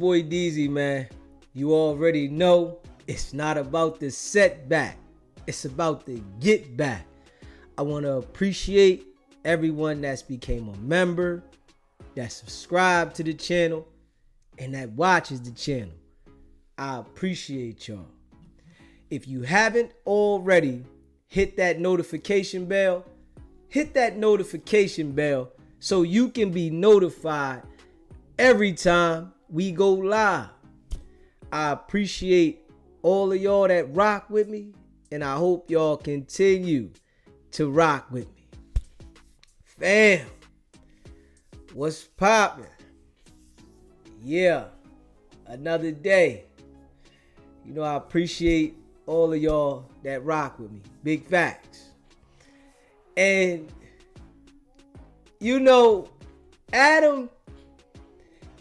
Boy DZ, man, you already know it's not about the setback. It's about the get back. I want to appreciate everyone that's became a member, that subscribed to the channel, and that watches the channel. I appreciate y'all. If you haven't already, hit that notification bell. Hit that notification bell so you can be notified every time we go live. I appreciate all of y'all that rock with me, and I hope y'all continue to rock with me. Fam, what's poppin'? Yeah, another day. You know, I appreciate all of y'all that rock with me. Big facts. And, you know, Adam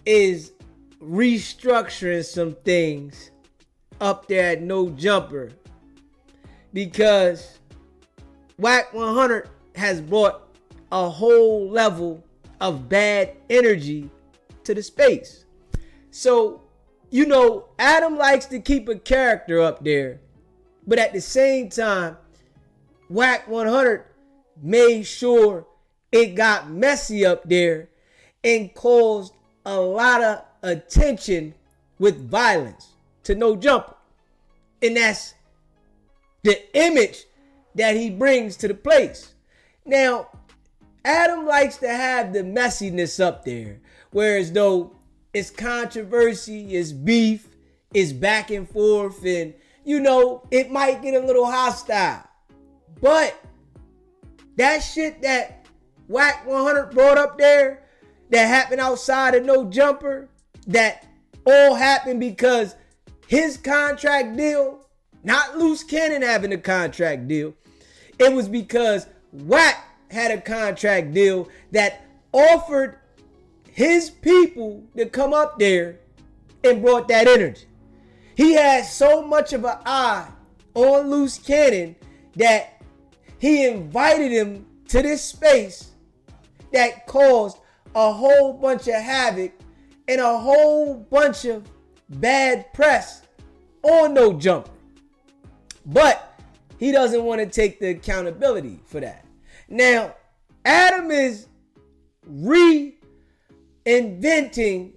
is restructuring some things up there at No Jumper because Wack 100 has brought a whole level of bad energy to the space. So, you know, Adam likes to keep a character up there, but at the same time, Wack 100 made sure it got messy up there and caused a lot of attention with violence to No Jumper. And that's the image that he brings to the place. Now, Adam likes to have the messiness up there, whereas though it's controversy, it's beef, it's back and forth, and you know, it might get a little hostile. But that shit that Wack 100 brought up there, that happened outside of No Jumper, that all happened because his contract deal, not Loose Cannon having a contract deal, it was because Wack had a contract deal that offered his people to come up there and brought that energy. He had so much of an eye on Loose Cannon that he invited him to this space that caused a whole bunch of havoc and a whole bunch of bad press on No Jumper. But he doesn't want to take the accountability for that. Now, Adam is reinventing,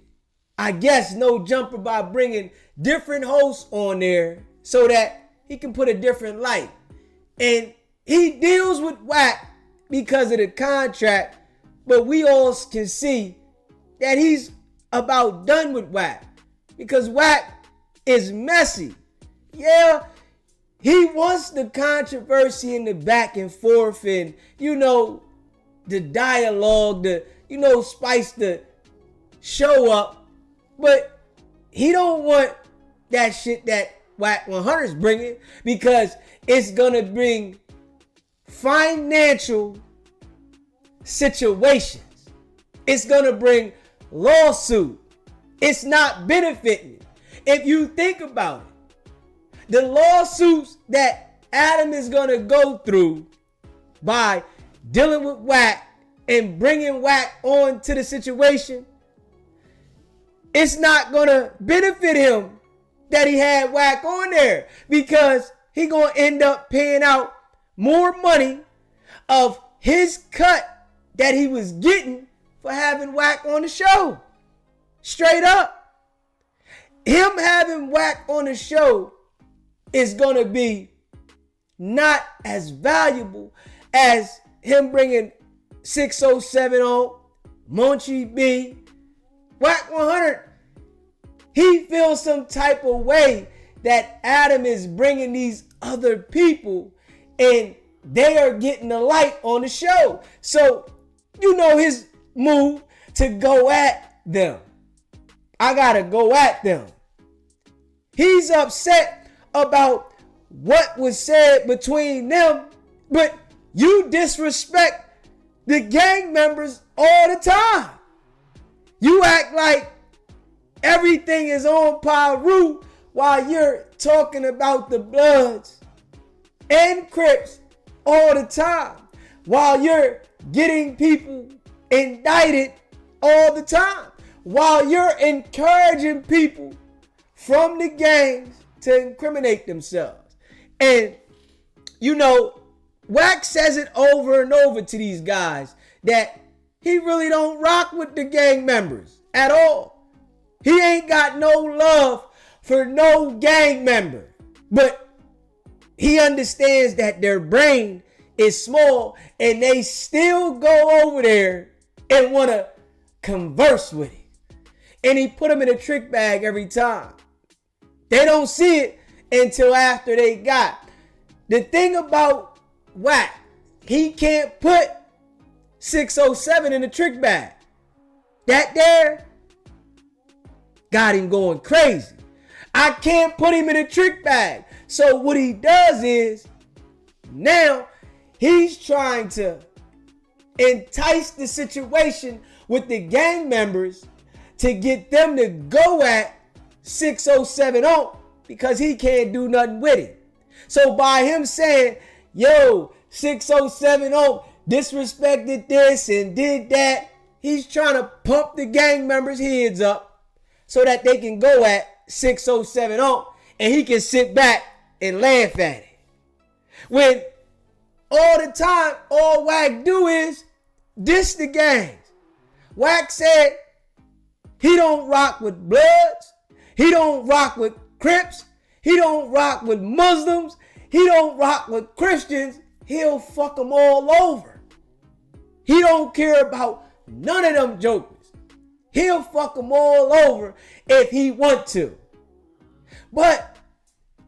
I guess, No Jumper by bringing different hosts on there so that he can put a different light. And he deals with Wack because of the contract, but we all can see that he's about done with Wack because Wack is messy. Yeah, he wants the controversy and the back and forth and, you know, the dialogue, spice the show up, but he don't want that shit that Wack 100 is bringing because it's gonna bring financial situations. It's gonna bring lawsuit. It's not benefiting. If you think about it, the lawsuits that Adam is gonna go through by dealing with Wack and bringing Wack on to the situation, it's not gonna benefit him that he had Wack on there because he gonna end up paying out more money of his cut that he was getting for having Wack on the show. Straight up. Him having Wack on the show is gonna be not as valuable as him bringing 6070 on, Munchie B, Wack 100. He feels some type of way that Adam is bringing these other people and they are getting the light on the show. So, you know his move to go at them. I gotta go at them. He's upset about what was said between them, but you disrespect the gang members all the time. You act like everything is on Pyru while you're talking about the Bloods and Crips all the time, while you're getting people indicted all the time, while you're encouraging people from the gangs to incriminate themselves. And, you know, Wack says it over and over to these guys that he really don't rock with the gang members at all. He ain't got no love for no gang member. But he understands that their brain is small and they still go over there and want to converse with it. And he put them in a trick bag every time. They don't see it until after they got. The thing about Wack, he can't put 607 in a trick bag. That there got him going crazy. I can't put him in a trick bag. So what he does is, now he's trying to entice the situation with the gang members to get them to go at 607 on, because he can't do nothing with it. So by him saying, yo, 607 on disrespected this and did that, he's trying to pump the gang members' heads up so that they can go at 607 on and he can sit back and laugh at it. When all the time, all Wack do is diss the gangs. Wack said he don't rock with Bloods. He don't rock with Crips. He don't rock with Muslims. He don't rock with Christians. He'll fuck them all over. He don't care about none of them jokers. He'll fuck them all over if he want to. But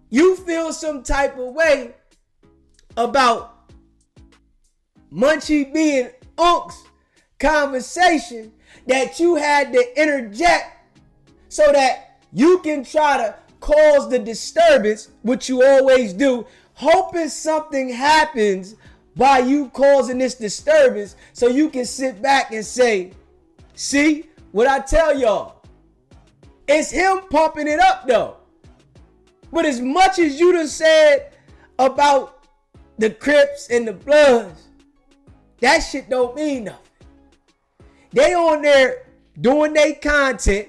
you feel some type of way about Munchie being Unc's conversation that you had to interject so that you can try to cause the disturbance, which you always do, hoping something happens by you causing this disturbance so you can sit back and say, see what I tell y'all. It's him pumping it up though. But as much as you done said about the Crips and the Bloods, that shit don't mean nothing. They on there doing their content.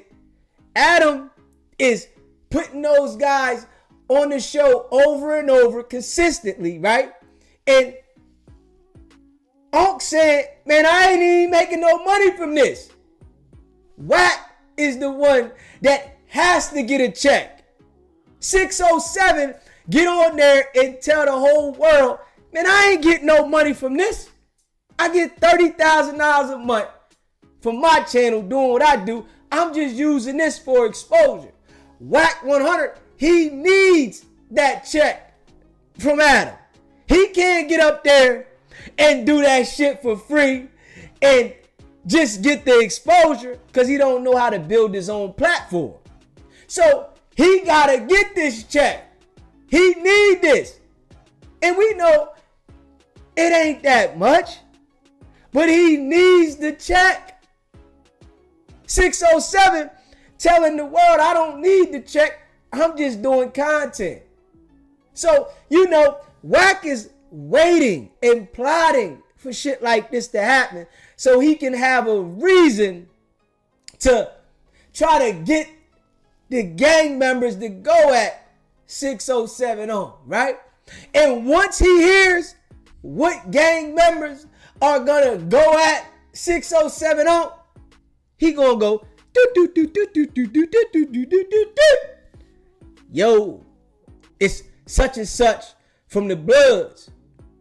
Adam is putting those guys on the show over and over consistently, right? And Unc said, man, I ain't even making no money from this. Wack is the one that has to get a check. 607, get on there and tell the whole world, man, I ain't getting no money from this. I get $30,000 a month from my channel doing what I do. I'm just using this for exposure. Wack 100, he needs that check from Adam. He can't get up there and do that shit for free and just get the exposure because he don't know how to build his own platform. So he gotta get this check. He need this. And we know it ain't that much, but he needs the check. 607 telling the world, I don't need the check. I'm just doing content. So, you know, Wack is waiting and plotting for shit like this to happen so he can have a reason to try to get the gang members to go at 607 on, right? And once he hears what gang members are gonna go at 607 on, he gonna go yo, it's such and such from the Bloods.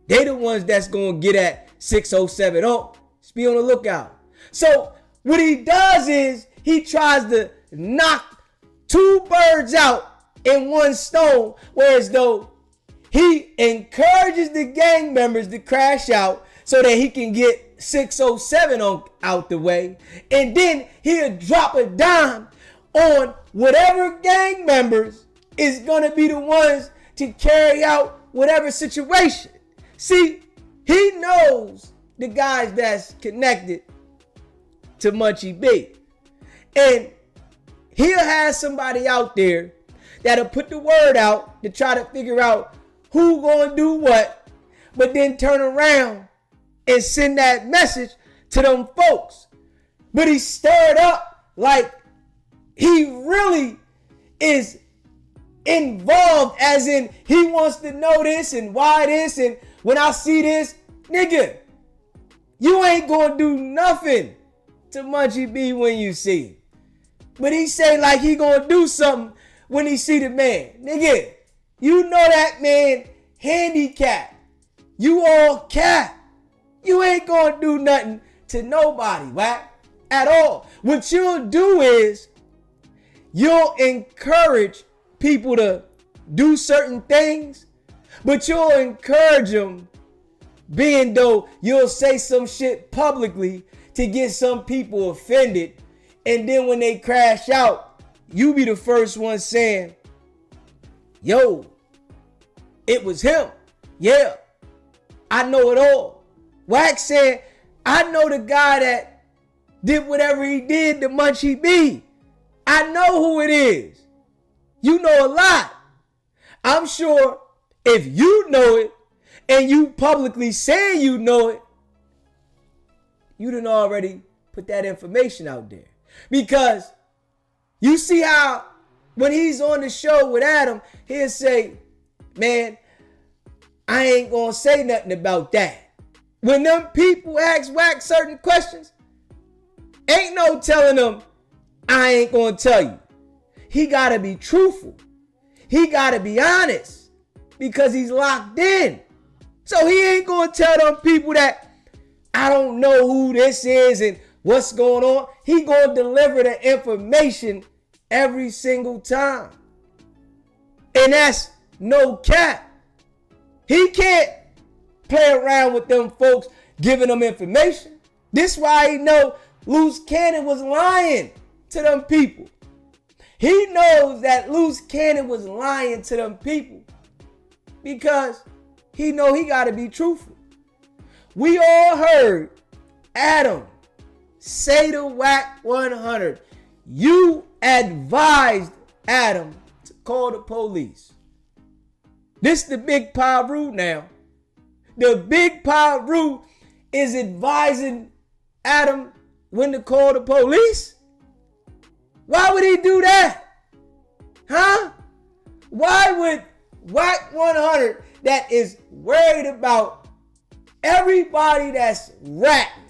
They the ones that's gonna get at 607 on. Just be on the lookout. So what he does is he tries to knock two birds out in one stone, whereas though he encourages the gang members to crash out so that he can get 607 on out the way, and then he'll drop a dime on whatever gang members is gonna be the ones to carry out whatever situation. See, he knows the guys that's connected to Munchie B, and he'll have somebody out there that'll put the word out to try to figure out who gonna do what, but then turn around and send that message to them folks. But he stirred up like he really is involved, as in he wants to know this and why this, and when I see this, nigga, you ain't gonna do nothing to Munchie B when you see him. But he say like he gonna do something when he see the man. Nigga, you know that man handicapped. You all cap. You ain't gonna do nothing to nobody, Wack, at all. What you'll do is you'll encourage people to do certain things, but you'll encourage them being though you'll say some shit publicly to get some people offended, and then when they crash out, you be the first one saying, yo, it was him. Yeah, I know it all. Wack said, I know the guy that did whatever he did to Munchie B. I know who it is. You know a lot. I'm sure if you know it and you publicly say you know it, you done already put that information out there. Because you see how when he's on the show with Adam, he'll say, man, I ain't gonna say nothing about that. When them people ask Wack certain questions, ain't no telling them, I ain't gonna tell you. He gotta be truthful. He gotta be honest because he's locked in. So he ain't gonna tell them people that I don't know who this is and what's going on. He gonna deliver the information every single time. And that's no cap. He can't play around with them folks giving them information. This why he know Loose Cannon was lying to them people. He knows that Loose Cannon was lying to them people because he know he got to be truthful. We all heard Adam say to Wack 100, you advised Adam to call the police. This the big Pyru now. The big Pyru is advising Adam when to call the police. Why would he do that? Huh? Why would Wack 100 that is worried about everybody that's ratting?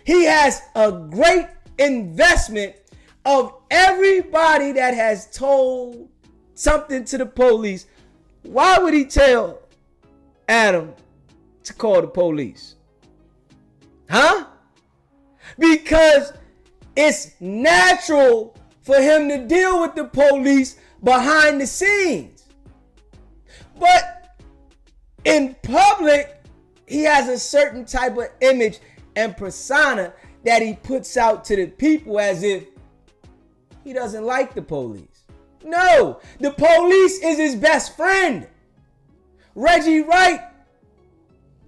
He has a great investment of everybody that has told something to the police. Why would he tell Adam to call the police? Huh? Because it's natural for him to deal with the police behind the scenes. But in public, he has a certain type of image and persona that he puts out to the people as if he doesn't like the police. No, the police is his best friend. Reggie Wright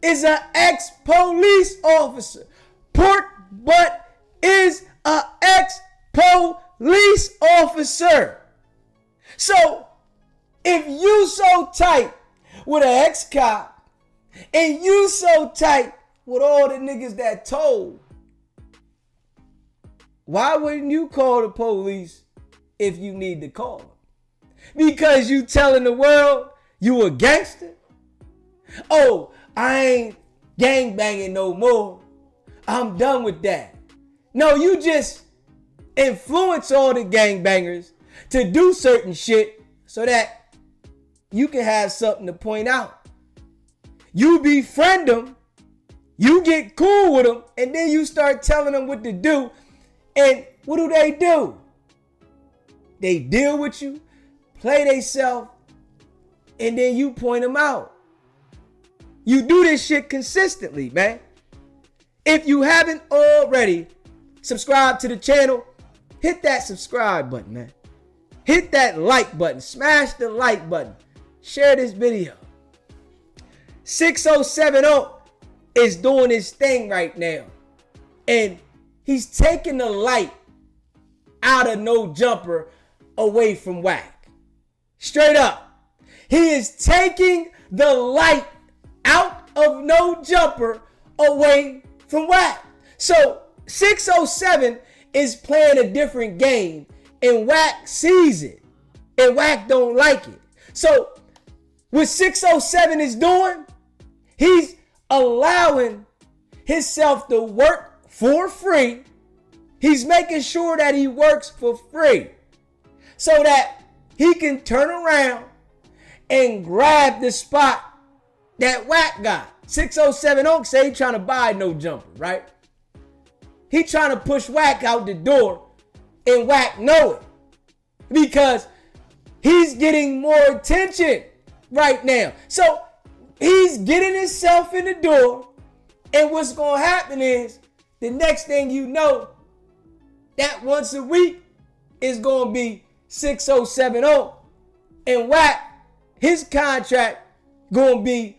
is an ex-police officer. Port Butt is an ex-police officer. So if you so tight with an ex-cop and you so tight with all the niggas that told, why wouldn't you call the police if you need to call them? Because you telling the world you a gangster? Oh, I ain't gangbanging no more. I'm done with that. No, you just influence all the gangbangers to do certain shit so that you can have something to point out. You befriend them, you get cool with them, and then you start telling them what to do. And what do? They deal with you, play themselves, and then you point them out. You do this shit consistently, man. If you haven't already subscribed to the channel, hit that subscribe button, man. Hit that like button. Smash the like button. Share this video. 6070 is doing his thing right now. And he's taking the light out of No Jumper away from Wack. Straight up. He is taking the light out of No Jumper away from Wack. So 607 is playing a different game, and Wack sees it, and Wack don't like it. So what 607 is doing, he's allowing himself to work for free. He's making sure that he works for free so that he can turn around and grab the spot that Wack got. 607 don't say he trying to buy no jumper, right? He trying to push Wack out the door, and Wack know it because he's getting more attention right now. So he's getting himself in the door, and what's going to happen is the next thing you know, that once a week is going to be 6070, and Wack, his contract going to be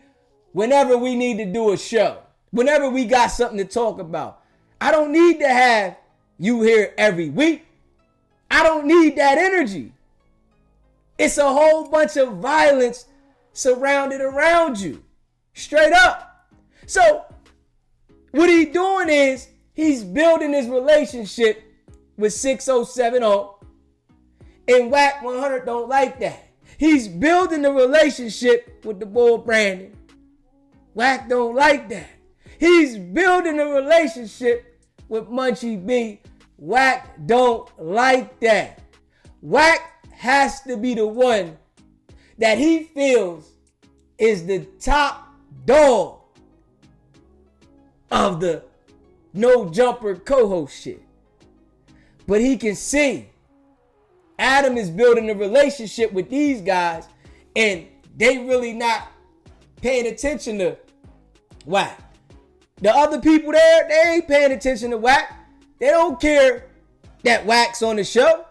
whenever we need to do a show, whenever we got something to talk about. I don't need to have you here every week. I don't need that energy. It's a whole bunch of violence surrounded around you. Straight up. So what he's doing is he's building his relationship with 6070, and Wack 100 don't like that. He's building a relationship with the boy Brandon. Wack don't like that. He's building a relationship with Munchie B. Wack don't like that. Wack has to be the one that he feels is the top dog of the no jumper co-host shit. But he can see Adam is building a relationship with these guys, and they really not paying attention to Wack. The other people there, they ain't paying attention to Wack. They don't care that Wack's on the show.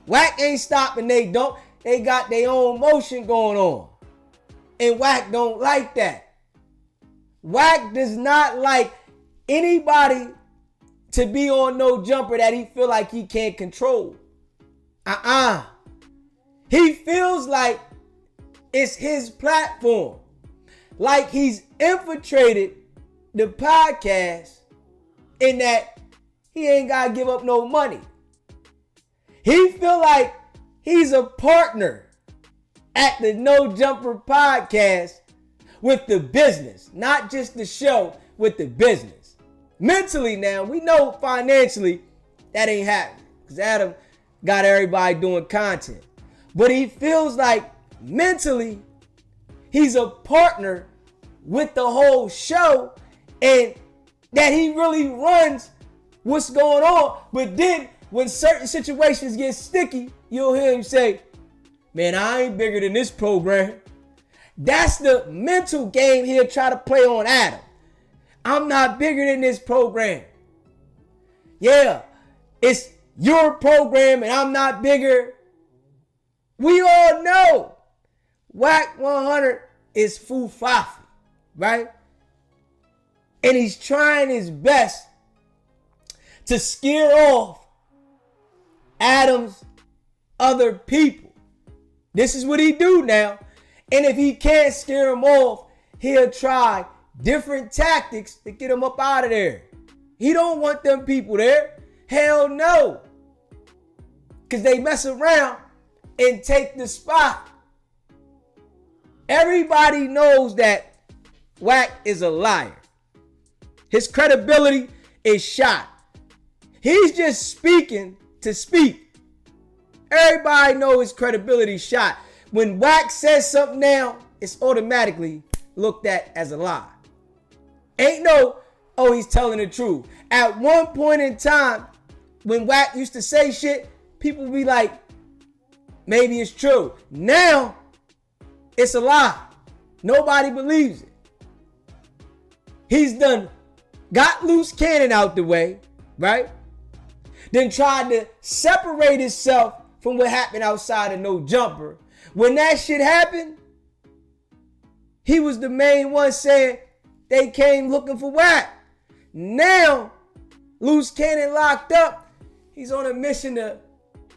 Wack ain't stopping. They got their own motion going on. And Wack don't like that. Wack does not like anybody to be on no jumper that he feel like he can't control. He feels like it's his platform. Like he's infiltrated the podcast in that he ain't got to give up no money. He feel like he's a partner at the No Jumper podcast with the business, not just the show, with the business. Mentally now, we know financially that ain't happening because Adam got everybody doing content. But he feels like mentally he's a partner with the whole show, and that he really runs what's going on. But then when certain situations get sticky, you'll hear him say, man, I ain't bigger than this program. That's the mental game he'll try to play on Adam. I'm not bigger than this program. Yeah, it's your program and I'm not bigger. We all know Wack 100 is fufafi, right? And he's trying his best to scare off Adam's other people. This is what he do now. And if he can't scare them off, he'll try different tactics to get them up out of there. He don't want them people there. Hell no. Because they mess around and take the spot. Everybody knows that Wack is a liar. His credibility is shot. He's just speaking to speak. Everybody knows his credibility shot. When Wack says something now, it's automatically looked at as a lie. Ain't no, oh, he's telling the truth. At one point in time, when Wack used to say shit, people be like, maybe it's true. Now, it's a lie. Nobody believes it. He's got loose cannon out the way, right? Then tried to separate himself from what happened outside of No Jumper. When that shit happened, he was the main one saying they came looking for Wack. Now, loose cannon locked up, he's on a mission to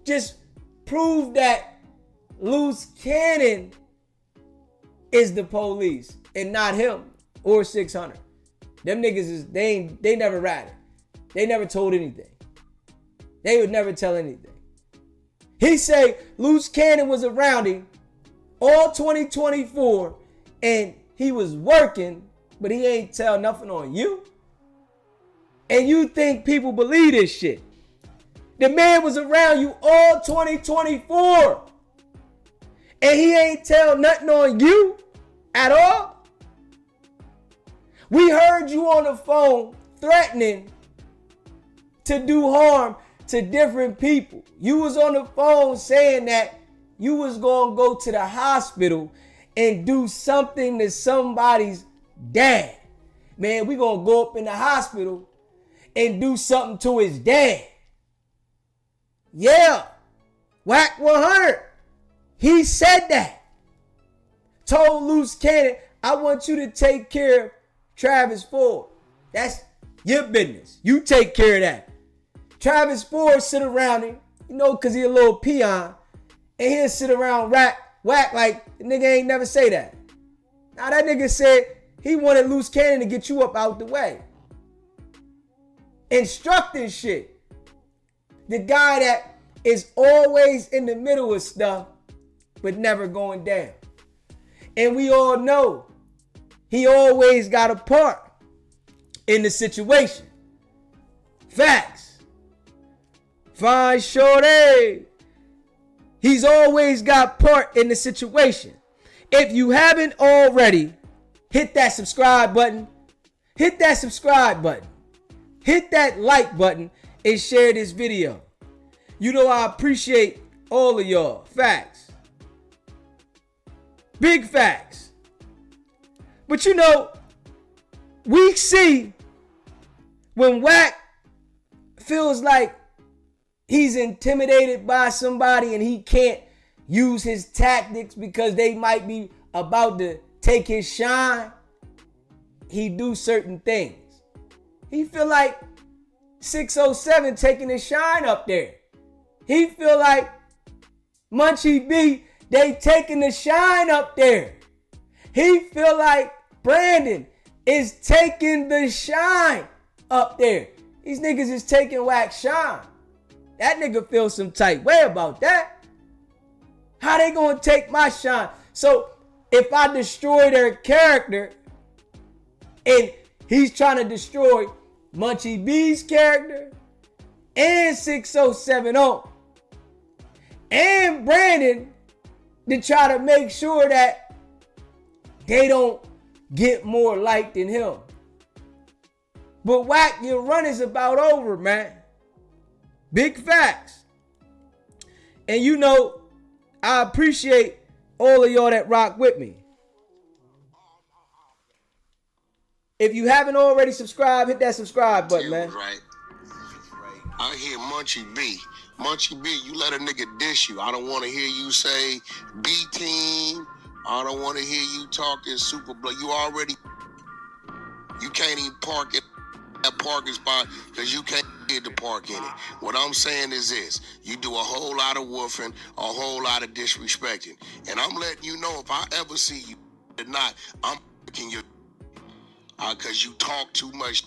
just prove that loose cannon is the police and not him or 600. Them niggas they never ratted. They never told anything. They would never tell anything. He say Loose Cannon was around him all 2024 and he was working, but he ain't tell nothing on you. And you think people believe this shit. The man was around you all 2024 and he ain't tell nothing on you at all. We heard you on the phone threatening to do harm to different people. You was on the phone saying that you was gonna go to the hospital and do something to somebody's dad. Man, we gonna go up in the hospital and do something to his dad. Yeah, Wack 100. He said that. Told Loose Cannon, I want you to take care of Travis Ford. That's your business. You take care of that. Travis Ford sit around him, because he a little peon, and he'll sit around Wack like the nigga ain't never say that. Now that nigga said he wanted Loose Cannon to get you up out the way. Instructing shit. The guy that is always in the middle of stuff, but never going down. And we all know he always got a part in the situation. Facts. Fine shorty. He's always got part in the situation. If you haven't already, hit that subscribe button. Hit that subscribe button. Hit that like button and share this video. I appreciate all of y'all. Facts. Big facts. But we see when Wack feels like he's intimidated by somebody and he can't use his tactics because they might be about to take his shine, he do certain things. He feel like 607 taking his shine up there. He feel like Munchie B, they taking the shine up there. He feel like Brandon is taking the shine up there. These niggas is taking Wack's shine. That nigga feels some type way about that. How they gonna take my shine? So if I destroy their character and he's trying to destroy Munchie B's character and 607 and Brandon to try to make sure that they don't get more light than him. But Wack, your run is about over, man. Big facts. And I appreciate all of y'all that rock with me. If you haven't already subscribed, hit that subscribe button, man. Right. I hear Munchie B. Munchie B, you let a nigga dish you. I don't want to hear you say B team. I don't want to hear you talking super blood. You can't even park at that parking spot because you can't get to park in it. What I'm saying is this: you do a whole lot of woofing, a whole lot of disrespecting, and I'm letting you know if I ever see you or not, I'm fucking you because you talk too much.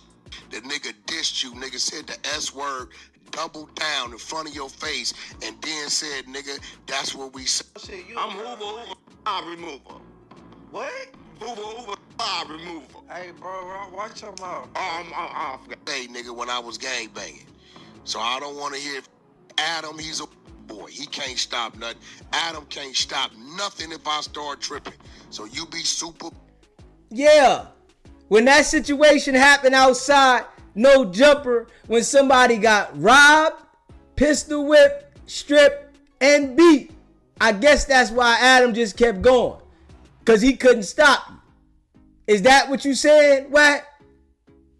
The nigga dissed you, nigga said the S word, doubled down in front of your face, and then said, nigga, that's what we said. I'm Hoover, I remover. What? Hoover, I remover. Hey, bro, watch your mouth. I forgot. Hey, nigga, when I was gangbanging. So I don't want to hear Adam, he's a boy. He can't stop nothing. Adam can't stop nothing if I start tripping. So you be super. Yeah. When that situation happened outside, no jumper, when somebody got robbed, pistol whipped, stripped, and beat, I guess that's why Adam just kept going. Because he couldn't stop you. Is that what you said, Wack?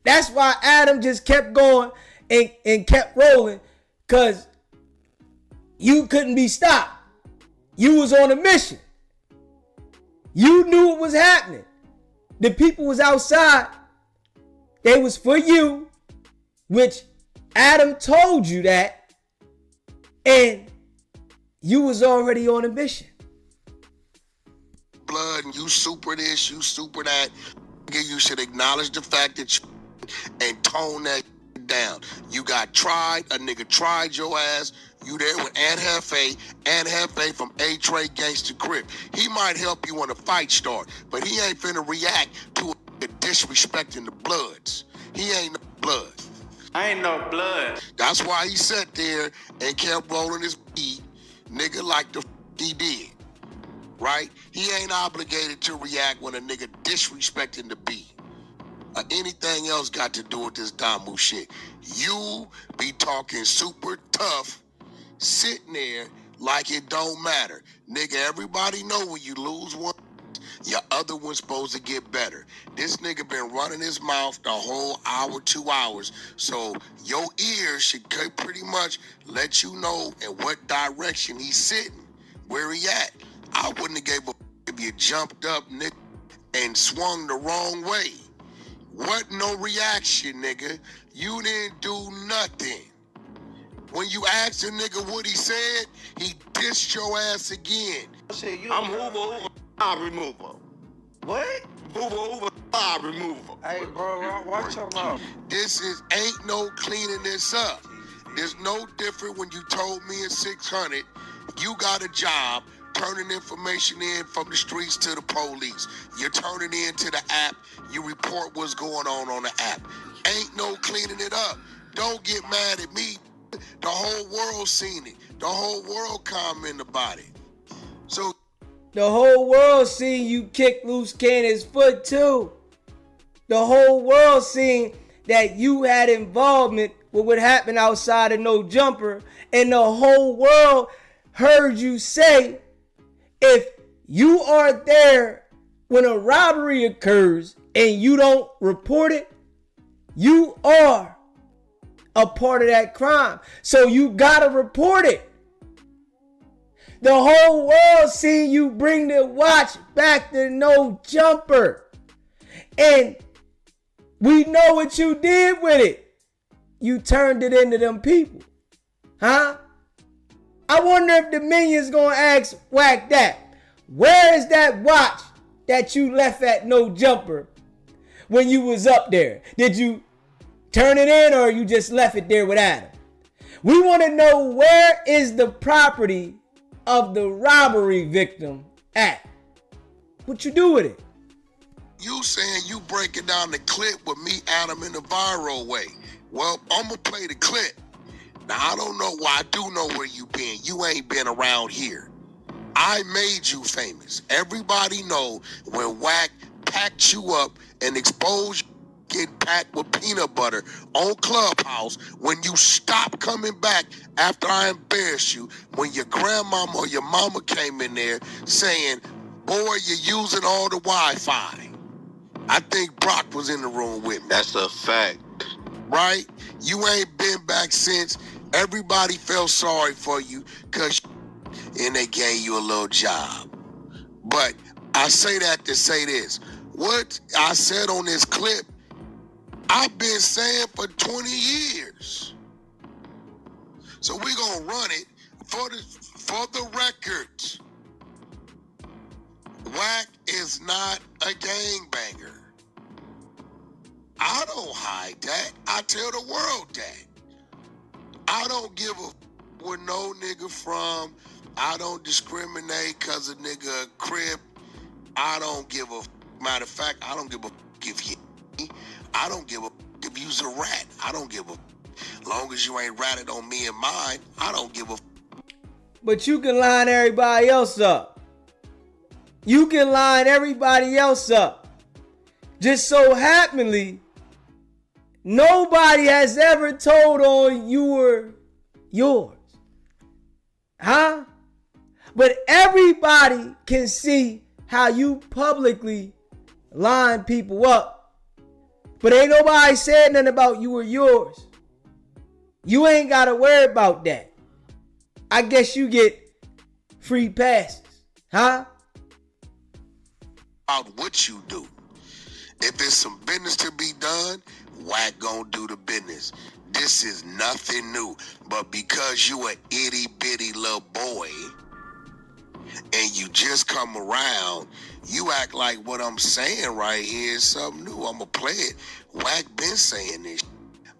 That's why Adam just kept going and kept rolling. Because you couldn't be stopped. You was on a mission. You knew what was happening. The people was outside. They was for you, which Adam told you that, and you was already on a mission. Blood, and you super this, you super that. You should acknowledge the fact that you and tone that down. You got tried, a nigga tried your ass. You there with Aunt Hefe from A-Tray Gangsta Crip. He might help you when a fight start, but he ain't finna react to a disrespecting the Bloods. He ain't no blood. I ain't no blood. That's why he sat there and kept rolling his beat, nigga, like the he did. Right? He ain't obligated to react when a nigga disrespecting the beat. Or anything else got to do with this Damu shit. You be talking super tough, sitting there like it don't matter. Nigga, everybody know when you lose one, your other one's supposed to get better. This nigga been running his mouth the whole hour, 2 hours. So your ears should pretty much let you know in what direction he's sitting, where he at. I wouldn't have gave a if you jumped up, nigga, and swung the wrong way. What no reaction, nigga? You didn't do nothing. When you asked a nigga what he said, he dissed your ass again. I'm Hoover, file remover. What? Hoover, file remover. Hey, bro, watch your mouth. This ain't no cleaning this up. There's no different when you told me in 600, you got a job turning information in from the streets to the police. You're turning in to the app. You report what's going on the app. Ain't no cleaning it up. Don't get mad at me. The whole world seen it. The whole world comment about it. So the whole world seen you kick loose Cannon's foot too. The whole world seen that you had involvement with what happened outside of No Jumper. And the whole world heard you say, if you are there when a robbery occurs and you don't report it, you are a part of that crime. So you gotta report it. The whole world seen you bring the watch back to No Jumper. And we know what you did with it. You turned it into them people. Huh? I wonder if the minions gonna ask Wack that. Where is that watch that you left at No Jumper when you was up there? Did you turn it in or you just left it there with Adam? We want to know, where is the property of the robbery victim at? What you do with it? you saying you breaking down the clip with me, Adam, in the viral way. Well, I'm going to play the clip. Now, I don't know why. I do know where you been. You ain't been around here. I made you famous. Everybody know when Wack packed you up and exposed you getting packed with peanut butter on Clubhouse, when you stopped coming back after I embarrassed you, when your grandmama or your mama came in there saying, boy, you're using all the Wi-Fi. I think Brock was in the room with me. That's a fact. Right? You ain't been back since. Everybody felt sorry for you because and they gave you a little job. But I say that to say this. What I said on this clip, I've been saying for 20 years. So we're going to run it for the record. Wack is not a gangbanger. I don't hide that. I tell the world that. I don't give a where no nigga from. I don't discriminate because a nigga a crib. I don't give a matter of fact, I don't give a if you. I don't give a if you's a rat. I don't give a long as you ain't ratted on me and mine. I don't give a. But you can line everybody else up. You can line everybody else up. Just so happenly, nobody has ever told on you were yours. Huh? But everybody can see how you publicly line people up. But ain't nobody said nothing about you or yours. You ain't got to worry about that. I guess you get free passes. Huh? About what you do. If there's some business to be done, Wack gonna do the business. This is nothing new. But because you a itty bitty little boy and you just come around, you act like what I'm saying right here is something new. I'm gonna play it. Wack been saying this.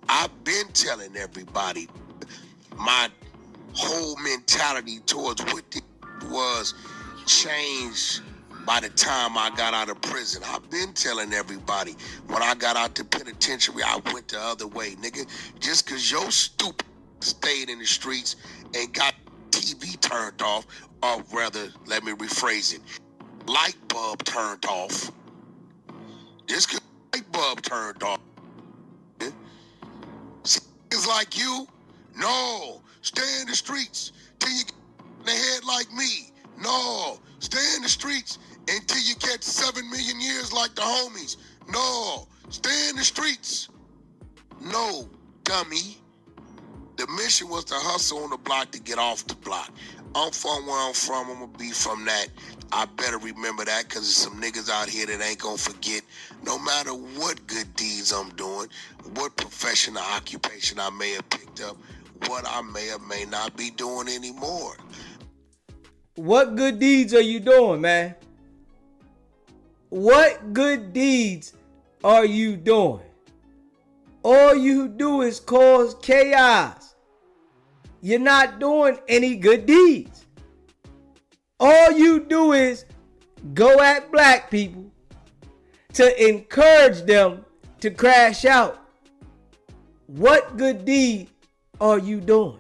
I've been telling everybody my whole mentality towards what this was changed by the time I got out of prison. I've been telling everybody when I got out the penitentiary, I went the other way, nigga. Just cause your stupid stayed in the streets and got TV turned off, or rather, let me rephrase it, light bulb turned off. Just cause light bulb turned off. See, niggas like you, no, stay in the streets till you get in the head like me. No, stay in the streets until you catch 7 million years like the homies. No, stay in the streets. No, dummy. The mission was to hustle on the block to get off the block. I'm from where I'm from. I'm going to be from that. I better remember that because there's some niggas out here that ain't going to forget. No matter what good deeds I'm doing, what profession or occupation I may have picked up, what I may or may not be doing anymore. What good deeds are you doing, man? What good deeds are you doing? All you do is cause chaos. You're not doing any good deeds. All you do is go at black people to encourage them to crash out. What good deed are you doing?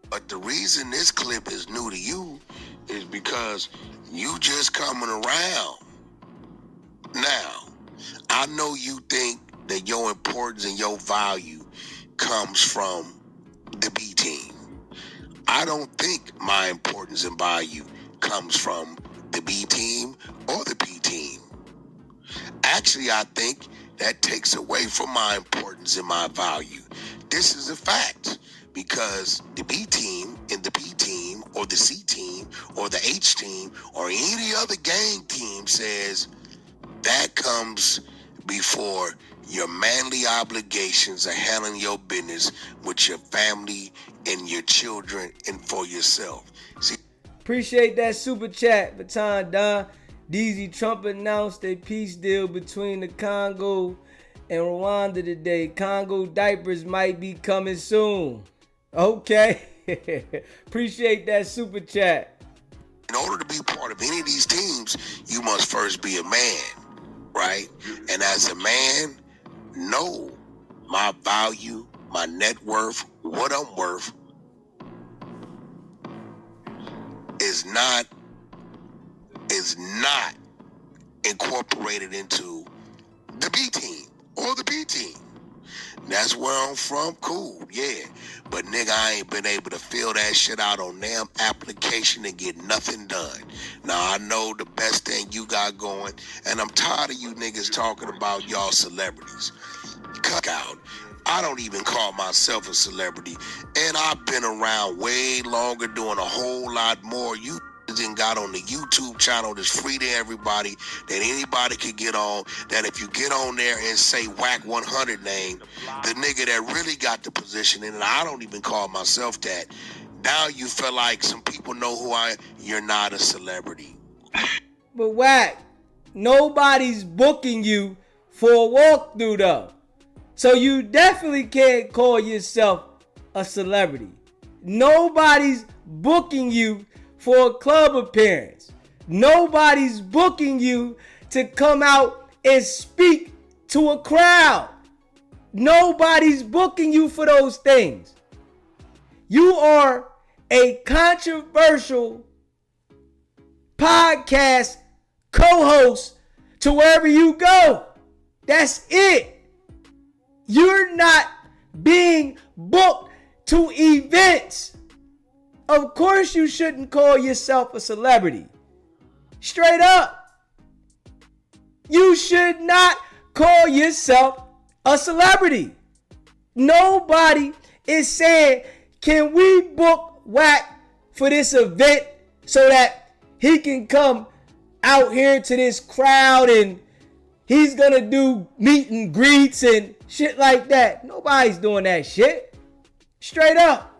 But the reason this clip is new to you is because you just coming around. Now, I know you think that your importance and your value comes from the B team. I don't think my importance and value comes from the B team or the P team. Actually, I think that takes away from my importance and my value. This is a fact. Because the B team and the P team or the C team or the H team or any other gang team says that comes before your manly obligations of handling your business with your family and your children and for yourself. See, appreciate that super chat, Baton Don. DZ, Trump announced a peace deal between the Congo and Rwanda today. Congo diapers might be coming soon. Okay. Appreciate that super chat. in order to be part of any of these teams, you must first be a man, right? And as a man, know my value, my net worth, what I'm worth is not incorporated into the B team or the B team. That's where I'm from, cool, yeah. But nigga, I ain't been able to fill that shit out on damn application and get nothing done. Now I know the best thing you got going, and I'm tired of you niggas talking about y'all celebrities. Cut out. I don't even call myself a celebrity, and I've been around way longer doing a whole lot more. You then got on the YouTube channel that's free to everybody, that anybody could get on, that if you get on there and say Wack 100 name, the nigga that really got the position, and I don't even call myself that, now you feel like some people know who I am. You're not a celebrity. But Wack, nobody's booking you for a walkthrough though. So you definitely can't call yourself a celebrity. Nobody's booking you for a club appearance. Nobody's booking you to come out and speak to a crowd. Nobody's booking you for those things. You are a controversial podcast co-host to wherever you go. That's it. You're not being booked to events. Of course you shouldn't call yourself a celebrity. Straight up. You should not call yourself a celebrity. Nobody is saying, can we book Wack for this event so that he can come out here to this crowd and he's gonna do meet and greets and shit like that. Nobody's doing that shit. Straight up.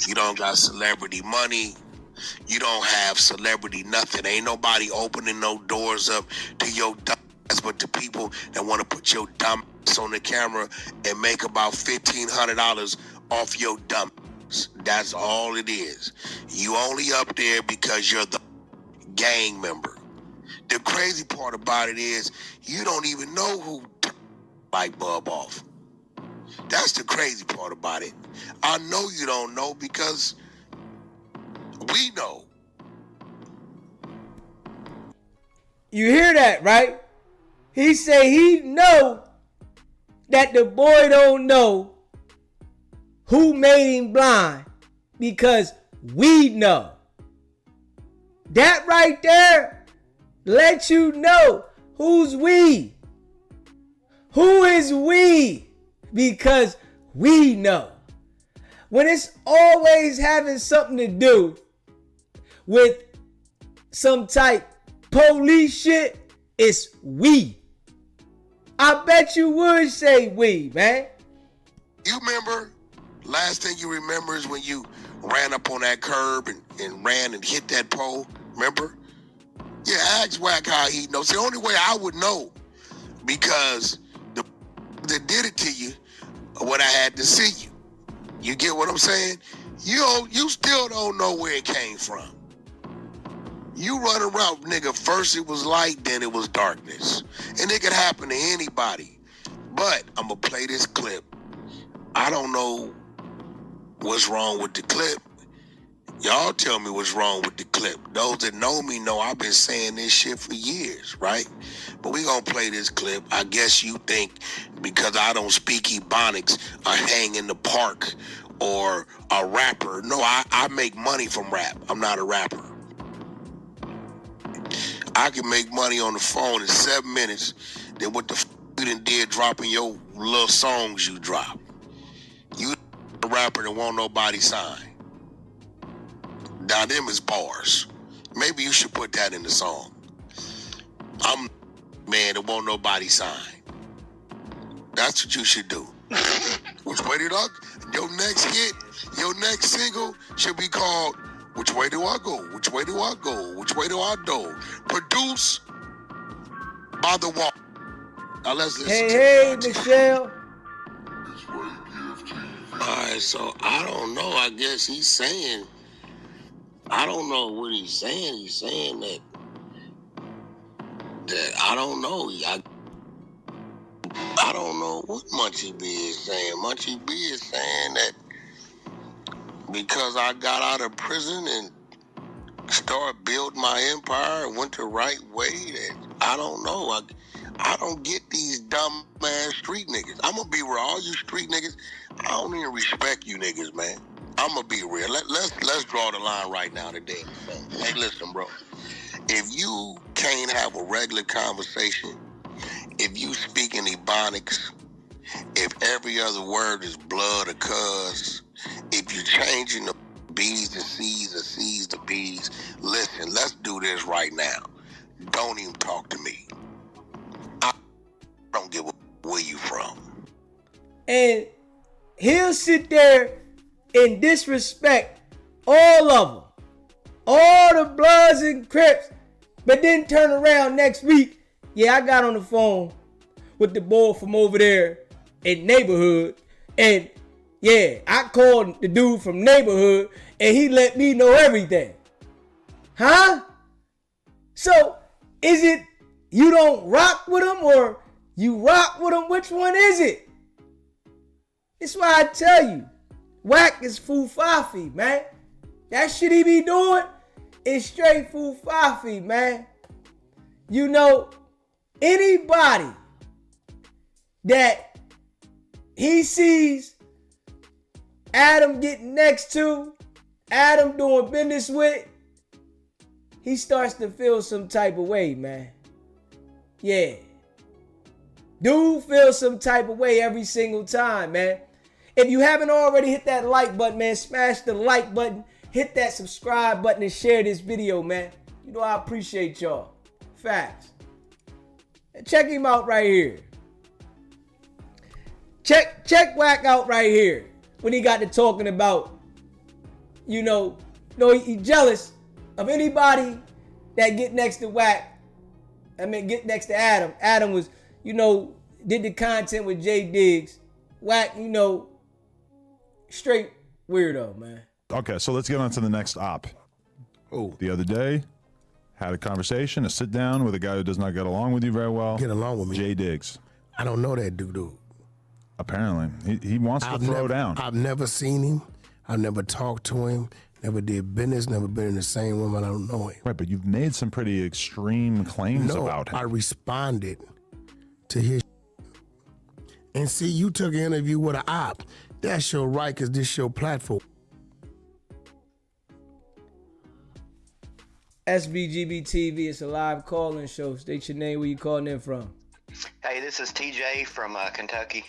You don't got celebrity money. You don't have celebrity nothing. Ain't nobody opening no doors up to your dumb ass but the people that want to put your dumb on the camera and make about $1,500 off your dumb. That's all it is. You only up there because you're the gang member. The crazy part about it is you don't even know who light bulb off. That's the crazy part about it. I know you don't know because we know. You hear that, right? He say he know that the boy don't know who made him blind because we know. That right there lets you know who's we. Who is we? Because we know. When it's always having something to do with some type police shit, it's we. I bet you would say we, man. You remember, last thing you remember is when you ran up on that curb and ran and hit that pole, remember? Yeah, ask Wack how he knows. The only way I would know, because the that did it to you, what I had to see you. You get what I'm saying? You still don't know where it came from. You run around, nigga, first it was light, then it was darkness. And it could happen to anybody. But I'm going to play this clip. I don't know what's wrong with the clip. Y'all tell me what's wrong with the clip. Those that know me know I've been saying this shit for years, right? But we gonna play this clip. I guess you think because I don't speak Ebonics, I hang in the park or a rapper. No, I make money from rap. I'm not a rapper. I can make money on the phone in 7 minutes than what the you done did dropping your little songs you drop. You a rapper that won't nobody sign. Now them is bars. Maybe you should put that in the song. I'm man that won't nobody sign. That's what you should do. Which way did I? Your next hit, your next single should be called Which Way Do I Go? Which Way Do I Go? Which Way Do I Go? Produced by the Wack. Now let's listen to Hey, Michelle. Alright, so I don't know. I guess he's saying, I don't know what he's saying. He's saying that I don't know. I don't know what Munchie B is saying. Munchie B is saying that because I got out of prison and started building my empire and went the right way, that I don't know. I don't get these dumb ass street niggas. I'm gonna be real. All you street niggas, I don't even respect you niggas, man. I'm gonna be real. Let's draw the line right now today. Hey, listen, bro. If you can't have a regular conversation, if you speak in Ebonics, if every other word is blood or cuz, if you're changing the B's to C's or C's to B's, listen, let's do this right now. Don't even talk to me. I don't give a where you from. And he'll sit there and disrespect all of them. All the Bloods and Crips. But then turn around next week. Yeah, I got on the phone with the boy from over there in neighborhood. And yeah, I called the dude from neighborhood and he let me know everything. Huh? So, is it you don't rock with him or you rock with him? Which one is it? That's why I tell you, Wack is foo-fafi, man. That shit he be doing is straight foo-fafi, man. You know, anybody that he sees Adam getting next to, Adam doing business with, he starts to feel some type of way, man. Yeah. Dude feels some type of way every single time, man. If you haven't already hit that like button, man, smash the like button, hit that subscribe button and share this video, man. You know I appreciate y'all. Facts. And check him out right here. Check Wack out right here. When he got to talking about, he jealous of anybody that get next to Wack. I mean, get next to Adam. Adam was, did the content with Jay Diggs. Wack, you know, straight weirdo, man. Okay, so let's get on to the next op. Oh, The other day, had a conversation, a sit down with a guy who does not get along with you very well. get along with me. Jay Diggs. I don't know that dude. Apparently, he wants to throw down. I've never seen him. I've never talked to him. Never did business. Never been in the same room. I don't know him. Right, but you've made some pretty extreme claims No, about him. I responded to his. And see, you took an interview with an op. That's your right, because this your platform. SBGB TV, it's a live call-in show. State your name, where you calling in from. Hey, this is TJ from Kentucky.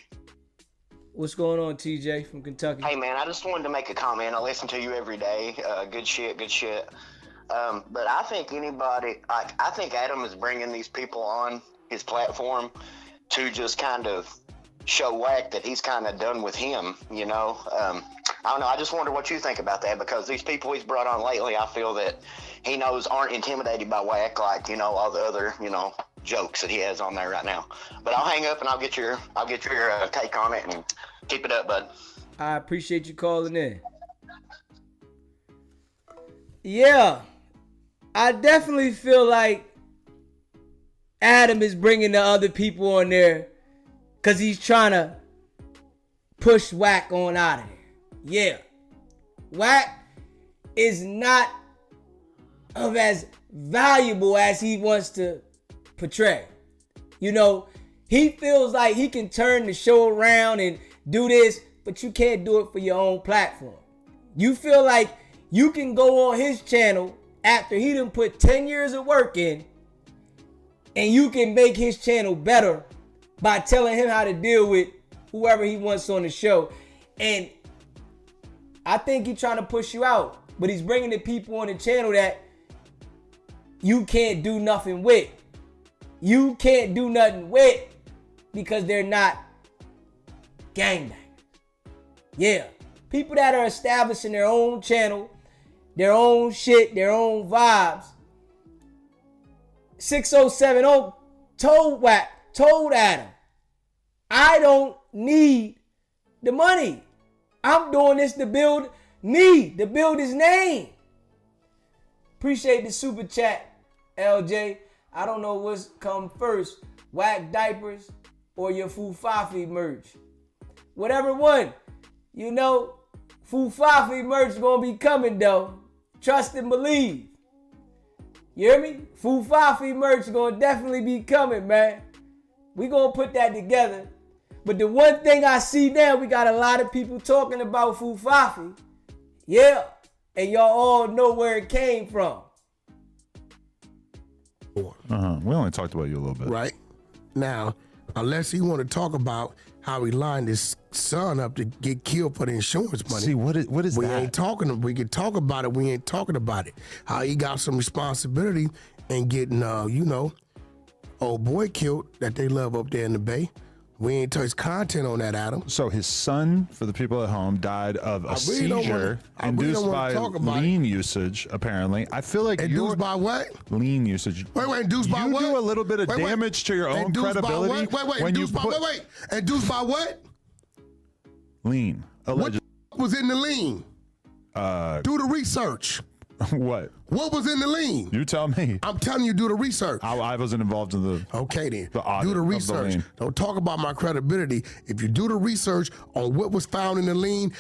What's going on, TJ from Kentucky? Hey, man, I just wanted to make a comment. I listen to you every day. Good shit. But I think I think Adam is bringing these people on his platform to just kind of show Wack that he's kind of done with him, you know? I don't know. I just wonder what you think about that, because these people he's brought on lately, I feel that he knows aren't intimidated by Wack like, you know, all the other, you know, jokes that he has on there right now. But I'll hang up and I'll get your take on it, and keep it up, bud. I appreciate you calling in. Yeah, I definitely feel like Adam is bringing the other people on there because he's trying to push Wack on out of there. Yeah, Wack is not of as valuable as he wants to portray. You know, he feels like he can turn the show around and do this, but you can't do it for your own platform. You feel like you can go on his channel after he done put 10 years of work in, and you can make his channel better by telling him how to deal with whoever he wants on the show. And I think he's trying to push you out, but he's bringing the people on the channel that you can't do nothing with. You can't do nothing with because they're not gangbangers. Yeah. People that are establishing their own channel, their own shit, their own vibes. 6070 told Adam, I don't need the money. I'm doing this to build me, to build his name. Appreciate the super chat, LJ. I don't know what's come first, Wack diapers or your Fufafi merch. Whatever one. You know, Fufafi merch gonna be coming though. Trust and believe. You hear me? Fufafi merch gonna definitely be coming, man. We gonna put that together. But the one thing I see now, we got a lot of people talking about Fufafi. Yeah. And y'all all know where it came from. We only talked about you a little bit. Right. Now, unless he want to talk about how he lined his son up to get killed for the insurance money. See, what is we that? ain't talking. We can talk about it. We ain't talking about it. How he got some responsibility and getting, old boy killed that they love up there in the Bay. We ain't touched content on that, Adam. So his son, for the people at home, died of a seizure induced by lean usage, apparently. I feel like induced by what? Lean usage. Wait, induced by what? You do a little bit of damage to your own credibility. Induced by what? Lean. Allegedly. What was in the lean? Do the research. What? What was in the lean? You tell me. I'm telling you, do the research. I wasn't involved in the. Okay then. The do the research. Don't talk about my credibility. If you do the research on what was found in the lean,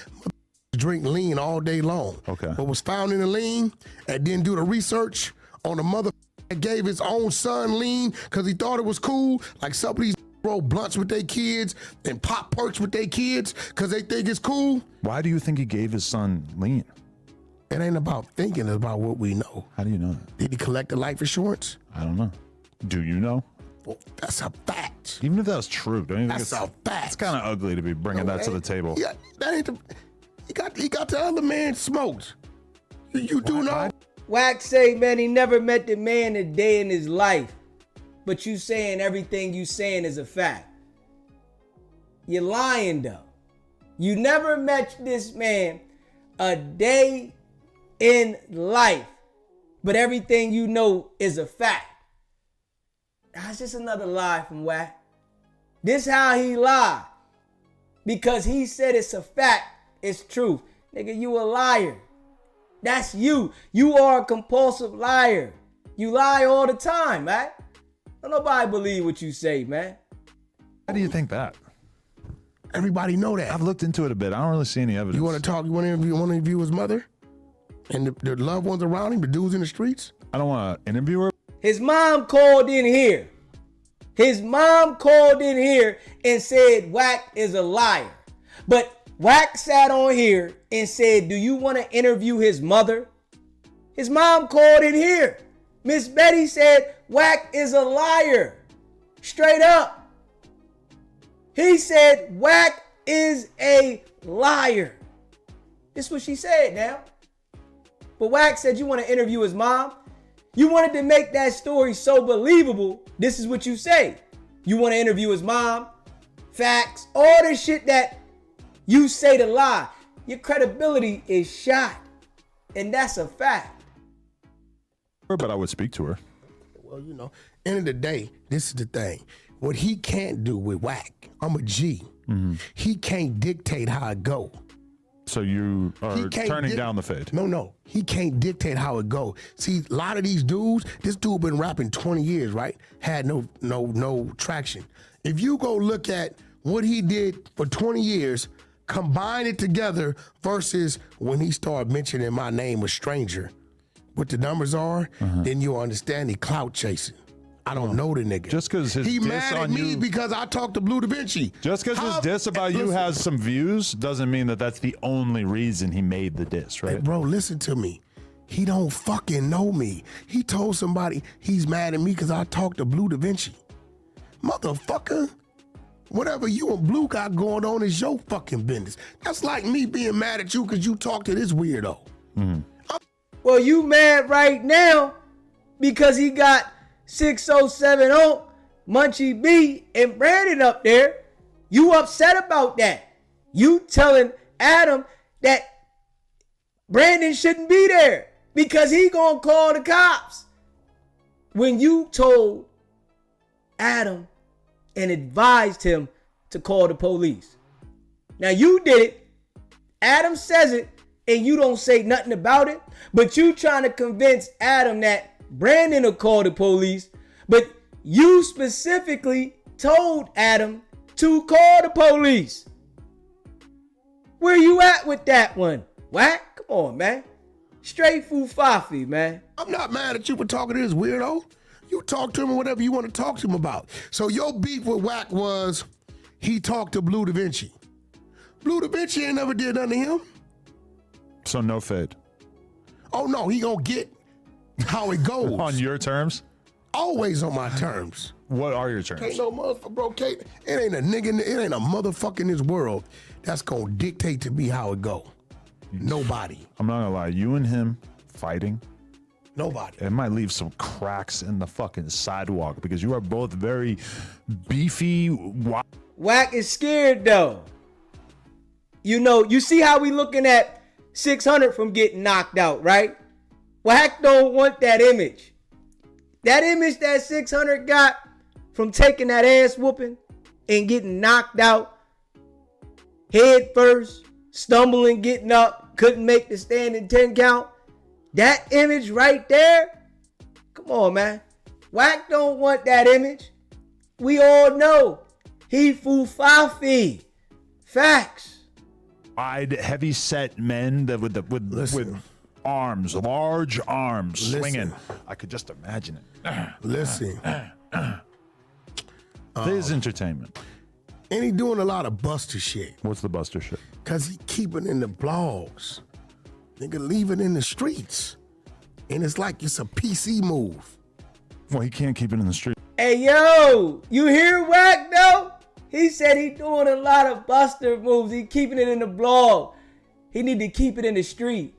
drink lean all day long. Okay. What was found in the lean, and then do the research on the mother that gave his own son lean because he thought it was cool. Like some of these roll blunts with their kids and pop perks with their kids because they think it's cool. Why do you think he gave his son lean? It ain't about thinking, it's about what we know. How do you know that? Did he collect the life insurance? I don't know. Do you know? Well, that's a fact. Even if that was true, don't you think That's a fact. It's kind of ugly to be bringing that to the table. Yeah, that ain't the. He got the other man smoked. You do know. Wack say, man, he never met the man a day in his life. But you saying everything you saying is a fact. You're lying though. You never met this man a day in life, but everything you know is a fact. That's just another lie from Wack. This how he lied. Because he said it's a fact, it's truth. Nigga, you a liar. That's you. You are a compulsive liar. You lie all the time, man. Don't nobody believe what you say, man. How do you think that? Everybody know that. I've looked into it a bit. I don't really see any evidence. You want to talk? You want to interview his mother and the loved ones around him, the dudes in the streets? I don't want to interview her. His mom called in here. His mom called in here and said Wack is a liar. But Wack sat on here and said, do you want to interview his mother? His mom called in here. Miss Betty said Wack is a liar. Straight up. He said Wack is a liar. This is what she said now. But Wack said you want to interview his mom? You wanted to make that story so believable. This is what you say. You want to interview his mom? Facts. All this shit that you say to lie. Your credibility is shot. And that's a fact. But I would speak to her. Well, you know, end of the day, this is the thing. What he can't do with Wack, I'm a G. Mm-hmm. He can't dictate how it go. So you are turning down the fade? No. He can't dictate how it go. See, a lot of these dudes, this dude been rapping 20 years, right? Had no traction. If you go look at what he did for 20 years, combine it together versus when he started mentioning my name a stranger, what the numbers are, then you'll understand he clout chasing. I don't know the nigga. Just because his he diss mad at on me you, because I talked to Blue Da Vinci. Just because his diss about you has some views doesn't mean that that's the only reason he made the diss, right? Hey, bro, listen to me. He don't fucking know me. He told somebody he's mad at me because I talked to Blue Da Vinci. Motherfucker. Whatever you and Blue got going on is your fucking business. That's like me being mad at you because you talked to this weirdo. Mm-hmm. Well, you mad right now because he got 6070, Munchie B, and Brandon up there. You upset about that. You telling Adam that Brandon shouldn't be there because he gonna call the cops. When you told Adam and advised him to call the police. Now you did it. Adam says it and you don't say nothing about it, but you trying to convince Adam that Brandon will call the police, but you specifically told Adam to call the police. Where you at with that one? Wack? Come on, man. Straight fufafi, man. I'm not mad at you for talking to this weirdo. You talk to him or whatever you want to talk to him about. So your beef with Wack was he talked to Blue Da Vinci. Blue Da Vinci ain't never did nothing to him. So no fade. Oh no, he gonna get how it goes. On your terms? Always on my terms. What are your terms? Ain't no motherfucker, bro. It ain't a nigga, it ain't a motherfucker in this world that's gonna dictate to me how it go. Nobody. I'm not gonna lie, you and him fighting, nobody. It might leave some cracks in the fucking sidewalk because you are both very beefy. Wack is scared though. You know, you see how we looking at 600 from getting knocked out, right? Wack don't want that image. That image that 600 got from taking that ass whooping and getting knocked out head first, stumbling, getting up, couldn't make the standing 10 count. That image right there, come on, man. Wack don't want that image. We all know he fufafi. Facts. Wide, heavy-set men that with arms, large arms, swinging. I could just imagine it. Listen. This entertainment. And he doing a lot of buster shit. What's the buster shit? Because he keeping in the blogs. Nigga, leave it in the streets. And it's like it's a PC move. Well, he can't keep it in the street. Hey, yo, you hear Wack, though? He said he doing a lot of buster moves. He keeping it in the blog. He need to keep it in the street.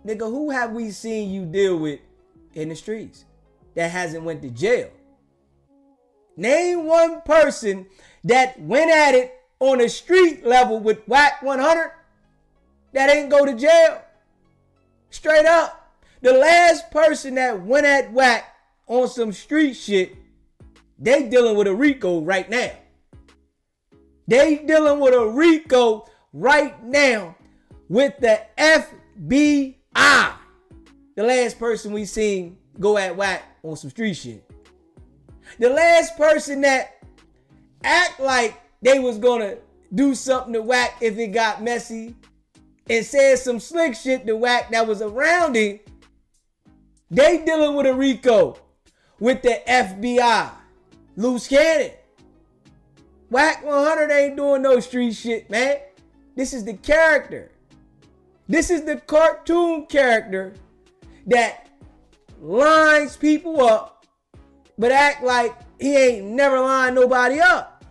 Nigga, who have we seen you deal with in the streets that hasn't went to jail? Name one person that went at it on a street level with Wack 100 that ain't go to jail. Straight up. The last person that went at Wack on some street shit, they dealing with a RICO right now. They dealing with a RICO right now with the FBI. The last person we seen go at Wack on some street shit. The last person that act like they was gonna do something to Wack if it got messy and said some slick shit to Wack that was around it. They dealing with a RICO with the FBI. Loose cannon. Wack 100 ain't doing no street shit, man. This is the character. This is the cartoon character that lines people up, but act like he ain't never lined nobody up.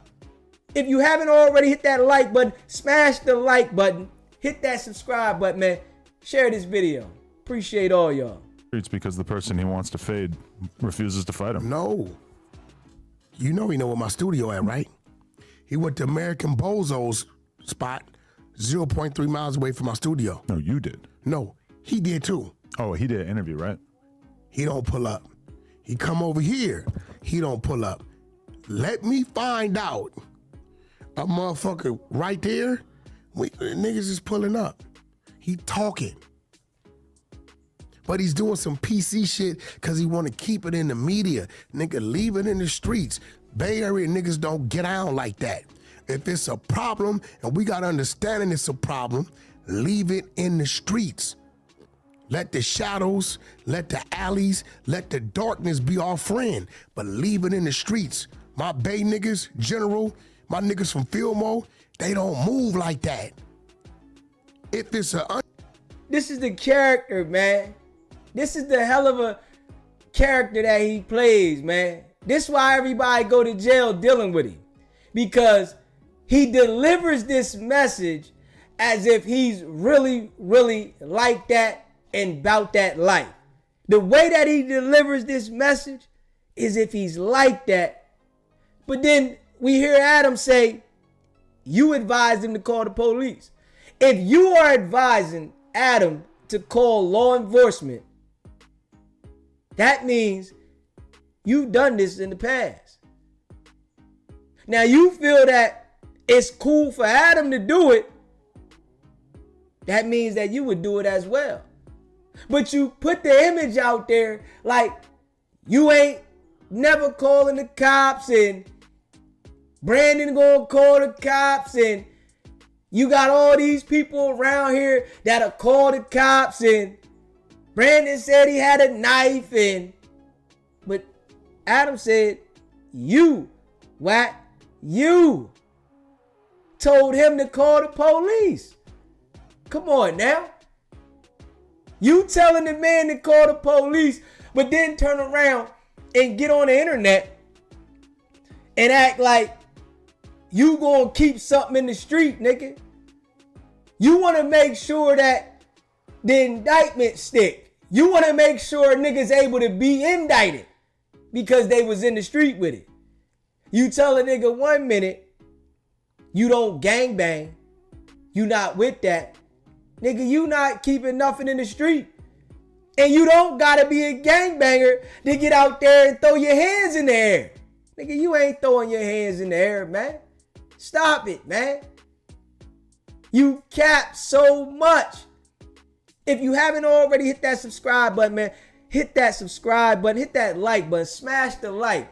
If you haven't already hit that like button, smash the like button. Hit that subscribe button, man. Share this video. Appreciate all y'all. It's because the person he wants to fade refuses to fight him. No. You know he know where my studio at, right? He went to American Bozo's spot 0.3 miles away from my studio. No, you did. No, he did too. Oh, he did an interview, right? He don't pull up. He come over here. He don't pull up. Let me find out a motherfucker right there. Niggas is pulling up. He talking. But he's doing some PC shit because he want to keep it in the media. Nigga, leave it in the streets. Bay Area niggas don't get out like that. If it's a problem and we got understanding it's a problem, leave it in the streets. Let the shadows, let the alleys, let the darkness be our friend, but leave it in the streets. My Bay niggas, General, my niggas from Fillmore, they don't move like that. If it's a... This is the character, man. This is the hell of a character that he plays, man. This is why everybody go to jail dealing with him. Because he delivers this message as if he's really, really like that and about that life. The way that he delivers this message is if he's like that. But then we hear Adam say, you advised him to call the police. If you are advising Adam to call law enforcement, that means you've done this in the past. Now you feel that it's cool for Adam to do it. That means that you would do it as well. But you put the image out there like you ain't never calling the cops and Brandon gonna call the cops and you got all these people around here that'll call the cops and Brandon said he had a knife but Adam said, you, Wack, you told him to call the police. Come on now. You telling the man to call the police, but then turn around and get on the internet and act like you gonna keep something in the street, nigga. You wanna make sure that the indictment stick. You wanna make sure niggas able to be indicted because they was in the street with it. You tell a nigga 1 minute you don't gangbang, you not with that. Nigga, you not keeping nothing in the street. And you don't gotta be a gangbanger to get out there and throw your hands in the air. Nigga, you ain't throwing your hands in the air, man. Stop it, man. You cap so much. If you haven't already hit that subscribe button, man, hit that subscribe button, hit that like button, smash the like,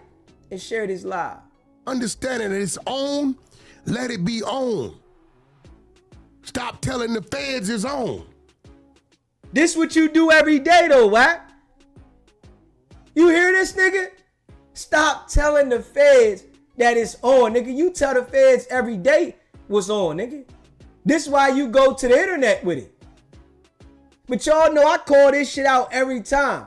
and share this live. Understanding that it's on, let it be on. Stop telling the feds it's on. This what you do every day though, Wack. You hear this, nigga? Stop telling the feds that it's on, nigga. You tell the feds every day what's on, nigga. This is why you go to the internet with it. But y'all know I call this shit out every time.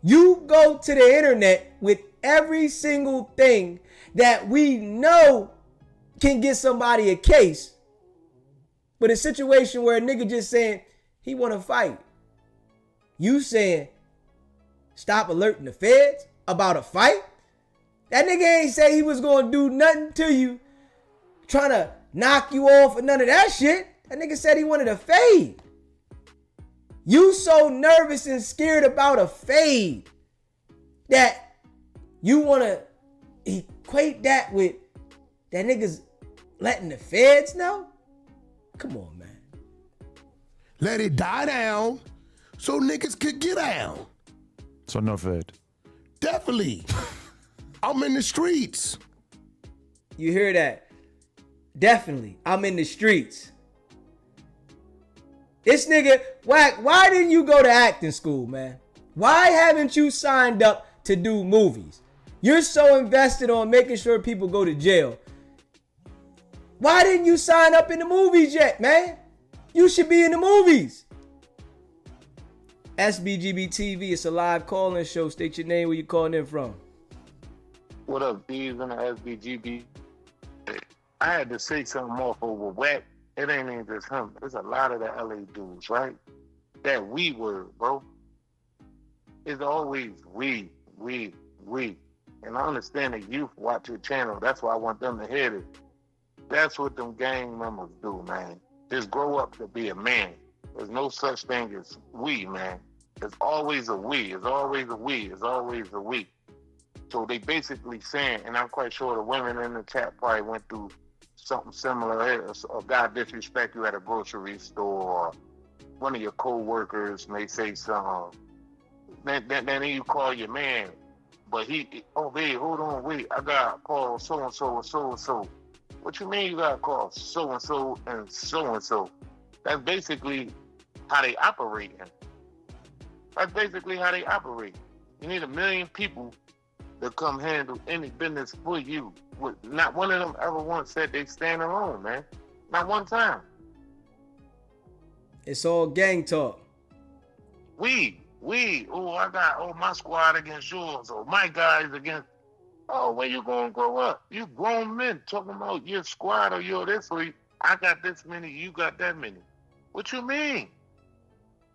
You go to the internet with every single thing that we know can get somebody a case. But a situation where a nigga just saying he want to fight. You saying stop alerting the feds about a fight? That nigga ain't say he was going to do nothing to you, trying to knock you off or none of that shit. That nigga said he wanted a fade. You so nervous and scared about a fade that you want to equate that with that niggas letting the feds know? Come on, man. Let it die down so niggas could get down. So no fed. Definitely. I'm in the streets. You hear that? Definitely. I'm in the streets. This nigga, Wack, why didn't you go to acting school, man? Why haven't you signed up to do movies? You're so invested on making sure people go to jail. Why didn't you sign up in the movies yet, man? You should be in the movies. SBGB TV, it's a live call-in show. State your name, where you calling in from. What up, D's and the SBGB? I had to say something off over Wack. It ain't even just him. There's a lot of the LA dudes, right? That we word, bro. It's always we. And I understand that youth watch your channel. That's why I want them to hear it. That's what them gang members do, man. Just grow up to be a man. There's no such thing as we, man. It's always a we. It's always a we. It's always a we. So they basically saying, and I'm quite sure the women in the chat probably went through something similar. A guy disrespect you at a grocery store, or one of your co-workers may say something. Then you call your man, but oh, babe, hold on, wait, I got to call so-and-so or so-and-so. What you mean you got to call so-and-so and so-and-so? That's basically how they operate. That's basically how they operate. You need 1 million people to come handle any business for you. Not one of them ever once said they stand alone, man. Not one time. It's all gang talk. My squad against yours, or my guys against. Oh, where you gonna grow up? You grown men talking about your squad or your this, or I got this many, you got that many. What you mean?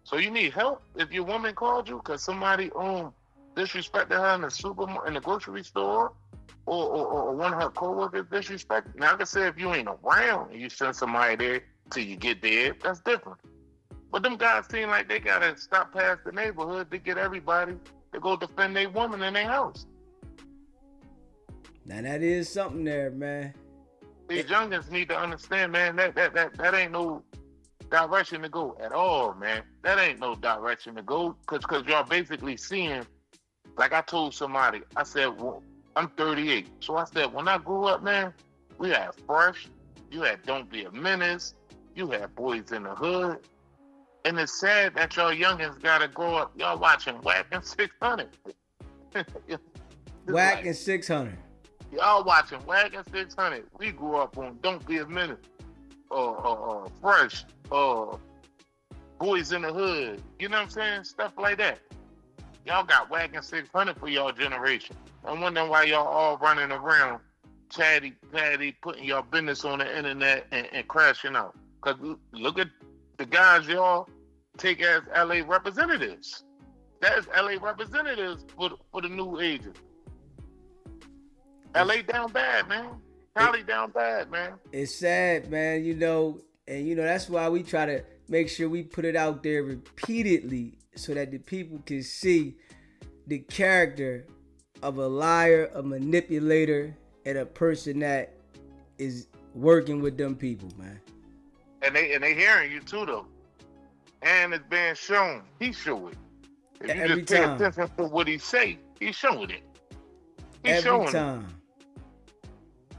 So you need help if your woman called you because somebody disrespected her in the grocery store, or one of her coworkers disrespected. Now I can say if you ain't around and you send somebody there till you get there, that's different. But them guys seem like they gotta stop past the neighborhood to get everybody to go defend their woman in their house. Now that is something there, man. These youngins need to understand, man, that ain't no direction to go at all, man. That ain't no direction to go, cause y'all basically seeing, like I told somebody, I said, well, I'm 38. So I said, when I grew up, man, we had Fresh, you had Don't Be a Menace, you had Boys in the Hood. And it's sad that y'all youngins gotta grow up, y'all watching Wack and 600. Wack and 600. Y'all watching Wack and 600. We grew up on Don't Be a Menace, Fresh, Boys in the Hood. You know what I'm saying? Stuff like that. Y'all got Wack and 600 for y'all generation. I'm wondering why y'all all running around chatty, putting y'all business on the internet and crashing out. Cause look at the guys y'all take as LA representatives. That's LA representatives for the new ages. LA down bad, man. Cali down bad, man. It's sad, man, and that's why we try to make sure we put it out there repeatedly so that the people can see the character of a liar, a manipulator, and a person that is working with them people, man. And they hearing you too, though. And it's being shown. He show it. If you Every just pay time. attention to what he say, he's showing it. He's Every showing time. it.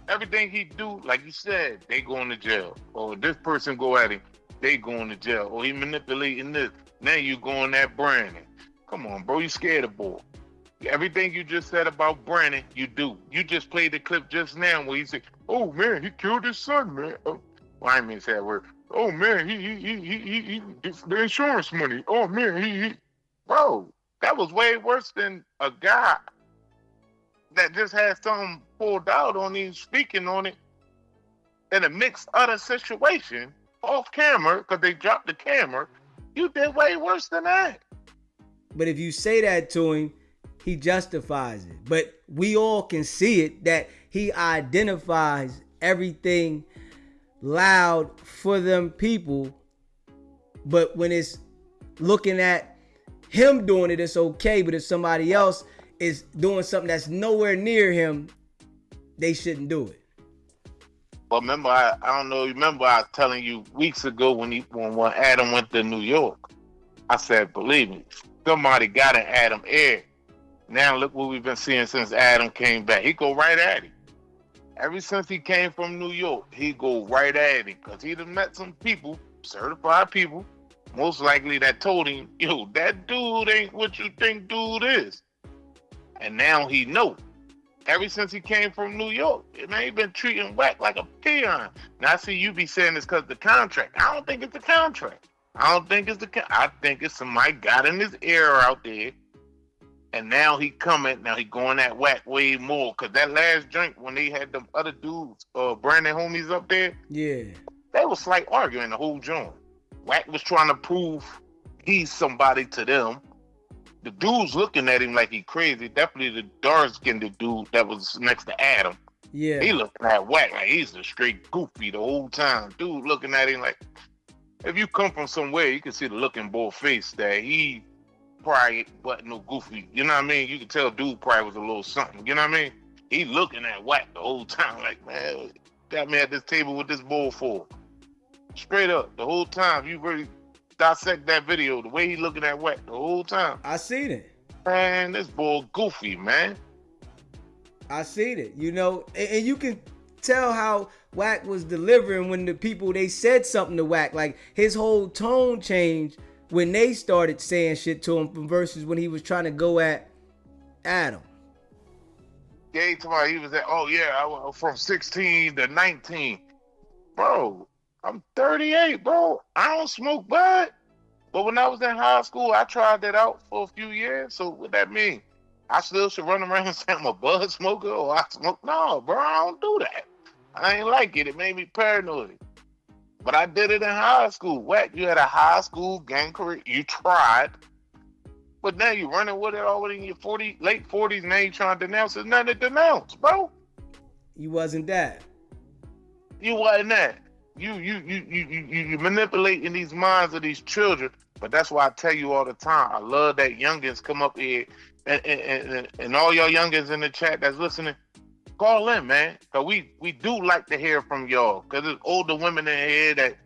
Everything he do, like you said, they going to jail. Or this person go at him, they going to jail. Or he manipulating this. Now you going at Brandon. Come on, bro. You scared of boy. Everything you just said about Brandon, you do. You just played the clip just now where he said, "Oh man, he killed his son, man." Oh, well, I didn't mean to say that word. Oh man, he the insurance money. Oh man, he. Bro, that was way worse than a guy that just had something pulled out on him, speaking on it in a mixed other situation off camera because they dropped the camera. You did way worse than that. But if you say that to him, he justifies it. But we all can see it, that he identifies everything loud for them people. But when it's looking at him doing it, it's okay. But if somebody else is doing something that's nowhere near him, they shouldn't do it. But remember, I don't know. Remember, I was telling you weeks ago when Adam went to New York. I said, believe me, somebody got an Adam Air. Now look what we've been seeing since Adam came back. He go right at him. Ever since he came from New York, he go right at him because he done met some people, certified people, most likely that told him, yo, that dude ain't what you think dude is. And now he know. Ever since he came from New York, man, he been treating Wack like a peon. Now I see you be saying this because the contract. I don't think it's the contract. I think it's somebody got in his ear out there. And now he going at Wack way more. Cause that last drink when they had them other dudes, Brandon homies up there. Yeah. They was like arguing the whole joint. Wack was trying to prove he's somebody to them. The dude's looking at him like he crazy. Definitely the dark-skinned dude that was next to Adam. Yeah. He looking at Wack like he's a straight goofy the whole time. Dude looking at him like, if you come from somewhere, you can see the look in both face that he probably wasn't no goofy. You know what I mean? You can tell dude probably was a little something. You know what I mean? He looking at Wack the whole time like, man, got me at this table with this bull for. Straight up, the whole time. You really dissect that video, the way he looking at Wack the whole time. I seen it. Man, this boy goofy, man. I seen it. You know, and you can tell how Wack was delivering when the people, they said something to Wack. Like, his whole tone changed when they started saying shit to him versus when he was trying to go at Adam. Yeah, he was at, oh yeah, I was from 16 to 19. Bro, I'm 38, bro. I don't smoke bud. But when I was in high school, I tried that out for a few years. So what that mean? I still should run around and say I'm a bud smoker or I smoke? No, bro, I don't do that. I ain't like it. It made me paranoid. But I did it in high school. Wack, you had a high school gang career. You tried. But now you're running with it already in your late 40s. Now you're trying to denounce. There's nothing to denounce, bro. You wasn't that. You wasn't that. You manipulating these minds of these children. But that's why I tell you all the time. I love that youngins come up here and all y'all youngins in the chat that's listening, call in, man. Cause we do like to hear from y'all. Cause there's older women in here that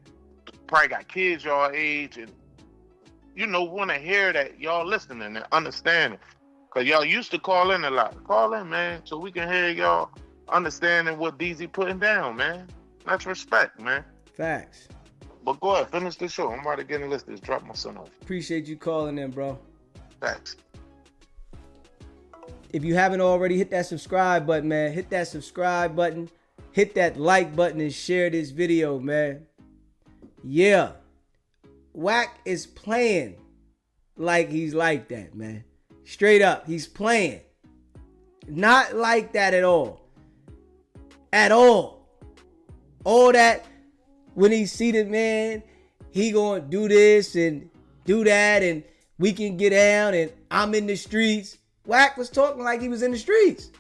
probably got kids y'all age and want to hear that y'all listening and understanding. Cause y'all used to call in a lot. Call in, man, so we can hear y'all understanding what DZ putting down, man. That's respect, man. Facts. But go ahead, finish the show. I'm about to get in the list. Just drop my son off. Appreciate you calling in, bro. Thanks. If you haven't already, hit that subscribe button, man. Hit that subscribe button. Hit that like button and share this video, man. Yeah. Wack is playing like he's like that, man. Straight up, he's playing. Not like that at all. At all. All that, when he see the man, he gonna do this and do that and we can get down and I'm in the streets. Wack was talking like he was in the streets.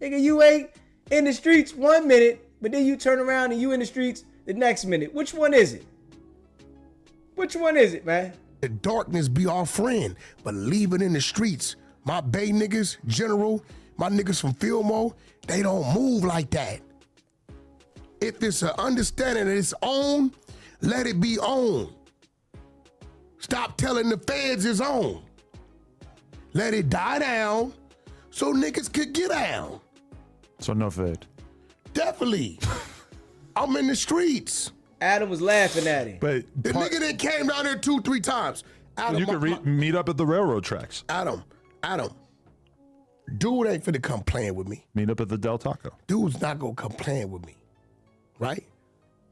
Nigga, you ain't in the streets 1 minute, but then you turn around and you in the streets the next minute. Which one is it? Which one is it, man? The darkness be our friend, but leave it in the streets. My Bay niggas, General, my niggas from Fillmore, they don't move like that. If it's an understanding that it's on, let it be on. Stop telling the feds it's on. Let it die down so niggas could get down. So no fed. Definitely. I'm in the streets. Adam was laughing at him. But The nigga that came down there 2-3 times. Adam, you could meet up at the railroad tracks. Adam, dude ain't finna come playing with me. Meet up at the Del Taco. Dude's not gonna come playing with me, right?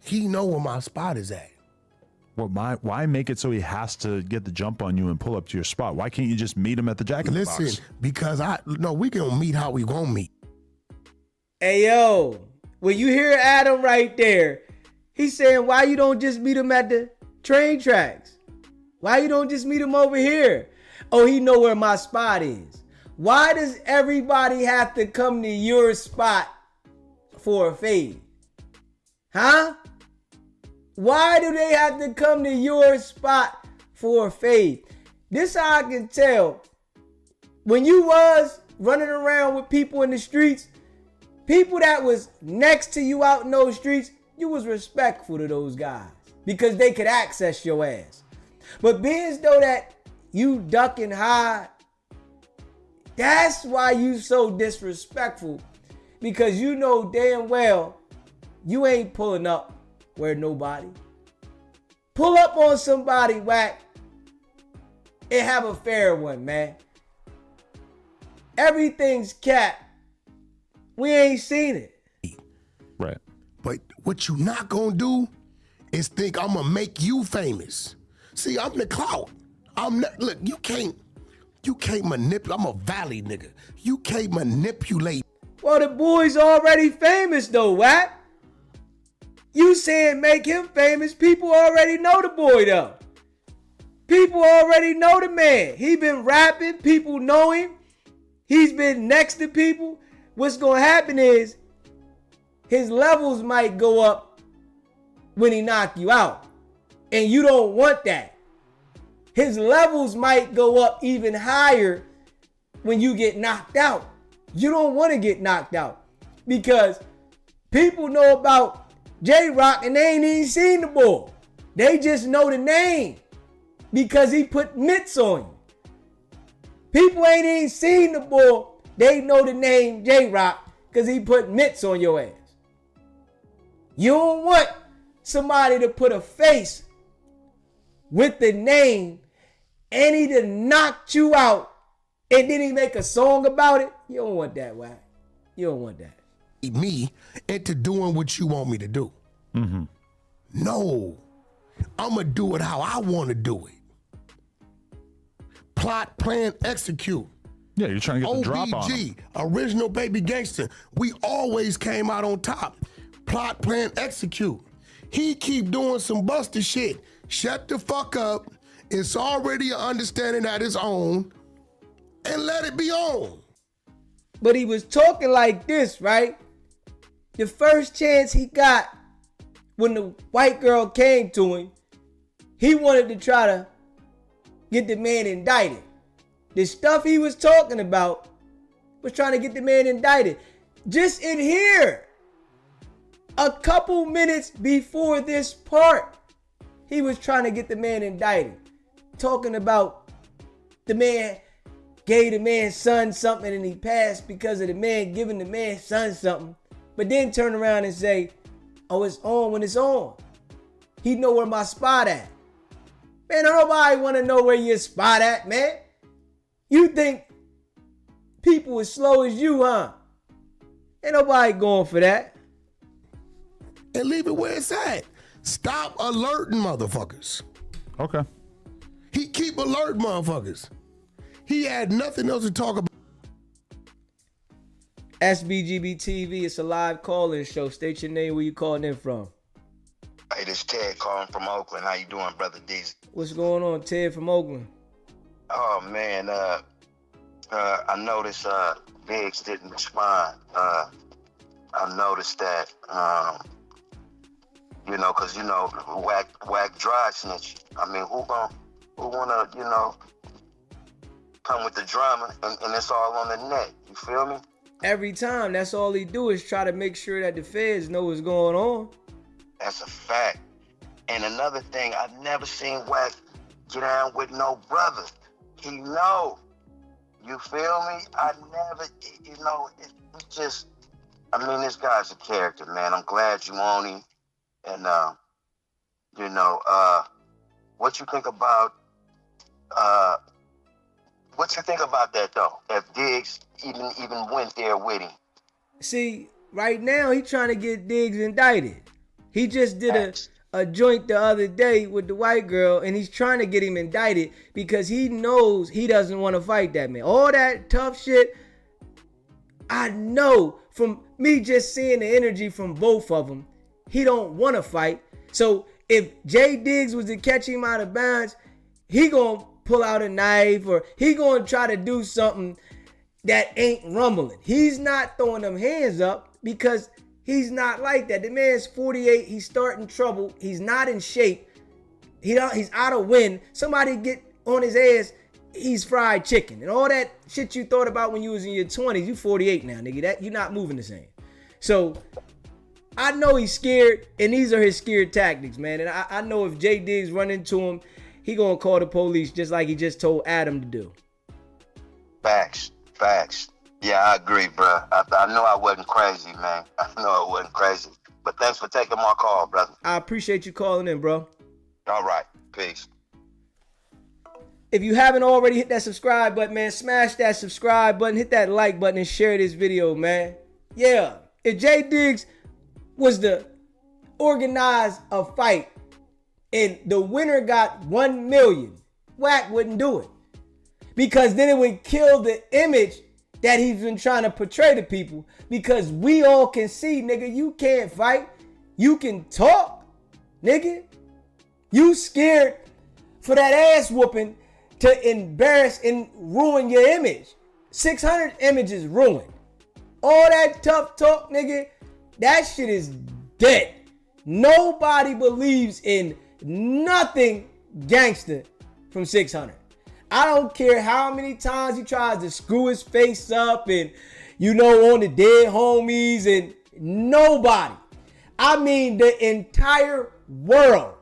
He know where my spot is at. Well, why make it so he has to get the jump on you and pull up to your spot? Why can't you just meet him at the Jack in the Box? Listen, because we gonna meet how we gonna meet. Hey, yo, when you hear Adam right there, he's saying, why you don't just meet him at the train tracks? Why you don't just meet him over here? Oh, he know where my spot is. Why does everybody have to come to your spot for a fade? Huh? Why do they have to come to your spot for a fade? This how I can tell. When you was running around with people in the streets, People that was next to you out in those streets, you was respectful to those guys because they could access your ass. But being as though that you duck and hide, that's why you so disrespectful, because you know damn well you ain't pulling up where nobody. Pull up on somebody, Wack, and have a fair one, man. Everything's capped. We ain't seen it. Right. But what you not gonna do is think I'm gonna make you famous. See, I'm the clout. Look, you can't manipulate. I'm a valley nigga. You can't manipulate. Well, the boy's already famous though, Wack. You saying make him famous, people already know the boy though. People already know the man. He been rapping, people know him. He's been next to people. What's gonna happen is his levels might go up when he knock you out. And you don't want that. His levels might go up even higher when you get knocked out. You don't want to get knocked out because people know about J-Rock and they ain't even seen the boy. They just know the name because he put mitts on you. People ain't even seen the boy. They know the name J-Rock because he put mitts on your ass. You don't want somebody to put a face with the name and he done knocked you out and then he make a song about it. You don't want that, Wack. You don't want that. Me into doing what you want me to do. Mm-hmm. No, I'm gonna do it how I want to do it. Plot, plan, execute. Yeah, you're trying to get the drop on him. OBG, original baby gangster. We always came out on top. Plot, plan, execute. He keep doing some busted shit. Shut the fuck up. It's already an understanding that it's on. And let it be on. But he was talking like this, right? The first chance he got when the white girl came to him, he wanted to try to get the man indicted. The stuff he was talking about was trying to get the man indicted. Just in here, a couple minutes before this part, he was trying to get the man indicted. Talking about the man gave the man's son something and he passed because of the man giving the man's son something. But then turn around and say, oh, it's on when it's on. He know where my spot at. Man, nobody want to know where your spot at, man. You think people as slow as you, huh? Ain't nobody going for that. And leave it where it's at. Stop alerting motherfuckers. Okay. He keep alerting motherfuckers. He had nothing else to talk about. SBGB TV, it's a live call-in show. State your name, where you calling in from. Hey, this Ted calling from Oakland. How you doing, Brother Deezy? What's going on, Ted from Oakland? Oh, man, I noticed Biggs didn't respond. I noticed that, because, Wack dry snitch. I mean, who wanna, come with the drama and it's all on the net. You feel me? Every time, that's all he do is try to make sure that the feds know what's going on. That's a fact. And another thing, I've never seen Wack get down with no brother. He know. You feel me? I never, this guy's a character, man. I'm glad you own him. And, what you think about that, though? If Diggs even went there with him? See, right now, he trying to get Diggs indicted. He just did a joint the other day with the white girl, and he's trying to get him indicted because he knows he doesn't want to fight that man. All that tough shit, I know from me just seeing the energy from both of them, he don't want to fight. So if Jay Diggs was to catch him out of bounds, he gonna pull out a knife or he gonna try to do something that ain't rumbling. He's not throwing them hands up because he's not like that. The man's 48. He's starting trouble. He's not in shape. He's out of wind. Somebody get on his ass, he's fried chicken. And all that shit you thought about when you was in your 20s, you 48 now, nigga. That you're not moving the same. So I know he's scared, and these are his scared tactics, man. And I know if J Diggs run into him, he gonna call the police just like he just told Adam to do. Facts. Yeah, I agree, bro. I know I wasn't crazy, man. I know I wasn't crazy. But thanks for taking my call, brother. I appreciate you calling in, bro. All right. Peace. If you haven't already hit that subscribe button, man, smash that subscribe button, hit that like button, and share this video, man. Yeah, if J Diggs was to organize a fight and the winner got 1 million, Wack wouldn't do it. Because then it would kill the image that he's been trying to portray to people. Because we all can see, nigga, you can't fight. You can talk, nigga. You scared for that ass whooping to embarrass and ruin your image. 600 images ruined. All that tough talk, nigga, that shit is dead. Nobody believes in nothing gangster from 600. I don't care how many times he tries to screw his face up and, you know, on the dead homies, and nobody, I mean the entire world,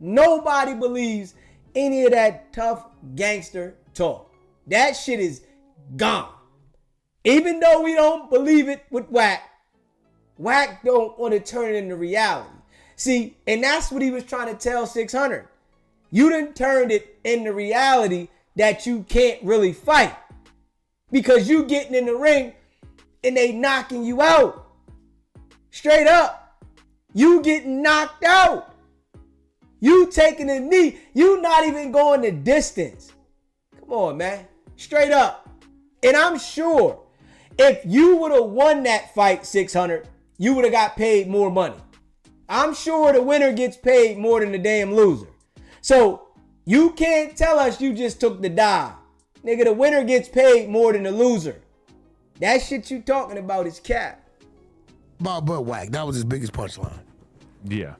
nobody believes any of that tough gangster talk. That shit is gone. Even though we don't believe it with Wack, Wack don't want to turn it into reality. See, and that's what he was trying to tell 600. You done turned it into reality that you can't really fight. Because you getting in the ring and they knocking you out. Straight up. You getting knocked out. You taking a knee. You not even going the distance. Come on, man. Straight up. And I'm sure if you would have won that fight, 600, you would have got paid more money. I'm sure the winner gets paid more than the damn loser. So you can't tell us you just took the dive. Nigga, the winner gets paid more than the loser. That shit you talking about is cap. But Wack, that was his biggest punchline. Yeah.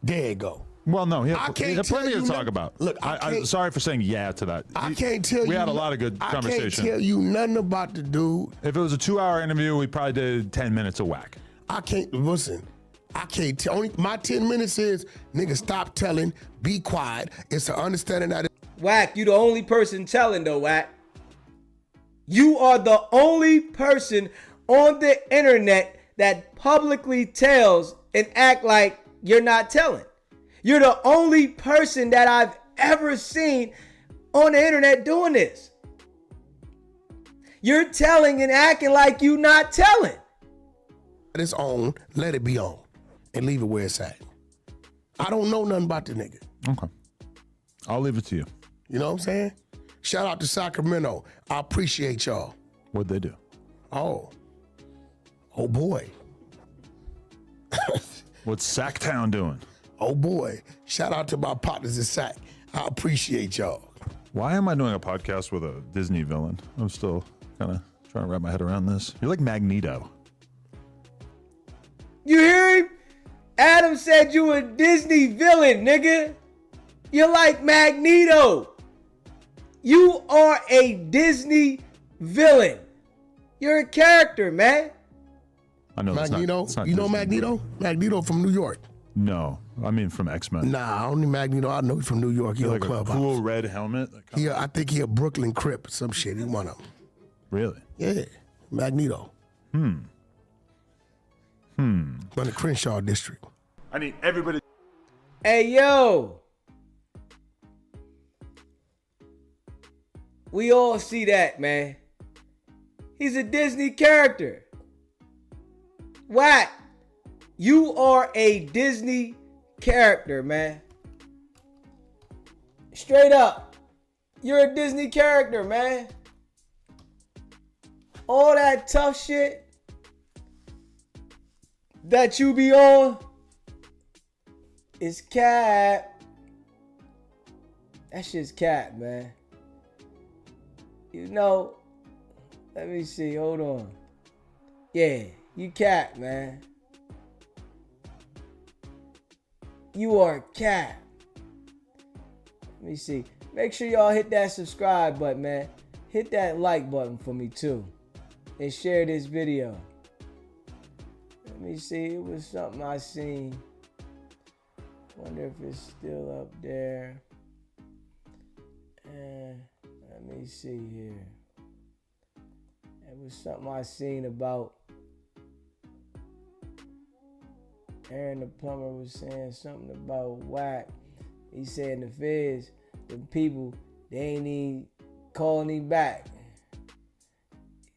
There you go. Well, no, he I had can't plenty tell to you talk nothing. about. Look, I'm sorry for saying yeah to that. I can't tell you. We had a lot of good conversation. I can't tell you nothing about the dude. If it was a 2-hour interview, we probably did 10 minutes of Wack. I can't listen. I can't tell. Only my 10 minutes is, nigga, stop telling, be quiet. It's an understanding that. Wack, you the only person telling though, Wack. You are the only person on the internet that publicly tells and act like you're not telling. You're the only person that I've ever seen on the internet doing this. You're telling and acting like you not telling. It's on, let it be on, and leave it where it's at. I don't know nothing about the nigga. Okay. I'll leave it to you. You know what I'm saying? Shout out to Sacramento. I appreciate y'all. What'd they do? Oh boy. What's Sacktown doing? Oh boy. Shout out to my partners in Sac. I appreciate y'all. Why am I doing a podcast with a Disney villain? I'm still kind of trying to wrap my head around this. You're like Magneto. You hear him? Adam said you a Disney villain, nigga. You're like Magneto. You are a Disney villain. You're a character, man. I know Magneto. It's not You know Disney. Magneto? Magneto from New York. No, I mean from X-Men. Nah, only Magneto. I know he's from New York. He He's on like a Clubhouse. cool red helmet. I think he a Brooklyn Crip or some shit. He one of them. Really? Yeah, Magneto. From the Crenshaw district. I need everybody. Hey, yo. We all see that, man. He's a Disney character. Wack, you are a Disney character, man. Straight up. You're a Disney character, man. All that tough shit that you be on is cap. That shit's cap, man. You know, let me see, hold on. Yeah, you cap, man. You are cap. Let me see. Make sure y'all hit that subscribe button, man. Hit that like button for me too. And share this video. me see. It was something I seen. Wonder if it's still up there. Let me see here. It was something I seen about Aaron the plumber was saying something about Wack. He said the feds, the people, they ain't even calling him back.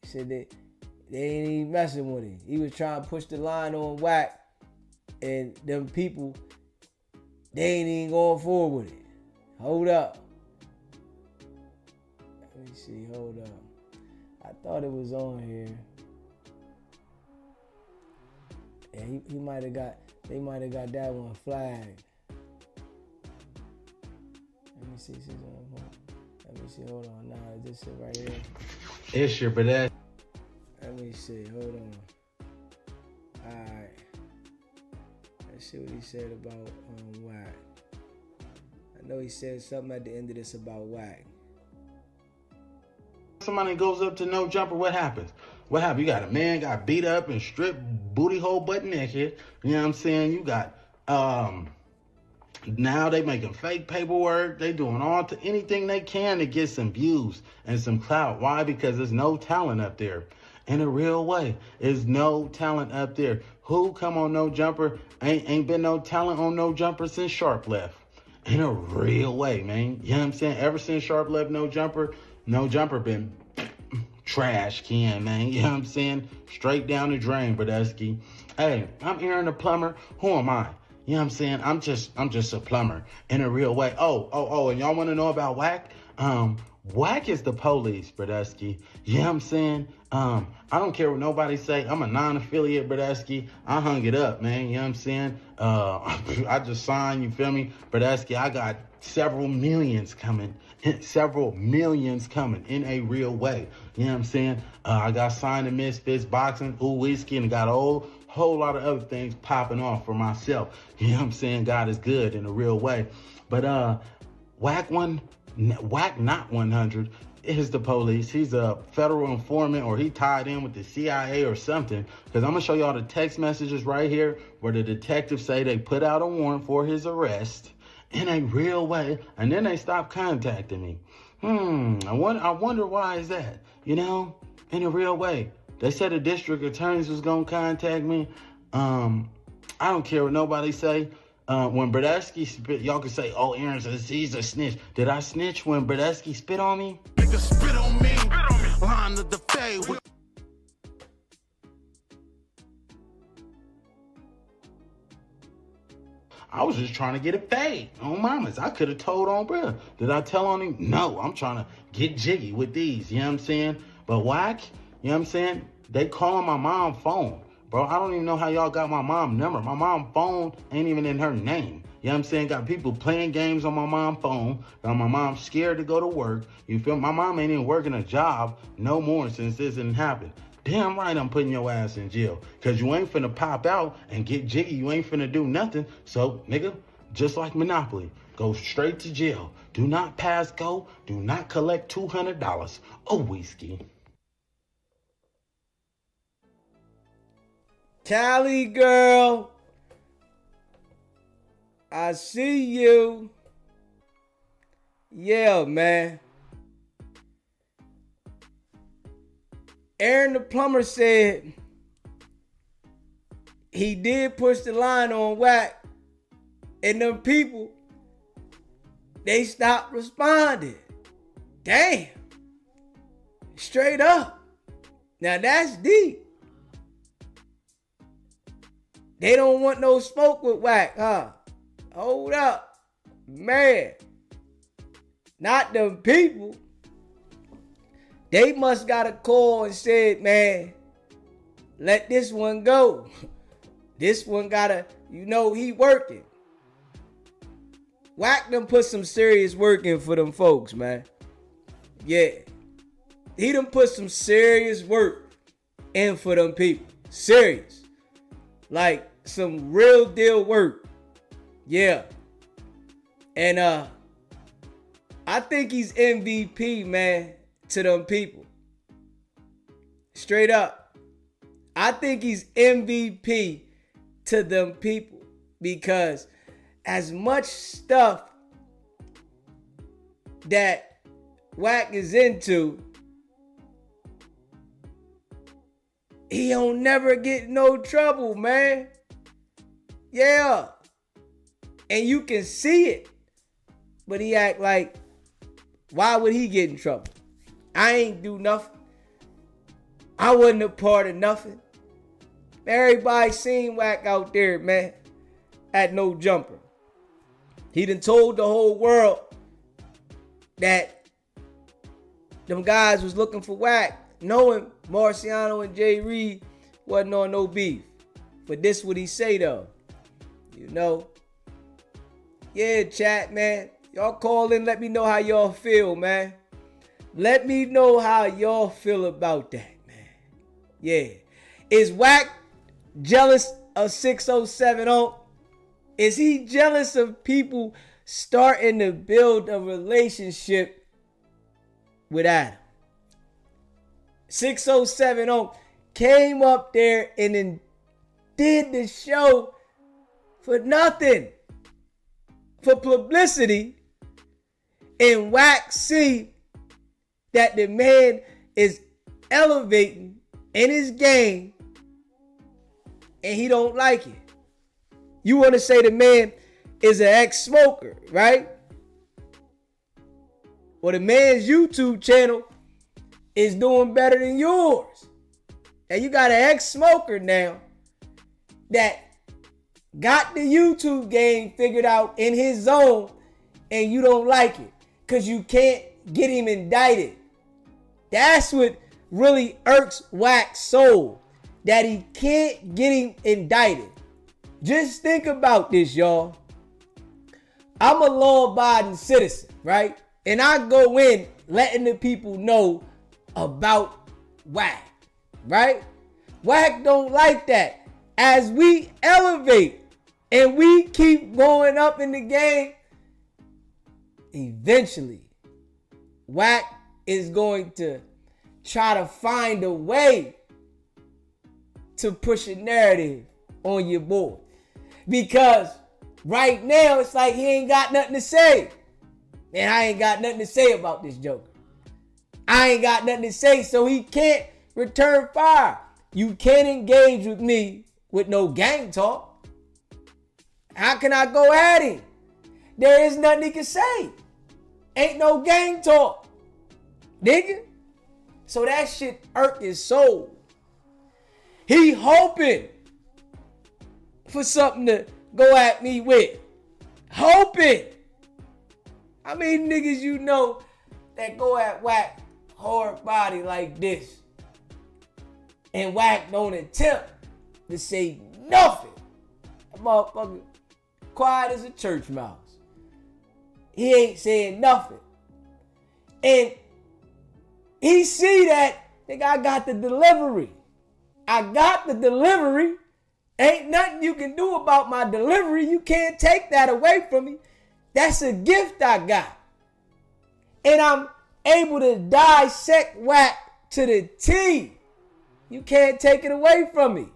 He said that they ain't even messing with him. He was trying to push the line on Wack, and them people, they ain't even going forward with it. Hold up. Let me see, hold up. I thought it was on here. Yeah, they might have got that one flagged. Let me see, hold on. Nah, this is right here. It's your bad. Let me see, hold on. Alright. Let's see what he said about Wack. I know he said something at the end of this about Wack. Somebody goes up to no jumper, what happens? What happened? You got a man got beat up and stripped booty hole butt naked. You know what I'm saying? You got now they making fake paperwork. They doing anything they can to get some views and some clout. Why? Because there's no talent up there. In a real way, there's no talent up there. Who come on No Jumper? Ain't been no talent on No Jumper since Sharp left. In a real way, man. You know what I'm saying? Ever since Sharp left No Jumper been trash can, man. You know what I'm saying? Straight down the drain, Brodusky. Hey, I'm Aaron the plumber. Who am I? You know what I'm saying? I'm just a plumber in a real way. Oh, and y'all want to know about Wack? Wack is the police, Brodusky. You know what I'm saying? I don't care what nobody say. I'm a non-affiliate, Brodusky. I hung it up, man. You know what I'm saying? I just signed, you feel me? Brodusky, I got several millions coming in a real way. You know what I'm saying? I got signed to Misfits Boxing, Whiskey, and got a whole lot of other things popping off for myself. You know what I'm saying? God is good in a real way. But Wack not 100 is the police. He's a federal informant, or he tied in with the CIA or something. Because I'm going to show y'all the text messages right here where the detectives say they put out a warrant for his arrest in a real way, and then they stopped contacting me. I wonder why is that? You know, in a real way. They said the district attorneys was going to contact me. I don't care what nobody say. When Brodusky spit, y'all can say, oh, Aaron says he's a snitch. Did I snitch when Brodusky spit on me? Nigga spit on me. Line of the fade. I was just trying to get a fade on mamas. I could have told on bruh. Did I tell on him? No, I'm trying to get jiggy with these. You know what I'm saying? But Wack, you know what I'm saying? They calling my mom's phone. Bro, I don't even know how y'all got my mom's number. My mom's phone ain't even in her name. You know what I'm saying? Got people playing games on my mom's phone. Got my mom scared to go to work. You feel me? My mom ain't even working a job no more since this didn't happen. Damn right I'm putting your ass in jail. Because you ain't finna pop out and get jiggy. You ain't finna do nothing. So, nigga, just like Monopoly, go straight to jail. Do not pass go. Do not collect $200. Oh, whiskey. Cali girl, I see you. Yeah, man. Aaron the plumber said he did push the line on Wack, and them people, they stopped responding. Damn. Straight up. Now that's deep. They don't want no smoke with Wack, huh? Hold up. Man. Not them people. They must got a call and said, man, let this one go. This one gotta, he working. Wack done put some serious work in for them folks, man. Yeah. He done put some serious work in for them people. Serious. Like some real deal work. Yeah. And I think he's MVP, man, to them people. Straight up. I think he's MVP to them people because as much stuff that Wack is into, he don't never get no trouble, man. Yeah. And you can see it. But he act like, why would he get in trouble? I ain't do nothing. I wasn't a part of nothing. Everybody seen Wack out there, man, at No Jumper. He done told the whole world that them guys was looking for Wack, knowing Marciano and Jay Reed wasn't on no beef. But this what he say though. You know? Yeah, chat, man. Y'all call in, let me know how y'all feel, man. Let me know how y'all feel about that, man. Yeah. Is Wack jealous of 6070? Is he jealous of people starting to build a relationship with Adam? 6070 came up there and then did the show for nothing, for publicity, and Wack see that the man is elevating in his game and he don't like it. You want to say the man is an ex-smoker, right? Well, the man's YouTube channel is doing better than yours. And you got an ex-smoker now that got the YouTube game figured out in his zone and you don't like it because you can't get him indicted. That's what really irks Wack's soul, that he can't get him indicted. Just think about this, y'all. I'm a law-abiding citizen, right? And I go in letting the people know about Wack, right? Wack don't like that. As we elevate and we keep going up in the game, eventually Wack is going to try to find a way to push a narrative on your boy. Because right now it's like he ain't got nothing to say. And I ain't got nothing to say about this Joker. I ain't got nothing to say, so he can't return fire. You can't engage with me with no gang talk. How can I go at him? There is nothing he can say. Ain't no gang talk, nigga. So that shit irked his soul. He hoping for something to go at me with. Hoping. How many niggas you know that go at Wack hard body like this? And Wack don't attempt to say nothing. That motherfucker quiet as a church mouse. He ain't saying nothing. And he see that, nigga, I got the delivery. I got the delivery. Ain't nothing you can do about my delivery. You can't take that away from me. That's a gift I got. And I'm able to dissect Wack to the T. You can't take it away from me.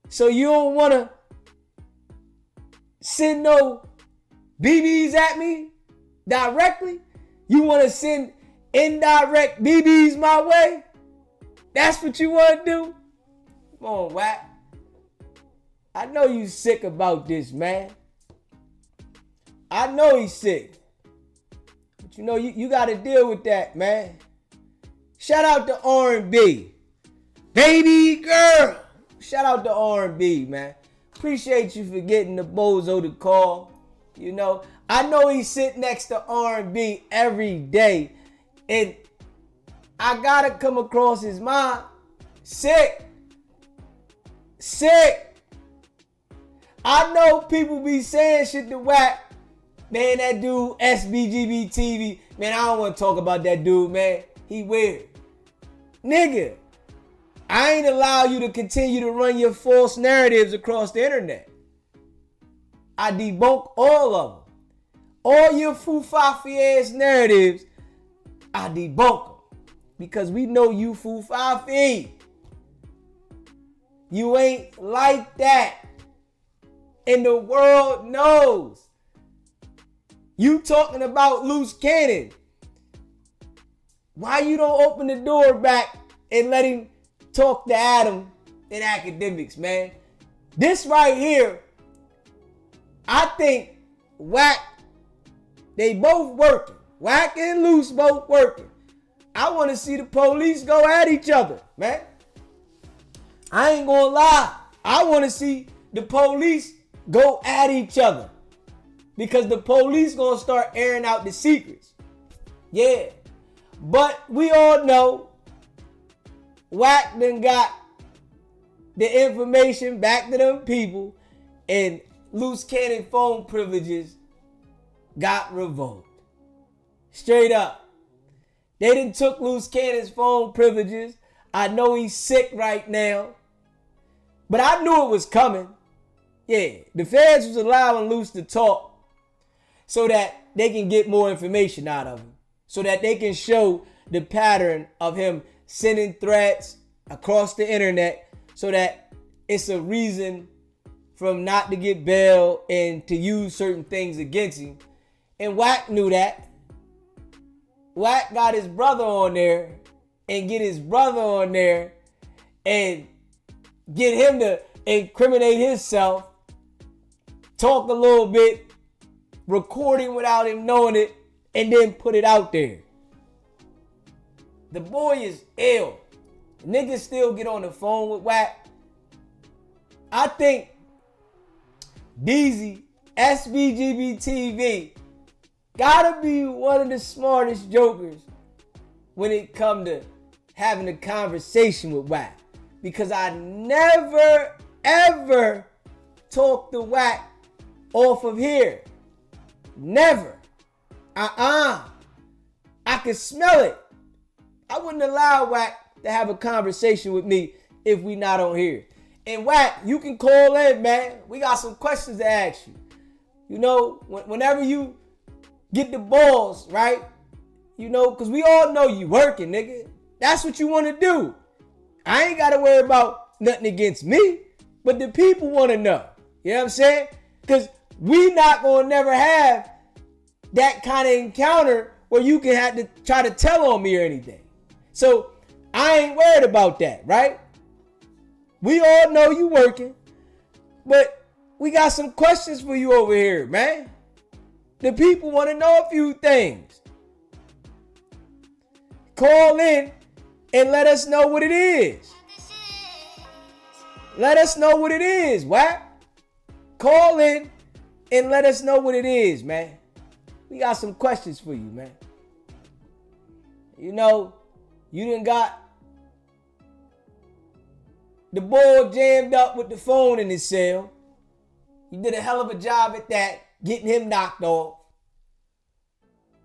So you don't want to send no BBs at me directly? You want to send indirect BBs my way? That's what you want to do? Come on, Wack. I know you sick about this, man. I know he's sick. But you know, you got to deal with that, man. Shout out to R&B. Baby girl. Shout out to R&B, man. Appreciate you for getting the bozo to call. You know, I know he sit next to R&B every day. And I got to come across his mind. Sick. I know people be saying shit to Wack. Man, that dude, SBGB TV. Man, I don't want to talk about that dude, man. He weird. Nigga, I ain't allow you to continue to run your false narratives across the internet. I debunk all of them. All your foo-fafi ass narratives, I debunk them. Because we know you foo-fafi. You ain't like that. And the world knows. You talking about loose cannon. Why you don't open the door back and let him talk to Adam in academics, man? This right here, I think Wack, they both working. Wack and Loose both working. I want to see the police go at each other, man. I ain't gonna lie. I want to see the police go at each other. Because the police gonna start airing out the secrets. Yeah. But we all know Wack done got the information back to them people, and loose cannon phone privileges got revoked. Straight up. They done took loose cannon's phone privileges. I know he's sick right now, but I knew it was coming. Yeah, the feds was allowing Loose to talk so that they can get more information out of him, so that they can show the pattern of him sending threats across the internet, so that it's a reason for him not to get bail and to use certain things against him. And Wack knew that. Wack got his brother on there and get his brother on there and get him to incriminate himself, talk a little bit, recording without him knowing it, and then put it out there. The boy is ill. Niggas still get on the phone with Wack. I think DZ, SBGB TV, gotta be one of the smartest jokers when it come to having a conversation with Wack. Because I never, ever talk to Wack off of here. Never. I can smell it. I wouldn't allow Wack to have a conversation with me if we not on here. And Wack, you can call in, man. We got some questions to ask you. You know, whenever you get the balls, right? You know, because we all know you working, nigga. That's what you want to do. I ain't got to worry about nothing against me, but the people want to know. You know what I'm saying? Because we not going to never have that kind of encounter where you can have to try to tell on me or anything. So I ain't worried about that, right? We all know you working, but we got some questions for you over here, man. The people want to know a few things. Call in and let us know what it is. Let us know what it is, Wack. Call in and let us know what it is, man. We got some questions for you, man. You know, you done got the boy jammed up with the phone in his cell. You did a hell of a job at that, getting him knocked off.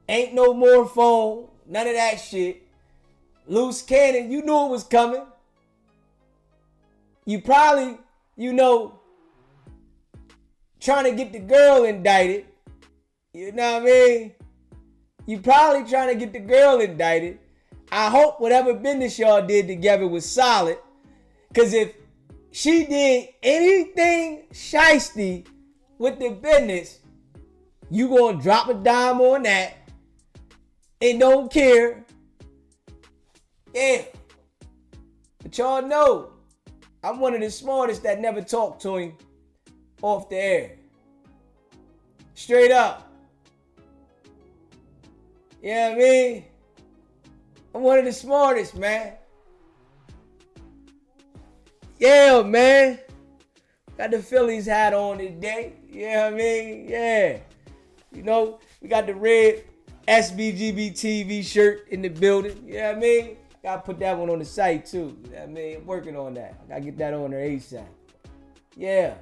Ain't no more phone, none of that shit. Loose cannon, you knew it was coming. You probably, you know, trying to get the girl indicted. You know what I mean? You probably trying to get the girl indicted. I hope whatever business y'all did together was solid. Because if she did anything shiesty with the business, you gonna drop a dime on that and don't care. Yeah. But y'all know, I'm one of the smartest that never talked to him off the air. Straight up. You know what I mean? I'm one of the smartest, man. Yeah, man. Got the Phillies hat on today. You know what I mean? Yeah. You know, we got the red SBGB TV shirt in the building. You know what I mean? Gotta put that one on the site too. You know what I mean? I'm working on that. Gotta get that on there ASAP. Yeah.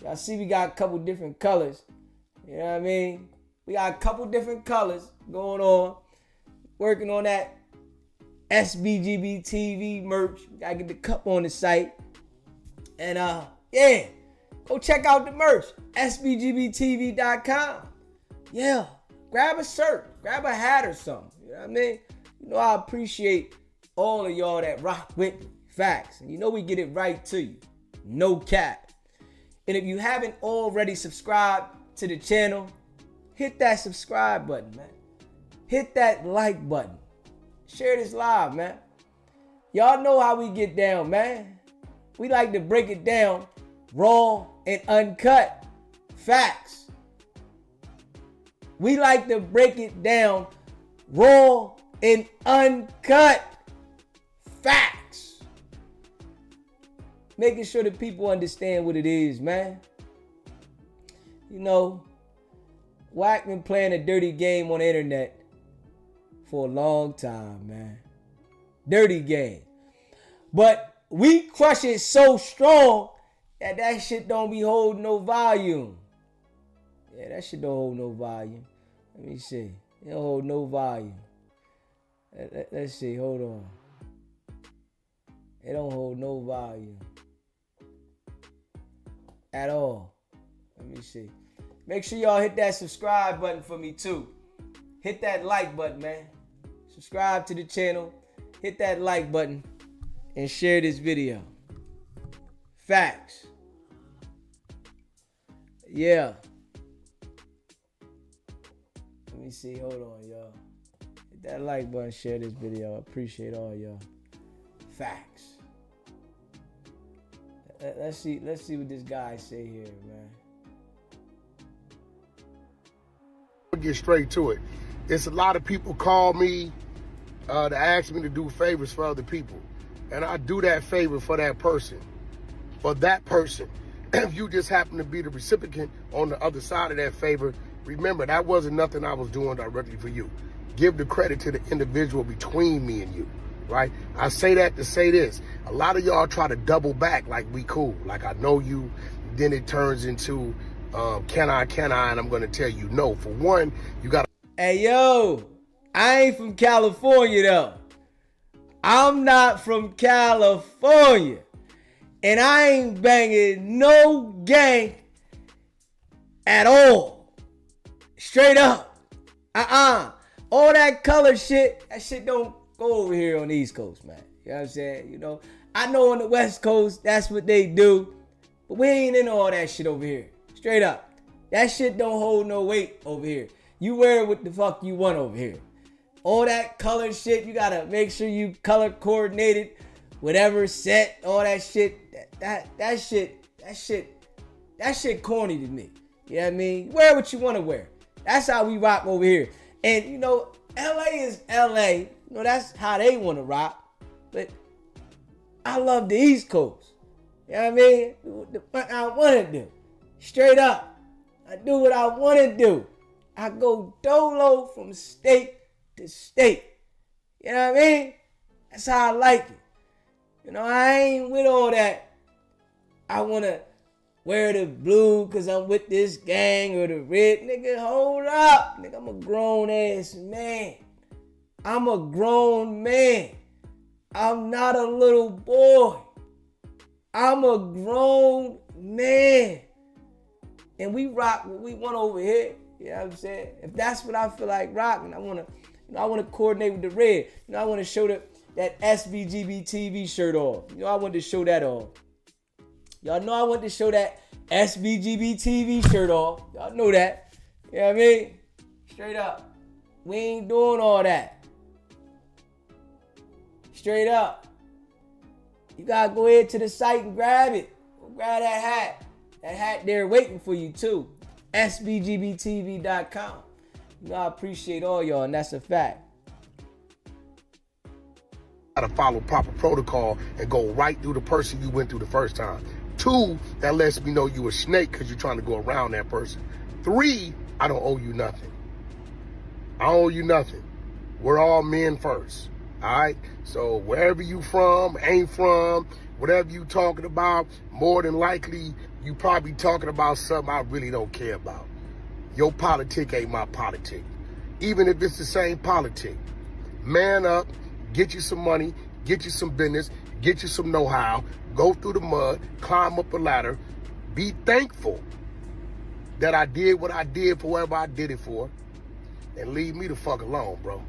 Y'all see we got a couple different colors. You know what I mean? We got a couple different colors going on. Working on that SBGB TV merch. Gotta get the cup on the site. And yeah. Go check out the merch. SBGBTV.com. Yeah. Grab a shirt. Grab a hat or something. You know what I mean? You know I appreciate all of y'all that rock with me. Facts. And you know we get it right to you. No cap. And if you haven't already subscribed to the channel, hit that subscribe button, man. Hit that like button. Share this live, man. Y'all know how we get down, man. We like to break it down raw and uncut. Facts. We like to break it down raw and uncut. Facts. Making sure that people understand what it is, man. You know, Wack been playing a dirty game on the internet for a long time, man. Dirty game. But we crush it so strong that shit don't be holding no volume. Yeah, that shit don't hold no volume. Let me see. It don't hold no volume. Let's see. Hold on. It don't hold no volume at all. Let me see. Make sure y'all hit that subscribe button for me too. Hit that like button, man. Subscribe to the channel. Hit that like button and share this video. Facts. Yeah. Let me see. Hold on, y'all. Hit that like button, share this video. I appreciate all y'all. Facts. Let's see what this guy say here, man. Get straight to it. It's a lot of people call me to ask me to do favors for other people. And I do that favor for that person. For that person. If you just happen to be the recipient on the other side of that favor, remember that wasn't nothing I was doing directly for you. Give the credit to the individual between me and you, right? I say that to say this. A lot of y'all try to double back like we cool. Like I know you, then it turns into can I, and I'm going to tell you no. For one, you got to... Hey, yo, I ain't from California, though. I'm not from California. And I ain't banging no gang at all. Straight up. All that color shit, that shit don't go over here on the East Coast, man. You know what I'm saying? You know, I know on the West Coast, that's what they do. But we ain't into all that shit over here. Straight up. That shit don't hold no weight over here. You wear what the fuck you want over here. All that color shit, you gotta make sure you color coordinated. Whatever set, all that shit. That shit corny to me. You know what I mean? Wear what you want to wear. That's how we rock over here. And you know, LA is LA. You know, that's how they want to rock. But I love the East Coast. You know what I mean? The fuck I want to do. Straight up. I do what I want to do. I go dolo from state to state. You know what I mean? That's how I like it. You know, I ain't with all that. I want to wear the blue because I'm with this gang or the red. Nigga, hold up. Nigga, I'm a grown ass man. I'm a grown man. I'm not a little boy. I'm a grown man. And we rock what we want over here. You know what I'm saying? If that's what I feel like rocking, I want to coordinate with the red. You know, I want to show that SBGB TV shirt off. You know, I want to show that off. Y'all know I want to show that SBGB TV shirt off. Y'all know that. You know what I mean? Straight up. We ain't doing all that. Straight up. You got to go ahead to the site and grab it. Go grab that hat. That hat there waiting for you too. SBGBTV.com. You know, I appreciate all y'all, and that's a fact. Got to follow proper protocol and go right through the person you went through the first time. 2, that lets me know you a snake because you're trying to go around that person. 3, I don't owe you nothing. I don't owe you nothing. We're all men first. All right? So wherever you from, ain't from, whatever you talking about, more than likely, you probably talking about something I really don't care about. Your politic ain't my politic. Even if it's the same politic. Man up, get you some money, get you some business, get you some know-how, go through the mud, climb up a ladder, be thankful that I did what I did for whoever I did it for, and leave me the fuck alone, bro.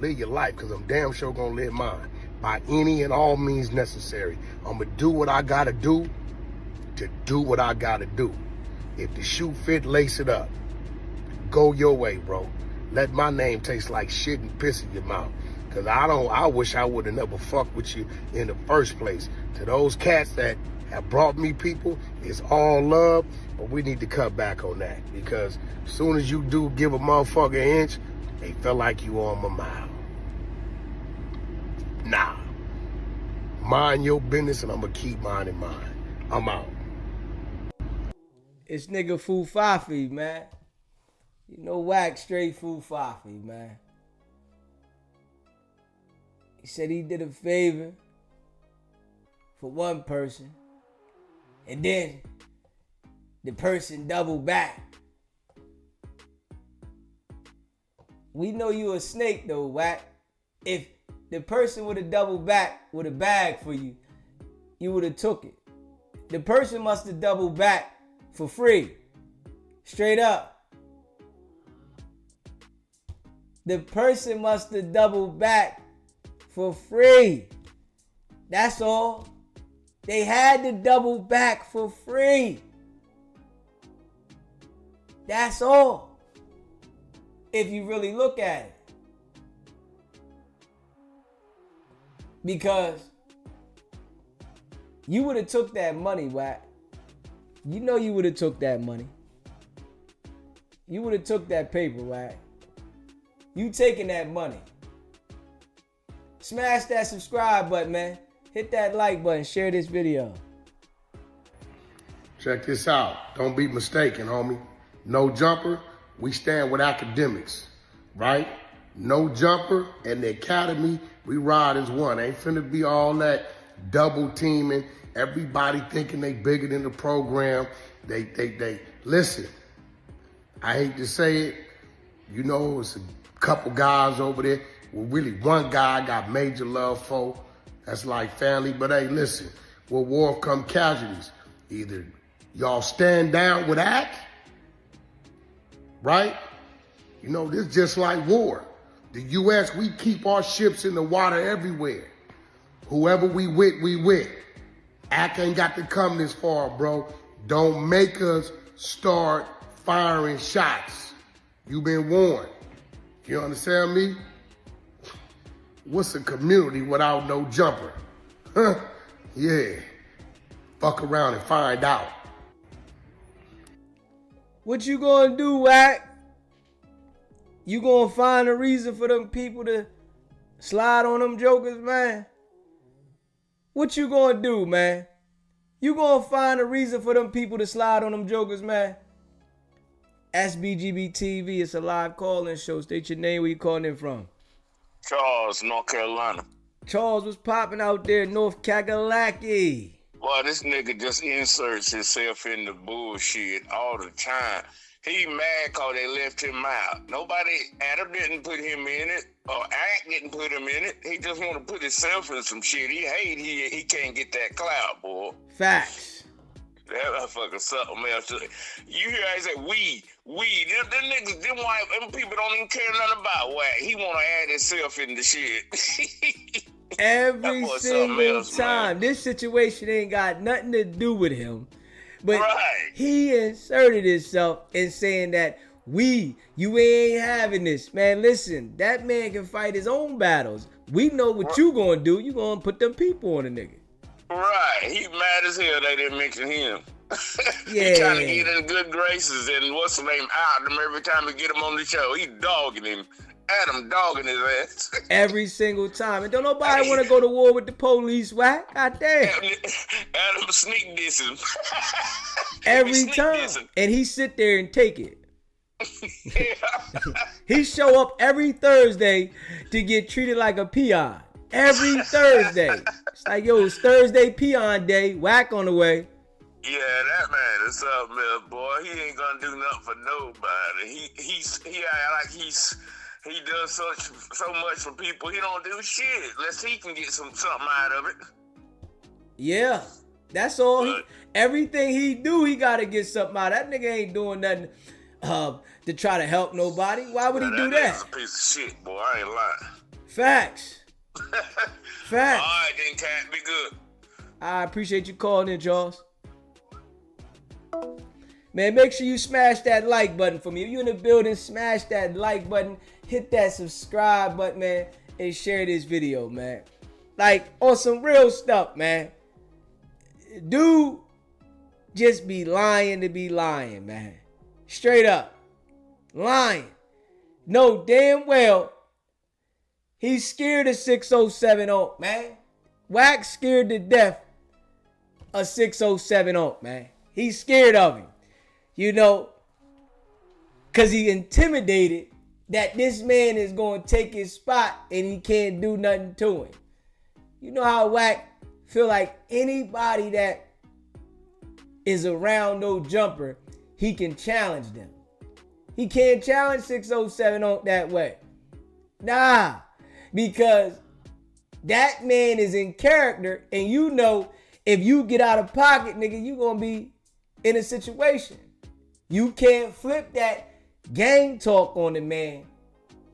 Live your life, because I'm damn sure gonna live mine. by any and all means necessary. I'm gonna do what I gotta do to do what I gotta do. If the shoe fit, lace it up. Go your way, bro. Let my name taste like shit and piss in your mouth. Cause I wish I would have never fucked with you in the first place. To those cats that have brought me people, it's all love, but we need to cut back on that. Because as soon as you do give a motherfucker an inch, they feel like you on my mile. Nah. Mind your business and I'm gonna keep minding mine. I'm out. It's nigga Fufafi, man. You know Wack straight Fufafi, man. He said he did a favor for one person, and then the person doubled back. We know you a snake though, Wack. If the person would have doubled back with a bag for you, you would have took it. The person must have doubled back for free. Straight up. The person must have doubled back for free. That's all. They had to double back for free. That's all. If you really look at it. Because you would have took that money, Wack. You know you would have took that money. You would have took that paper, Wack. You taking that money. Smash that subscribe button, man. Hit that like button. Share this video. Check this out. Don't be mistaken, homie. No jumper, we stand with academics, right? No jumper and the academy, we ride as one. Ain't finna be all that double teaming. Everybody thinking they bigger than the program. They listen. I hate to say it. You know, it's a couple guys over there. Well, really, one guy I got major love for. That's like family. But hey, listen, with war come casualties. Either y'all stand down with act, right? You know, this just like war. The U.S., we keep our ships in the water everywhere. Whoever we with, we with. Act ain't got to come this far, bro. Don't make us start firing shots. You been warned. You understand me? What's a community without no jumper? Huh? Yeah. Fuck around and find out. What you gonna do, Wack? You gonna find a reason for them people to slide on them jokers, man? What you gonna do, man? You gonna find a reason for them people to slide on them jokers, man? SBGB TV, it's a live call-in show. State your name, where you calling in from. Charles, North Carolina. Charles, was popping out there, North Kakalaki? Boy, this nigga just inserts himself in the bullshit all the time. He mad cause they left him out. Adam didn't put him in it, or Ant didn't put him in it. He just want to put himself in some shit. He hate he can't get that clout, boy. Facts. That motherfucker something else. You hear I say we. Them niggas, them people don't even care nothing about Wack. He want to add himself in the shit. Every single else, time. Man. This situation ain't got nothing to do with him. But right. He inserted himself in saying that you ain't having this. Man, listen, that man can fight his own battles. We know what you gonna do. You gonna put them people on a nigga. Right. He mad as hell they didn't mention him. Yeah. He trying to get in good graces and what's the name out him every time we get him on the show. He dogging him. Adam dogging his ass. Every single time. And don't nobody want to go to war with the police, Wack. God damn. Adam sneak dissing. Every time. And he sit there and take it. He show up every Thursday to get treated like a peon. Every Thursday. It's like, yo, it's Thursday peon day. Wack on the way. Yeah, that man is something else, boy. He ain't gonna do nothing for nobody. He does so much for people. He don't do shit unless he can get something out of it. Yeah, that's all. Everything he do, he gotta get something out. That nigga ain't doing nothing to try to help nobody. Why would he do that? That's a piece of shit, boy. I ain't lying. Facts. Facts. All right, then, Cat, be good. I appreciate you calling in, Charles. Man, make sure you smash that like button for me. If you're in the building, smash that like button, hit that subscribe button, man, and share this video, man. Like, on some real stuff, man. Dude just be lying to be lying, man. Straight up. Lying. Know damn well he's scared of 607 Oak, man. Wack scared to death of 607 Oak, man. He's scared of him. You know, because he intimidated that this man is going to take his spot and he can't do nothing to him. You know how Wack feel like anybody that is around no jumper, he can challenge them. He can't challenge 607 Oak that way. Nah, because that man is in character, and you know if you get out of pocket, nigga, you going to be in a situation. You can't flip that gang talk on the man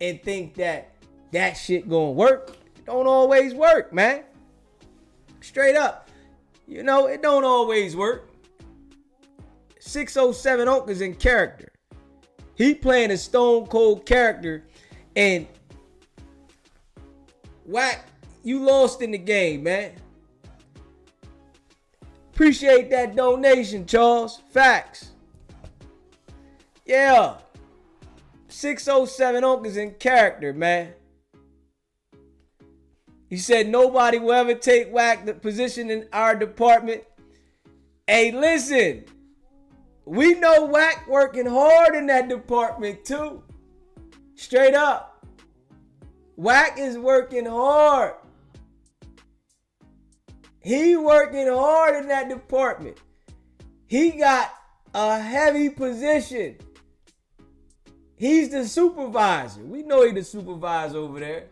and think that that shit gonna work. It don't always work, man. Straight up. You know, it don't always work. 607 Oak is in character. He playing a stone cold character, and Wack, you lost in the game, man. Appreciate that donation, Charles. Facts. Yeah. 607 Oak is in character, man. He said nobody will ever take Wack the position in our department. Hey, listen. We know Wack working hard in that department too. Straight up. Wack is working hard. He working hard in that department. He got a heavy position. He's the supervisor. We know he's the supervisor over there.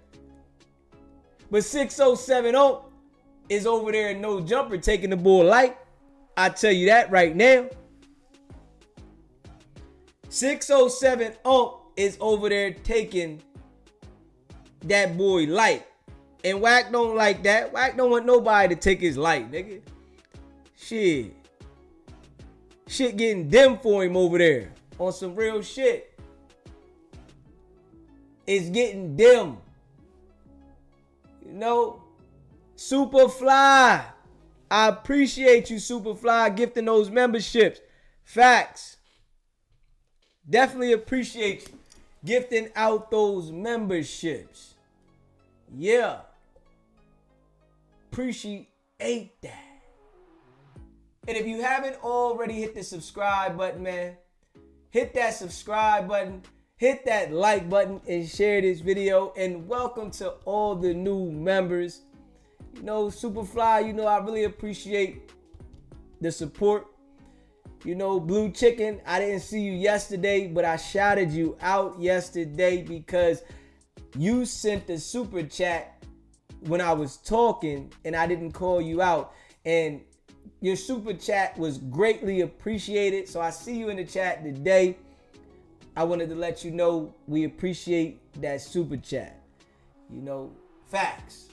But 607 Oak is over there in no jumper taking the bull light. I tell you that right now. 607 Oak is over there taking that boy light. And Wack don't like that. Wack don't want nobody to take his light, nigga. Shit getting dim for him over there on some real shit. It's getting dim. You know, Superfly. I appreciate you, Superfly, gifting those memberships. Facts. Definitely appreciate you gifting out those memberships. Yeah. Appreciate that. And if you haven't already hit the subscribe button, man, hit that subscribe button. Hit that like button and share this video. And welcome to all the new members. You know, Superfly, you know, I really appreciate the support. You know, Blue Chicken, I didn't see you yesterday, but I shouted you out yesterday because you sent the super chat when I was talking and I didn't call you out. And your super chat was greatly appreciated. So I see you in the chat today. I wanted to let you know we appreciate that super chat. You know, facts.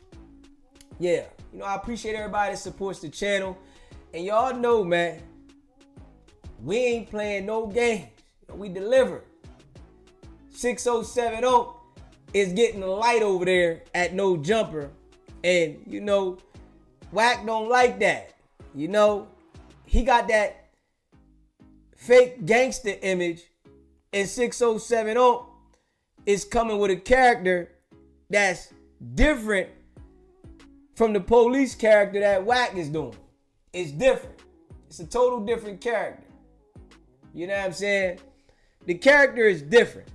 Yeah. You know, I appreciate everybody that supports the channel. And y'all know, man, we ain't playing no games. We deliver. 607 Oak is getting the light over there at no jumper. And, you know, Wack don't like that. You know, he got that fake gangster image. And 607 Oak is coming with a character that's different from the police character that Wack is doing. It's different. It's a total different character. You know what I'm saying? The character is different.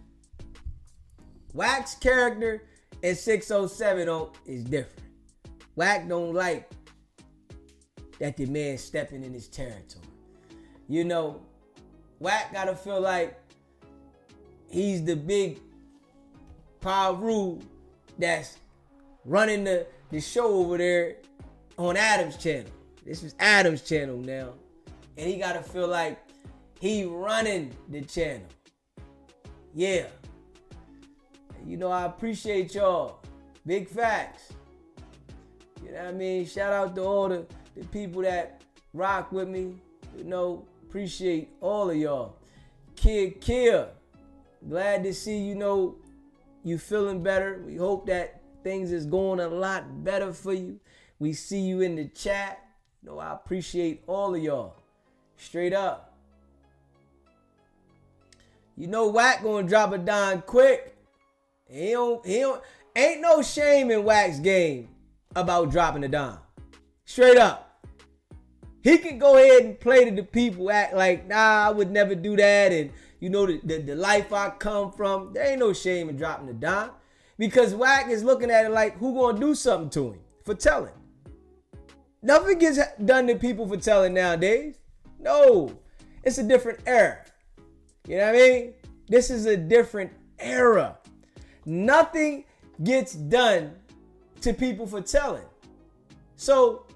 Wack's character and 607 Oak is different. Wack don't like that the man stepping in his territory. You know, Wack gotta feel like he's the big Paru that's running the show over there on Adam's channel. This is Adam's channel now. And he gotta feel like he running the channel. Yeah. You know, I appreciate y'all. Big facts. You know what I mean? Shout out to all the people that rock with me. You know, appreciate all of y'all. Kid Kia, glad to see you feeling better. We hope that things is going a lot better for you. We see you in the chat. I appreciate all of y'all. Straight up. Wack gonna drop a dime quick. He don't, ain't no shame in Wack's game about dropping a dime. Straight up. He can go ahead and play to the people, act like, nah, I would never do that. And the life I come from, there ain't no shame in dropping a dime. Because Wack is looking at it like, who gonna do something to him for telling? Nothing gets done to people for telling nowadays. No, it's a different era. You know what I mean? This is a different era. Nothing gets done to people for telling. So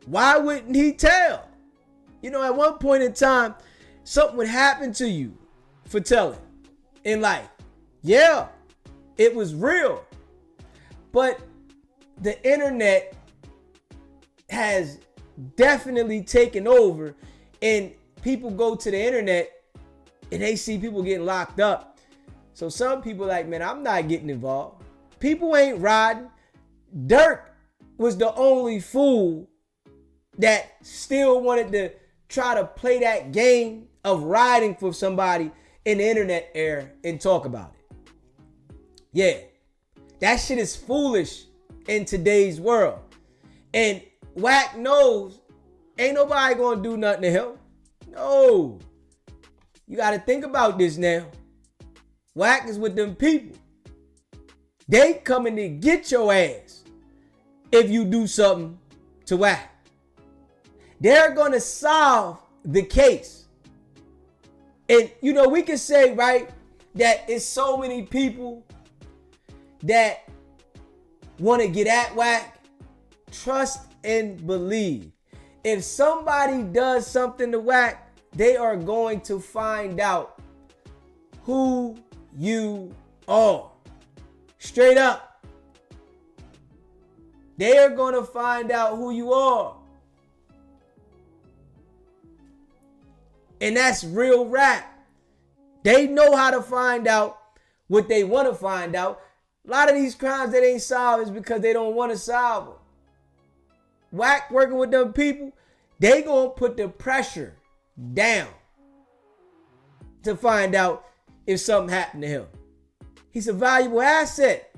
why wouldn't he tell? At one point in time, something would happen to you for telling in life. Yeah, it was real. But the internet has definitely taken over, and people go to the internet and they see people getting locked up. So some people like, man, I'm not getting involved. People ain't riding. Dirk was the only fool that still wanted to try to play that game of riding for somebody in the internet era and talk about it. Yeah, that shit is foolish in today's world. And Wack knows ain't nobody gonna do nothing to him. No. You gotta think about this now. Wack is with them people. They coming to get your ass if you do something to Wack. They're gonna solve the case. And we can say, right, that it's so many people that want to get at Wack. Trust and believe. If somebody does something to Wack, they are going to find out who you are. Straight up. They are going to find out who you are. And that's real rap. They know how to find out what they want to find out. A lot of these crimes that ain't solved is because they don't want to solve them. Wack working with them people, they gonna put the pressure down to find out if something happened to him. He's a valuable asset.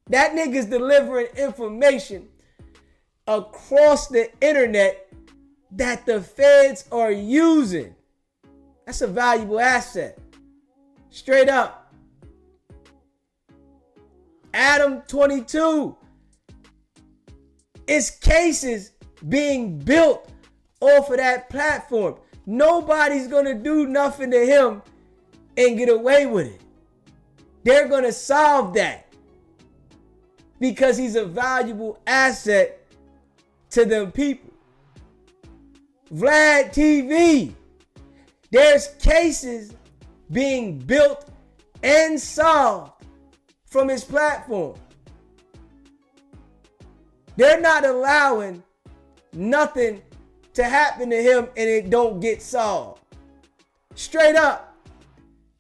That nigga's delivering information across the internet that the feds are using. That's a valuable asset. Straight up. Adam 22. It's cases being built off of that platform. Nobody's gonna do nothing to him and get away with it. They're gonna solve that because he's a valuable asset to them people. Vlad TV. There's cases being built and solved from his platform. They're not allowing nothing to happen to him and it don't get solved. Straight up.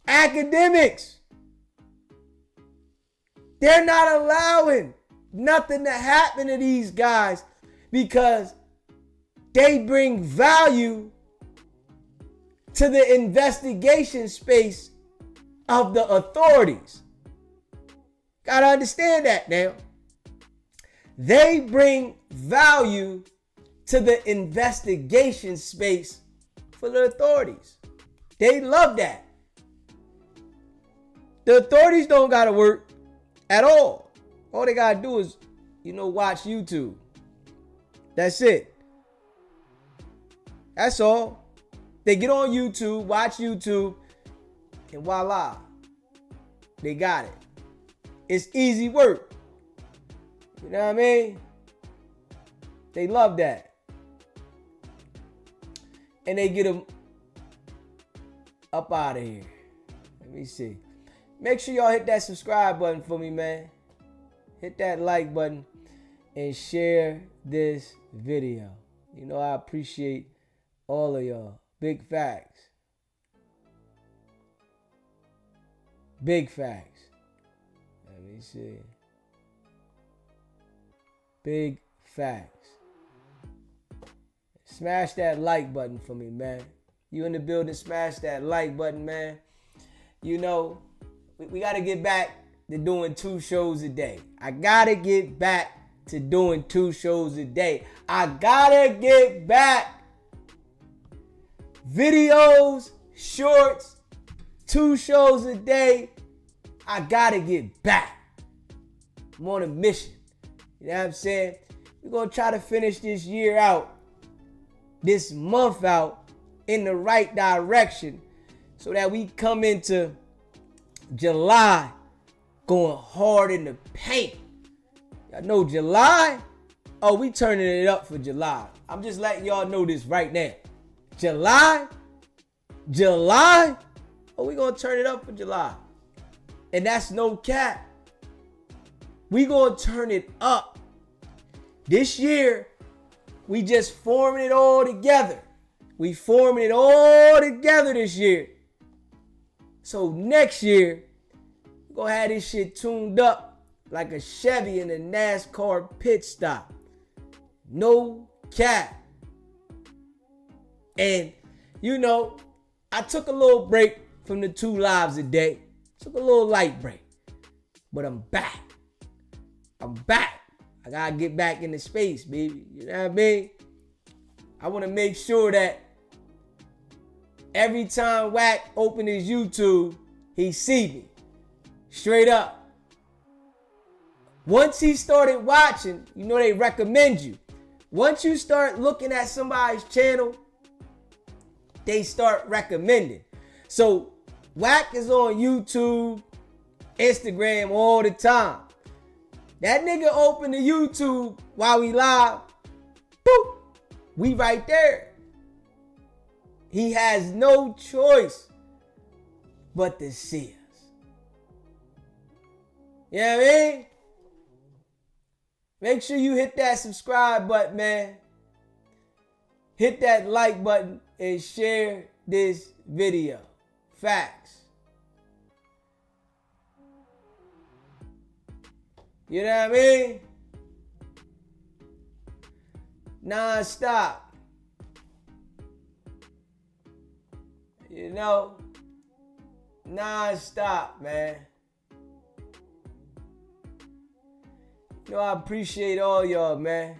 Academics. They're not allowing nothing to happen to these guys because they bring value to the investigation space of the authorities. Gotta understand that now. They bring value to the investigation space for the authorities. They love that. The authorities don't gotta work at all. All they gotta do is, watch YouTube. That's it. That's all. They get on YouTube, watch YouTube, and voila. They got it. It's easy work. You know what I mean? They love that. And they get them up out of here. Let me see. Make sure y'all hit that subscribe button for me, man. Hit that like button. and share this video. You know, I appreciate all of y'all. Big facts. Big facts. Let me see. Big facts. Smash that like button for me, man. You in the building, smash that like button, man. You know, we got to get back to doing 2 shows a day. I got to get back to doing 2 shows a day. I got to get back. Videos, shorts, 2 shows a day. I got to get back. I'm on a mission. You know what I'm saying? We're going to try to finish this year out, this month out, in the right direction so that we come into July going hard in the paint. Y'all know July? Oh, we turning it up for July. I'm just letting y'all know this right now. July? Oh, we gonna turn it up for July. And that's no cap. We gonna turn it up. This year, we just forming it all together. We forming it all together this year. So next year, we're gonna have this shit tuned up like a Chevy in a NASCAR pit stop. No cap. And, you know, I took a little break from the 2 lives a day. Took a little light break. But I'm back. I gotta get back into space, baby. You know what I mean? I wanna make sure that every time Wack open his YouTube, he see me. Straight up. Once he started watching, you know they recommend you. Once you start looking at somebody's channel, they start recommending. So Wack is on YouTube, Instagram all the time. That nigga open the YouTube while we live. Boop. We right there. He has no choice but to see us. You know what I mean? Make sure you hit that subscribe button, man. Hit that like button and share this video. Facts. You know what I mean? Non-stop. You know? Non-stop, man. You know, I appreciate all y'all, man.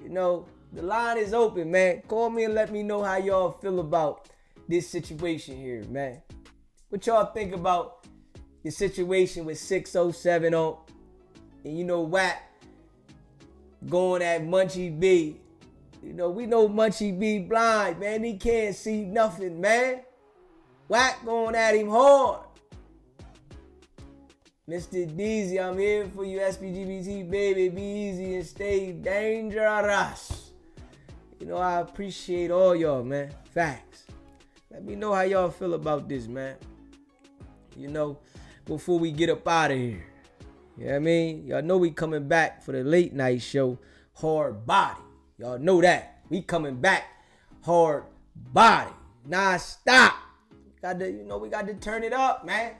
You know, the line is open, man. Call me and let me know how y'all feel about this situation here, man. What y'all think about the situation with 607 on? And you know, Wack going at Munchie B. You know, we know Munchie B blind, man. He can't see nothing, man. Wack going at him hard. Mr. Deezy, I'm here for you, SPGBT, baby. Be easy and stay dangerous. You know, I appreciate all y'all, man. Facts. Let me know how y'all feel about this, man. You know, before we get up out of here. You know what I mean? Y'all know we coming back for the late night show, Hard Body. Y'all know that. We coming back, Hard Body. Non-stop. We got to turn it up, man.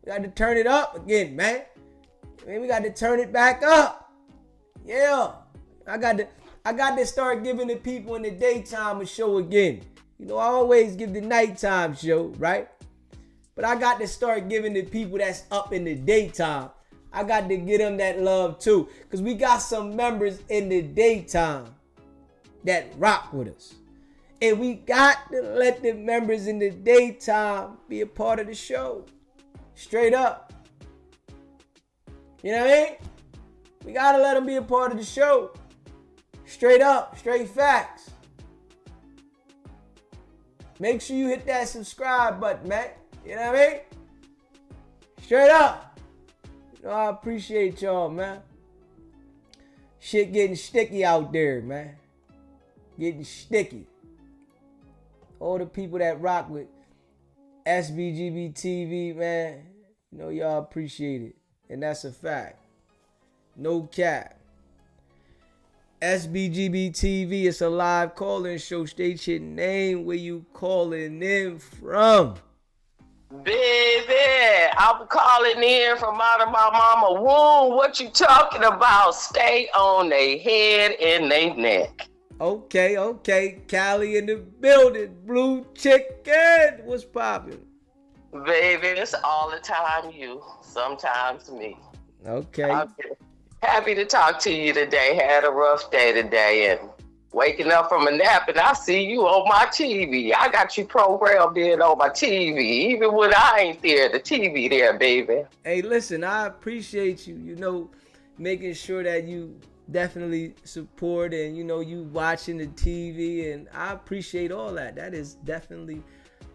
We got to turn it up again, man. I mean, we got to turn it back up. Yeah. I got to start giving the people in the daytime a show again. You know, I always give the nighttime show, right? But I got to start giving the people that's up in the daytime, I got to get them that love too. Because we got some members in the daytime that rock with us. And we got to let the members in the daytime be a part of the show. Straight up. You know what I mean? We got to let them be a part of the show. Straight up. Straight facts. Make sure you hit that subscribe button, man. You know what I mean? Straight up. You know, I appreciate y'all, man. Shit getting sticky out there, man. Getting sticky. All the people that rock with SBGB TV, man. You know, y'all appreciate it. And that's a fact. No cap. SBGB TV. It's a live call-in show. State your name, where you calling in from. Baby, I'm calling in from out of my mama womb. What you talking about? Stay on their head and their neck. Okay. Cali in the building. Blue chicken. What's poppin'? Baby, it's all the time you, sometimes me. Okay. I'm happy to talk to you today. Had a rough day today and waking up from a nap and I see you on my TV. I got you programmed in on my TV. Even when I ain't there, the TV there, baby. Hey, listen, I appreciate you, making sure that you definitely support and, you watching the TV. And I appreciate all that. That is definitely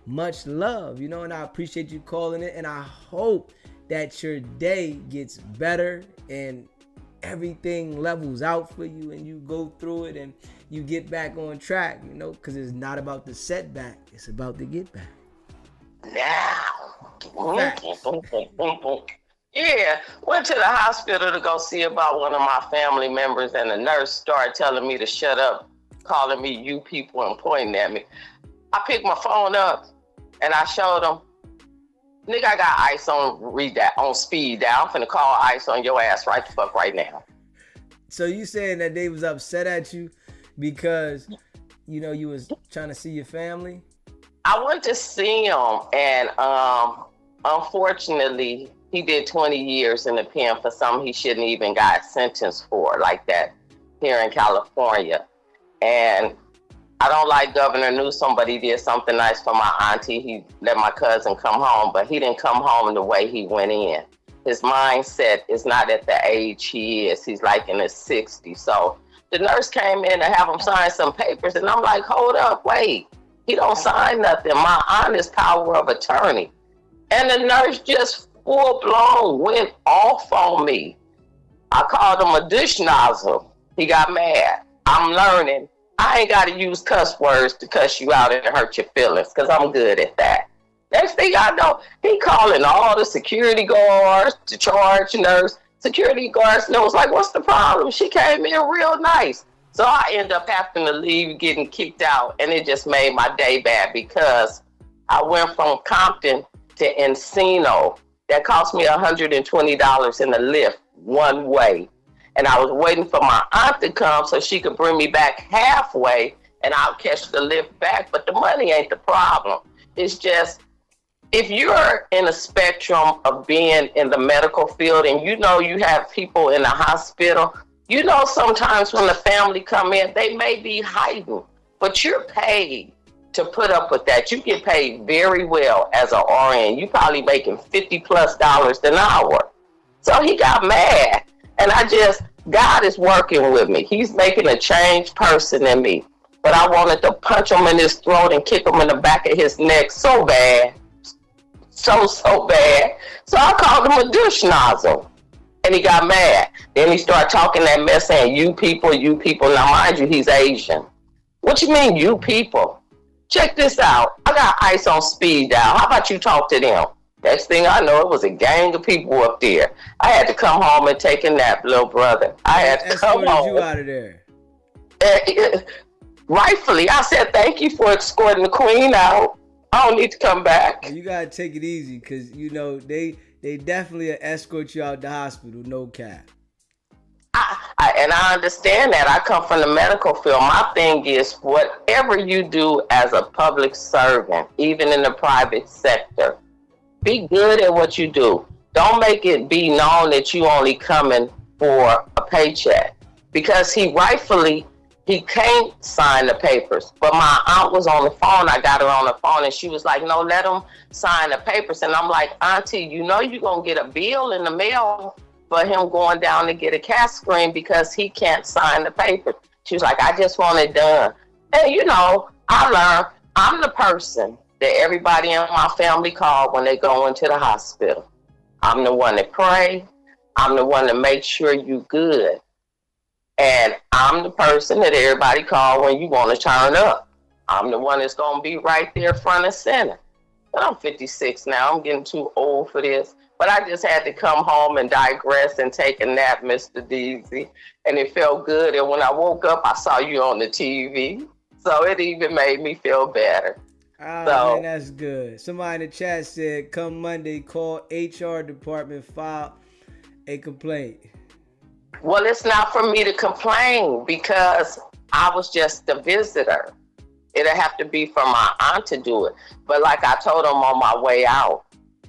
much love, and I appreciate you calling it. And I hope that your day gets better and everything levels out for you and you go through it and you get back on track, because it's not about the setback, it's about the get back. Now, yeah, went to the hospital to go see about one of my family members, and the nurse started telling me to shut up, calling me you people and pointing at me. I picked my phone up and I showed them, nigga, I got ice on speed dial. I'm finna call ice on your ass right the fuck right now. So you saying that they was upset at you because, you was trying to see your family? I went to see him, and unfortunately, he did 20 years in the pen for something he shouldn't even got sentenced for, like that here in California. And I don't like Governor Newsom, but he did something nice for my auntie. He let my cousin come home, but he didn't come home the way he went in. His mindset is not at the age he is. He's like in his 60s. So the nurse came in to have him sign some papers, and I'm like, hold up, wait. He don't sign nothing. My honest power of attorney. And the nurse just full-blown went off on me. I called him a dish nozzle. He got mad. I'm learning. I ain't got to use cuss words to cuss you out and hurt your feelings, because I'm good at that. Next thing I know, he calling all the security guards, the charge nurse. Security guards knows, like, what's the problem? She came in real nice. So I end up having to leave, getting kicked out, and it just made my day bad because I went from Compton to Encino. That cost me $120 in the lift one way. And I was waiting for my aunt to come so she could bring me back halfway and I'll catch the lift back. But the money ain't the problem. It's just, if you're in a spectrum of being in the medical field and you have people in the hospital, sometimes when the family come in, they may be hiding, but you're paid to put up with that. You get paid very well as an RN. You probably making $50+ an hour. So he got mad. And God is working with me. He's making a changed person in me. But I wanted to punch him in his throat and kick him in the back of his neck so bad. So bad. So I called him a douche nozzle. And he got mad. Then he started talking that mess saying, you people. Now, mind you, he's Asian. What you mean, you people? Check this out. I got ice on speed dial. How about you talk to them? Next thing I know, it was a gang of people up there. I had to come home and take a nap, little brother. I had to come home. You out of there? Rightfully, I said, thank you for escorting the queen out. I don't need to come back. You got to take it easy because, they definitely escort you out the hospital, no cap. And I understand that. I come from the medical field. My thing is, whatever you do as a public servant, even in the private sector, be good at what you do. Don't make it be known that you only coming for a paycheck. Because he can't sign the papers. But my aunt was on the phone. I got her on the phone and she was like, no, let him sign the papers. And I'm like, Auntie, you're going to get a bill in the mail for him going down to get a CAT screen because he can't sign the papers. She was like, I just want it done. And I learned I'm the person that everybody in my family call when they go into the hospital. I'm the one that pray. I'm the one that make sure you good. And I'm the person that everybody call when you want to turn up. I'm the one that's going to be right there front and center. But I'm 56 now. I'm getting too old for this. But I just had to come home and digress and take a nap, Mr. Deasy. And it felt good. And when I woke up, I saw you on the TV. So it even made me feel better. Man, that's good. Somebody in the chat said, come Monday, call HR department, file a complaint. Well, it's not for me to complain because I was just a visitor. It'll have to be for my aunt to do it. But like I told him on my way out,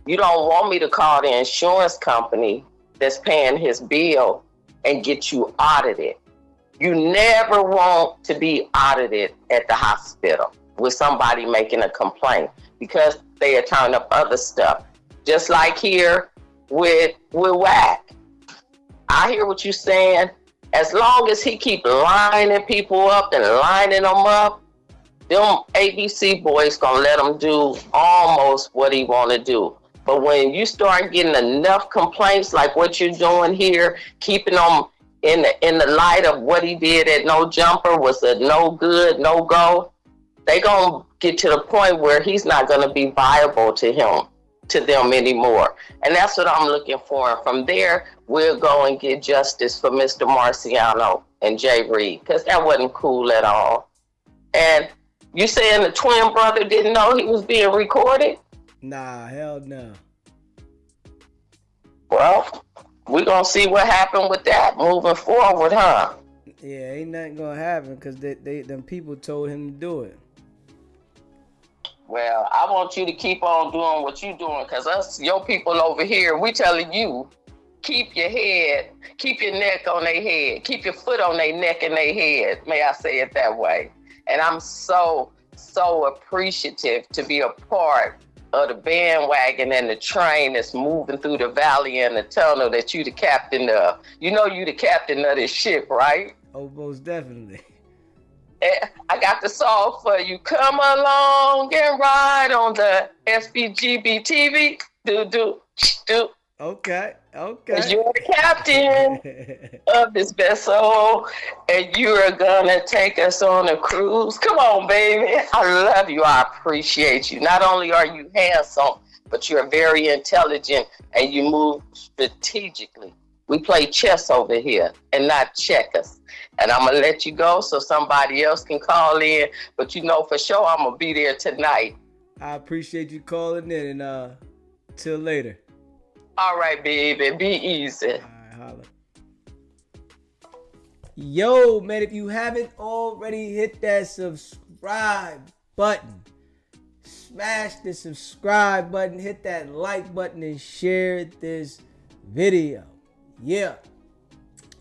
you don't want me to call the insurance company that's paying his bill and get you audited. You never want to be audited at the hospital with somebody making a complaint because they are turning up other stuff. Just like here with Wack. I hear what you're saying. As long as he keep lining people up and lining them up, them ABC boys gonna let him do almost what he want to do. But when you start getting enough complaints like what you're doing here, keeping them in the light of what he did at No Jumper was a no good, no go, they gonna get to the point where he's not gonna be viable to them anymore. And that's what I'm looking for. And from there, we'll go and get justice for Mr. Marciano and Jay Reed, because that wasn't cool at all. And you saying the twin brother didn't know he was being recorded? Nah, hell no. Well, we're going to see what happened with that moving forward, huh? Yeah, ain't nothing going to happen because them people told him to do it. Well, I want you to keep on doing what you're doing because us, your people over here, we telling you, keep your neck on their head. Keep your foot on their neck and their head. May I say it that way? And I'm so appreciative to be a part of the bandwagon and the train that's moving through the valley and the tunnel that you the captain of. You know you the captain of this ship, right? Oh, most definitely. I got the song for you. Come along and ride on the SBGB TV. Do. Okay. You're the captain of this vessel, and you are gonna take us on a cruise. Come on, baby. I love you. I appreciate you. Not only are you handsome, but you're very intelligent and you move strategically. We play chess over here and not checkers. And I'm gonna let you go so somebody else can call in. But you know for sure I'm gonna be there tonight. I appreciate you calling in, and till later. All right, baby. Be easy. All right, holla. Yo, man, if you haven't already hit that subscribe button, smash the subscribe button, hit that like button, and share this video. Yeah.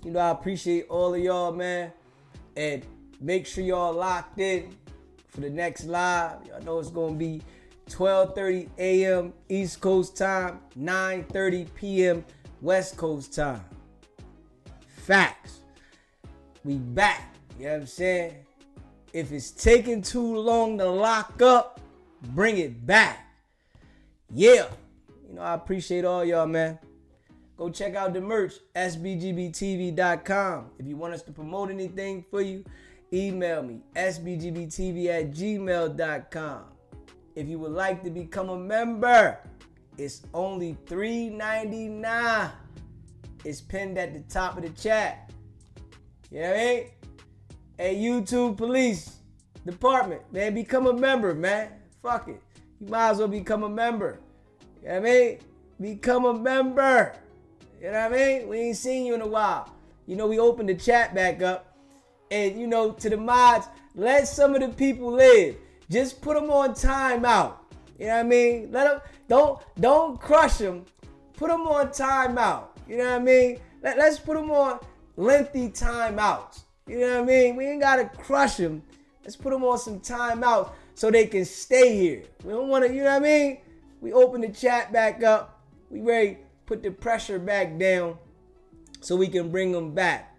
You know, I appreciate all of y'all, man. And make sure y'all locked in for the next live. Y'all know it's going to be 12:30 a.m. East Coast time, 9:30 p.m. West Coast time. Facts. We back. You know what I'm saying? If it's taking too long to lock up, bring it back. Yeah. You know, I appreciate all y'all, man. Go check out the merch, sbgbtv.com. If you want us to promote anything for you, email me, sbgbtv@gmail.com. If you would like to become a member, it's only $3.99. It's pinned at the top of the chat. You know what I mean? Hey, YouTube police department, man, become a member, man. Fuck it. You might as well become a member. You know what I mean? Become a member. You know what I mean? We ain't seen you in a while. You know, we opened the chat back up. And, you know, to the mods, let some of the people live. Just put them on timeout. You know what I mean? Let them, don't crush them. Put them on timeout. You know what I mean? Let's put them on lengthy timeouts. You know what I mean? We ain't got to crush them. Let's put them on some timeouts so they can stay here. We don't want to, you know what I mean? We open the chat back up. We ready to put the pressure back down so we can bring them back.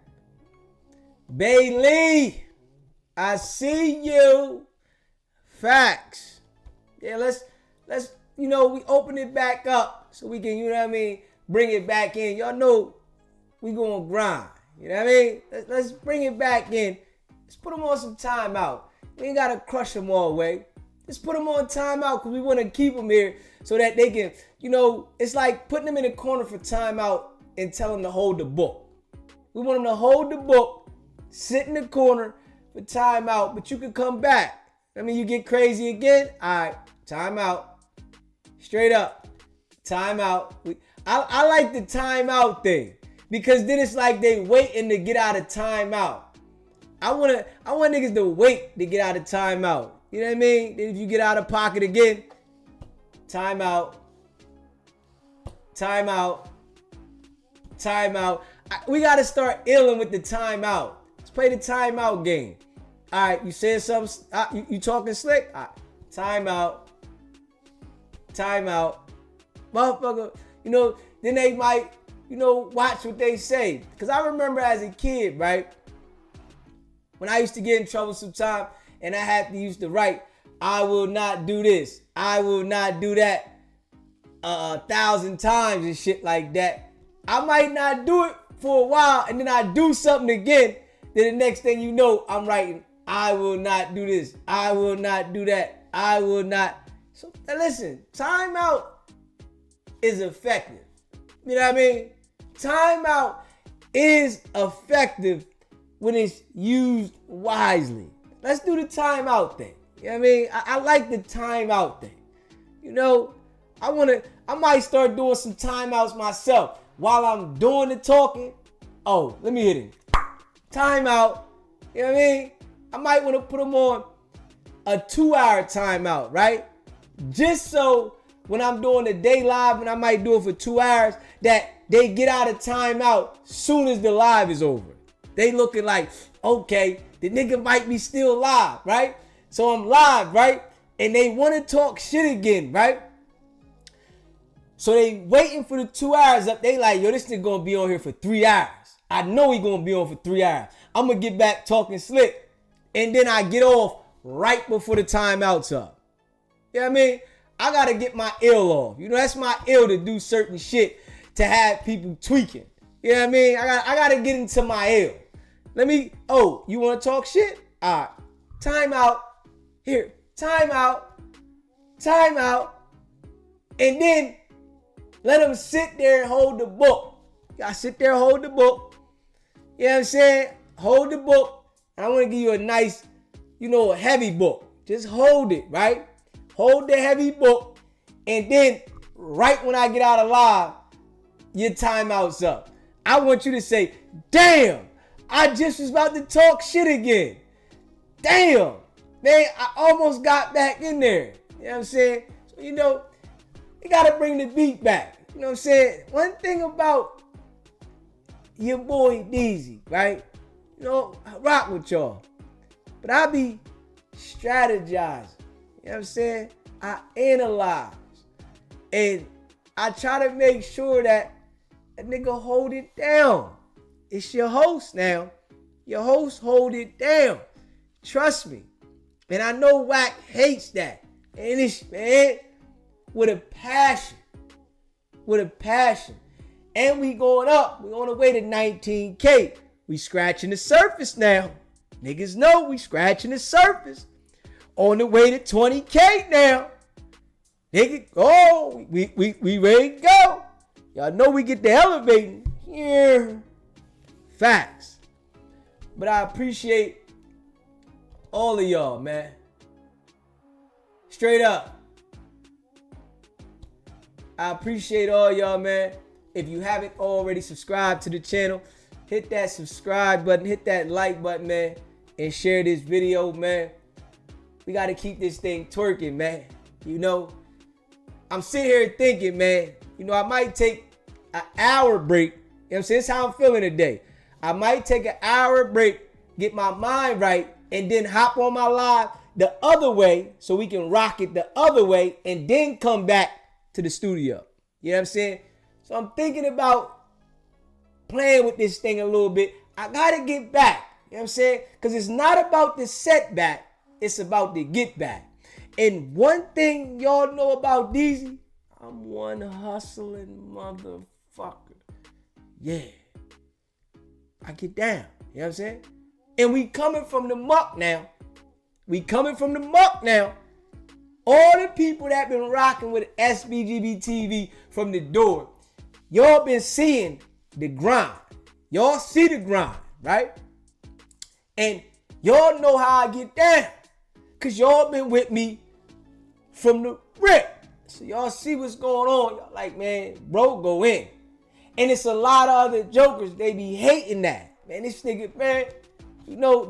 Bailey, I see you. Facts. Yeah, let's you know, we open it back up so we can, you know what I mean, bring it back in. Y'all know we gonna grind. You know what I mean? Let's bring it back in. Let's put them on some timeout. We ain't gotta crush them all the way. Just put them on timeout because we want to keep them here so that they can, it's like putting them in a corner for timeout and telling them to hold the book. We want them to hold the book, sit in the corner for timeout, but you can come back. I mean, you get crazy again. All right, timeout. Straight up, timeout. I like the timeout thing because then it's like they waiting to get out of timeout. I want niggas to wait to get out of timeout. You know what I mean? Then if you get out of pocket again, timeout. We got to start illing with the timeout. Let's play the timeout game. All right, you saying something? You talking slick? All right, timeout. Motherfucker, then they might, watch what they say. Because I remember as a kid, right? When I used to get in trouble sometimes and I had to use to write, I will not do this. I will not do that 1,000 times and shit like that. I might not do it for a while and then I do something again. Then the next thing you know, I'm writing, I will not do this. I will not do that. I will not. So listen, timeout is effective. You know what I mean? Timeout is effective when it's used wisely. Let's do the timeout thing. You know what I mean? I like the timeout thing. I might start doing some timeouts myself while I'm doing the talking. Oh, let me hit it. Timeout. You know what I mean? I might want to put them on a 2-hour timeout, right? Just so when I'm doing the day live, and I might do it for 2 hours, that they get out of timeout soon as the live is over. They looking like, okay, the nigga might be still live, right? So I'm live, right? And they want to talk shit again, right? So they waiting for the 2 hours up. They like, yo, this nigga gonna be on here for 3 hours. I know he gonna be on for 3 hours. I'm gonna get back talking slick. And then I get off right before the timeout's up. You know what I mean? I gotta get my ill off. That's my ill to do certain shit to have people tweaking. You know what I mean? I gotta get into my ill. You wanna talk shit? All right. Timeout. Here. Timeout. And then let them sit there and hold the book. You gotta sit there and hold the book. You know what I'm saying? Hold the book. I want to give you a nice, a heavy book. Just hold it, right? Hold the heavy book. And then right when I get out of live, your timeout's up. I want you to say, damn, I just was about to talk shit again. Damn, man, I almost got back in there. You know what I'm saying? So, you got to bring the beat back. You know what I'm saying? One thing about your boy Deezy, right? I rock with y'all. But I be strategizing. You know what I'm saying? I analyze. And I try to make sure that a nigga hold it down. It's your host now. Your host hold it down. Trust me. And I know Wack hates that. And it's, man, with a passion. And we going up. We on the way to 19K. We scratching the surface now. Niggas know we scratching the surface. On the way to 20K now. Nigga, we ready to go. Y'all know we get the elevating. Yeah. Facts. But I appreciate all of y'all, man. Straight up. I appreciate all y'all, man. If you haven't already subscribed to the channel, hit that subscribe button, hit that like button, man, and share this video, man. We got to keep this thing twerking, man. I'm sitting here thinking, man, I might take an hour break. You know what I'm saying? That's how I'm feeling today. I might take an hour break, get my mind right, and then hop on my live the other way so we can rock it the other way and then come back to the studio. You know what I'm saying? So I'm thinking about playing with this thing a little bit. I got to get back. You know what I'm saying? Because it's not about the setback. It's about the get back. And one thing y'all know about Deezy, I'm one hustling motherfucker. Yeah. I get down. You know what I'm saying? And we coming from the muck now. all the people that been rocking with SBGB TV from the door, y'all been seeing the grind. Y'all see the grind, right? And y'all know how I get down. Because y'all been with me from the rip. So y'all see what's going on. Y'all like, man, bro, go in. And it's a lot of other jokers, they be hating that. Man, this nigga, man, you know,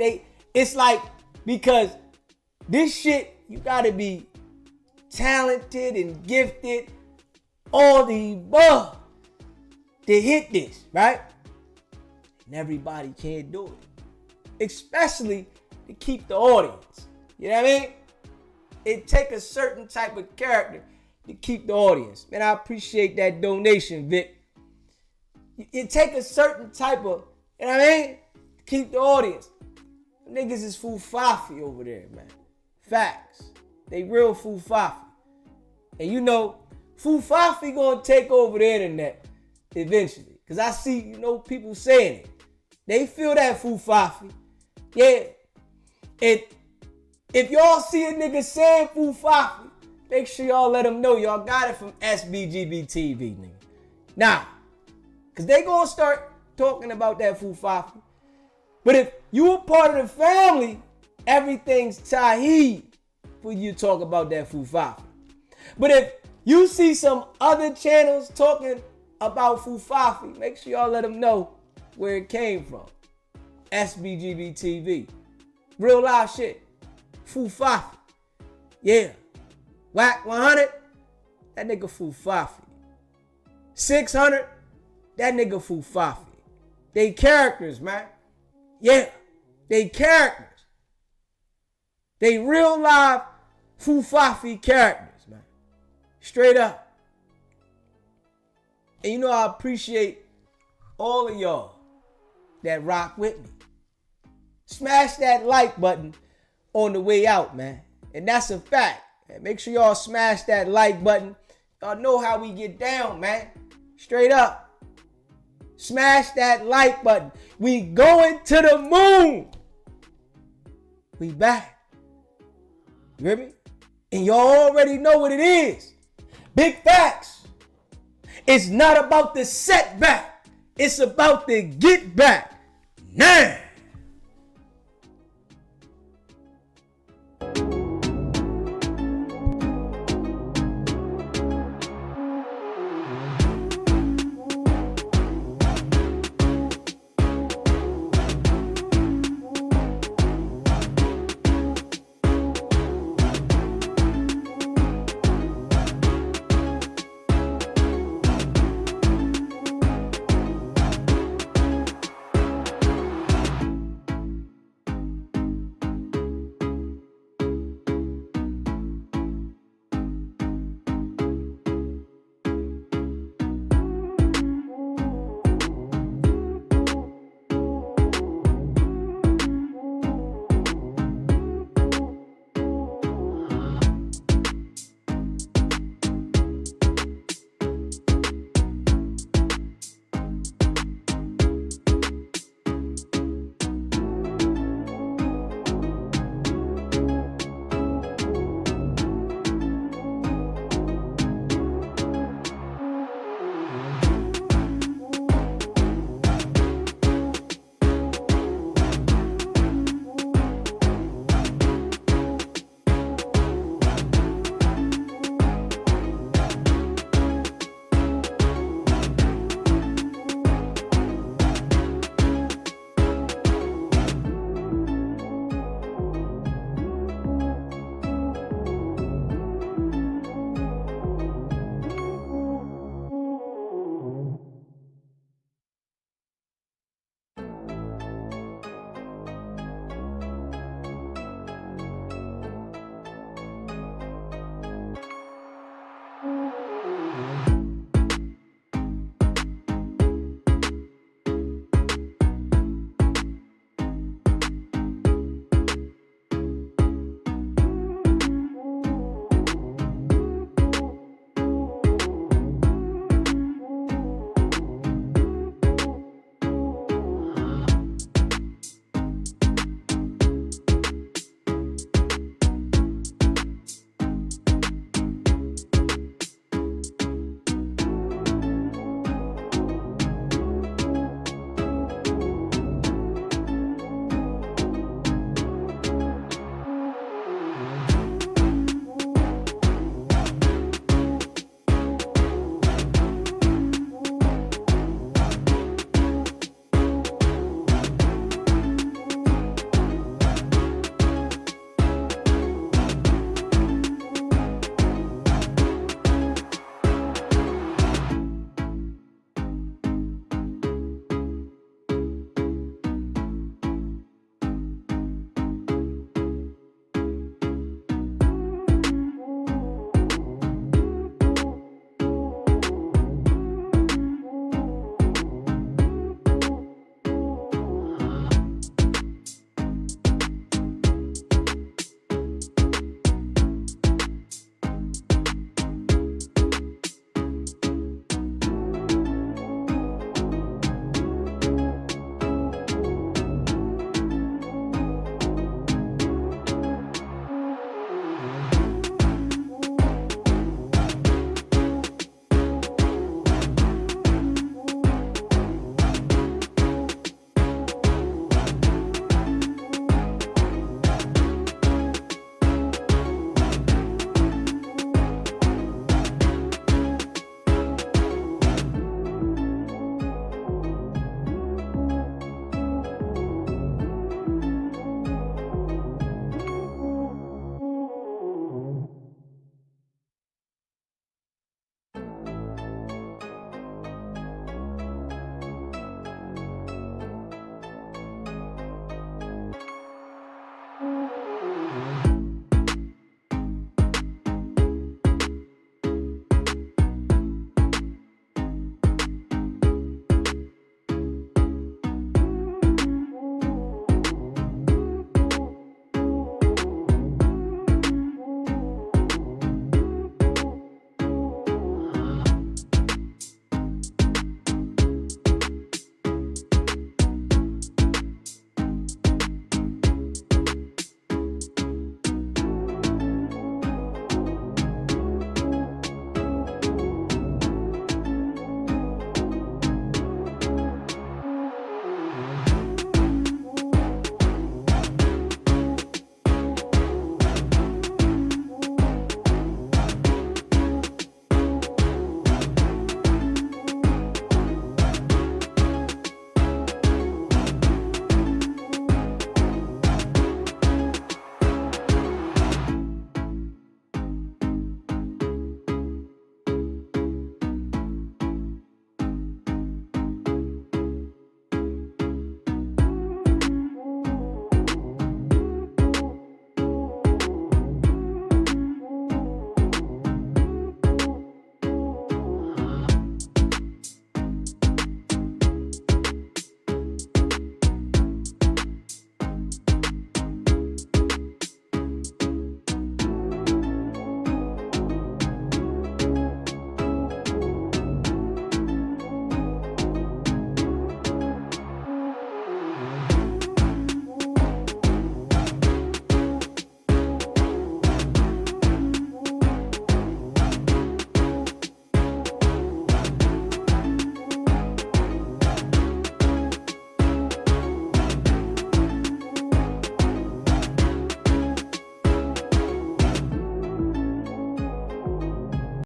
it's like, because this shit, you gotta be talented and gifted, all the above, to hit this, right? And everybody can't do it. Especially to keep the audience. You know what I mean? It take a certain type of character to keep the audience. Man, I appreciate that donation, Vic. It take a certain type of, you know what I mean? To keep the audience. Niggas is fufafi over there, man. Facts. They real fufafi. And you know, fufafi gonna take over the internet eventually. Cause I see, you know, people saying it. They feel that fufafi. Yeah. And if y'all see a nigga saying fufafi, make sure y'all let them know y'all got it from SBGB TV, nigga. Nah. Cause they gonna start talking about that fufafi. But if you a part of the family, everything's Tahid for you to talk about that fufafi. But if you see some other channels talking about fufafi, make sure y'all let them know where it came from. SBGB TV. Real live shit. Fufafi. Yeah. Wack 100, that nigga fufafi. 600, that nigga fufafi. They characters, man. Yeah. They characters. They real live fufafi characters, man. Straight up. And you know I appreciate all of y'all that rock with me. Smash that like button on the way out, man. And that's a fact. And make sure y'all smash that like button. Y'all know how we get down, man. Straight up. Smash that like button. We going to the moon. We back. You hear me? And y'all already know what it is. Big facts. It's not about the setback. It's about the get back. Now.